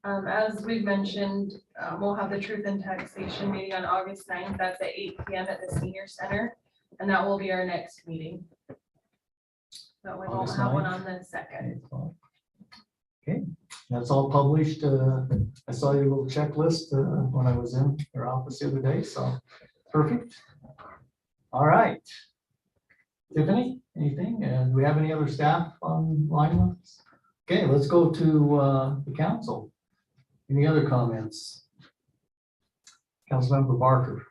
As we've mentioned, we'll have the Truth and Taxation meeting on August 9th. That's at 8 p.m. at the Senior Center. And that will be our next meeting. So we won't August have one 9th? on the 2nd. Okay, that's all published. I saw your little checklist when I was in your office the other day, so perfect. All right. Tiffany, anything? And do we have any other staff online with us? Okay, let's go to the council. Any other comments? Councilmember Barker.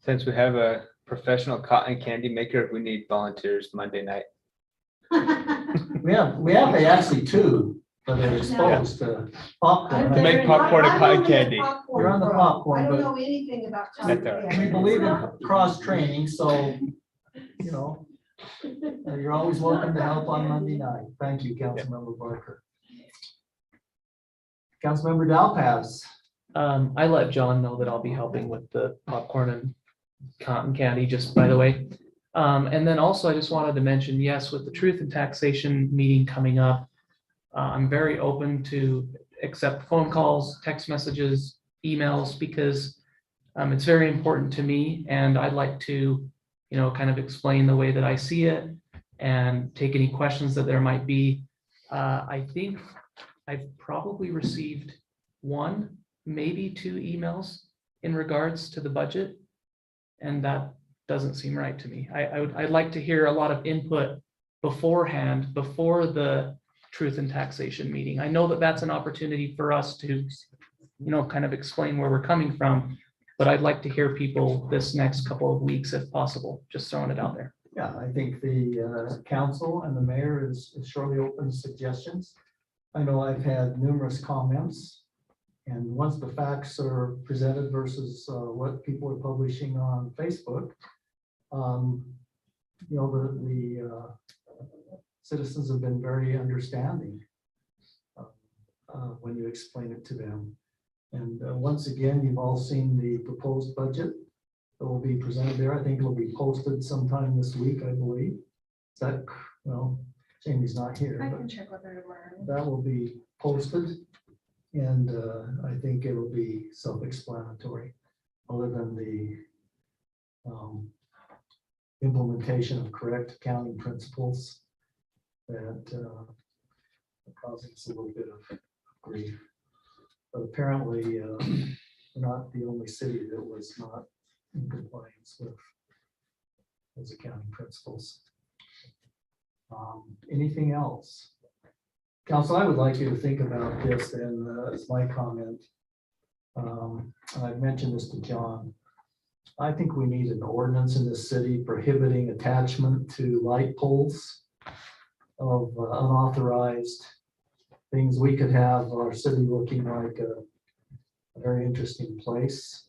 Since we have a professional cotton candy maker, we need volunteers Monday night. We have actually two, but they're exposed to popcorn. To make popcorn and cotton candy. You're on the popcorn, I don't but know anything about. That's all right. we believe in cross training, so, you know, you're always welcome to help on Monday night. Thank you, Councilmember Barker. Councilmember Dalpaz. I let John know that I'll be helping with the popcorn and cotton candy, just by the way. And then also I just wanted to mention, yes, with the Truth and Taxation meeting coming up, I'm very open to accept phone calls, text messages, emails, because it's very important to me. And I'd like to, you know, kind of explain the way that I see it and take any questions that there might be. I think I've probably received one, maybe two emails in regards to the budget. And that doesn't seem right to me. I'd like to hear a lot of input beforehand, before the truth and taxation meeting. I know that that's an opportunity for us to, kind of explain where we're coming from, but I'd like to hear people this next couple of weeks if possible, just throwing it out there. Yeah, I think the council and the mayor is surely open to suggestions. I know I've had numerous comments, and once the facts are presented versus what people are publishing on Facebook, the citizens have been very understanding when you explain it to them. And once again, you've all seen the proposed budget that will be presented there. I think it will be posted sometime this week, I believe. Is that, well, Jamie's not here. I but can check with her tomorrow. that will be posted, and I think it will be self-explanatory, other than the implementation of correct accounting principles that are causing us a little bit of grief. But apparently, we're not the only city that was not in compliance with those accounting principles. Anything else? Council, I would like you to think about this, and as my comment, and I've mentioned this to John. I think we need an ordinance in this city prohibiting attachment to light poles of unauthorized things. We could have our city looking like a very interesting place.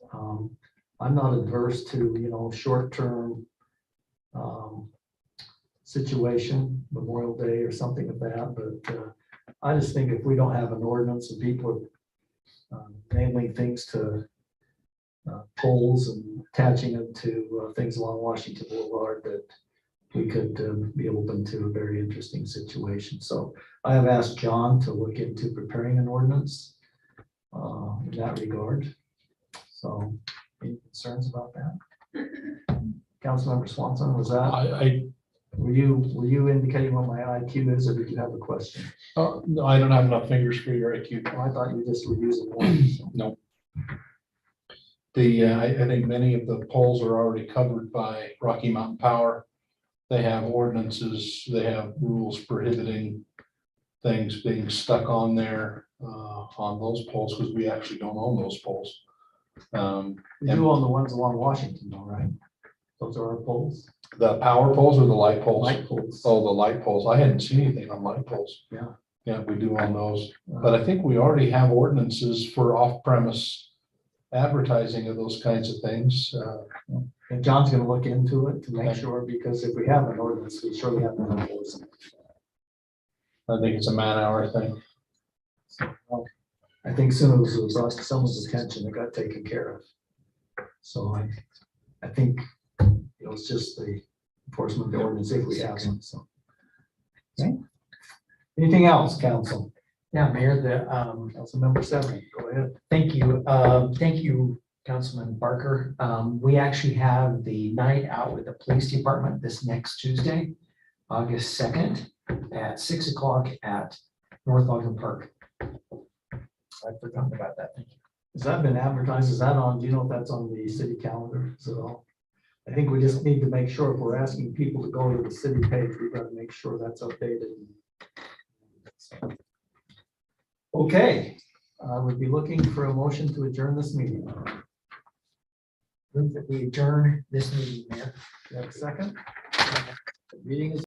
I'm not adverse to, short-term situation, Memorial Day or something of that, but I just think if we don't have an ordinance and people are nailing things to poles and attaching them to things along Washington Boulevard, that we could be open to a very interesting situation. So I have asked John to look into preparing an ordinance in that regard. So any concerns about that? Councilmember Swanson, was that? Were you indicating what my IQ is, or did you have a question? No, I don't have enough fingers for your IQ. Oh, I thought you just were using one. So. No. I think many of the poles are already covered by Rocky Mountain Power. They have ordinances, they have rules prohibiting things being stuck on there on those poles, because we actually don't own those poles. You do own the ones along Washington, though, right? Those are our poles. The power poles or the light poles? Light poles. Oh, the light poles. I hadn't seen anything on light poles. Yeah. Yeah, we do own those. But I think we already have ordinances for off-premise advertising of those kinds of things. And John's gonna look into it to make sure, because if we have an ordinance, we surely have to enforce it. I think it's a man-hour thing. So, I think soon as it was brought to someone's attention, it got taken care of. So I think it's just the enforcement of the ordinance if we have one, so. Okay. Anything else, council? Yeah, Mayor, Councilmember 7, go ahead. thank you, Councilman Barker. We actually have the night out with the police department this next Tuesday, August 2nd at 6 o'clock at North Ogden Park. I've forgotten about that. Thank you. Has that been advertised? Is that on, do you know if that's on the city calendar? So I think we just need to make sure if we're asking people to go to the city page, we've got to make sure that's updated. So, okay, I would be looking for a motion to adjourn this meeting. Move that we adjourn this meeting, Mayor. You have a second? The meeting is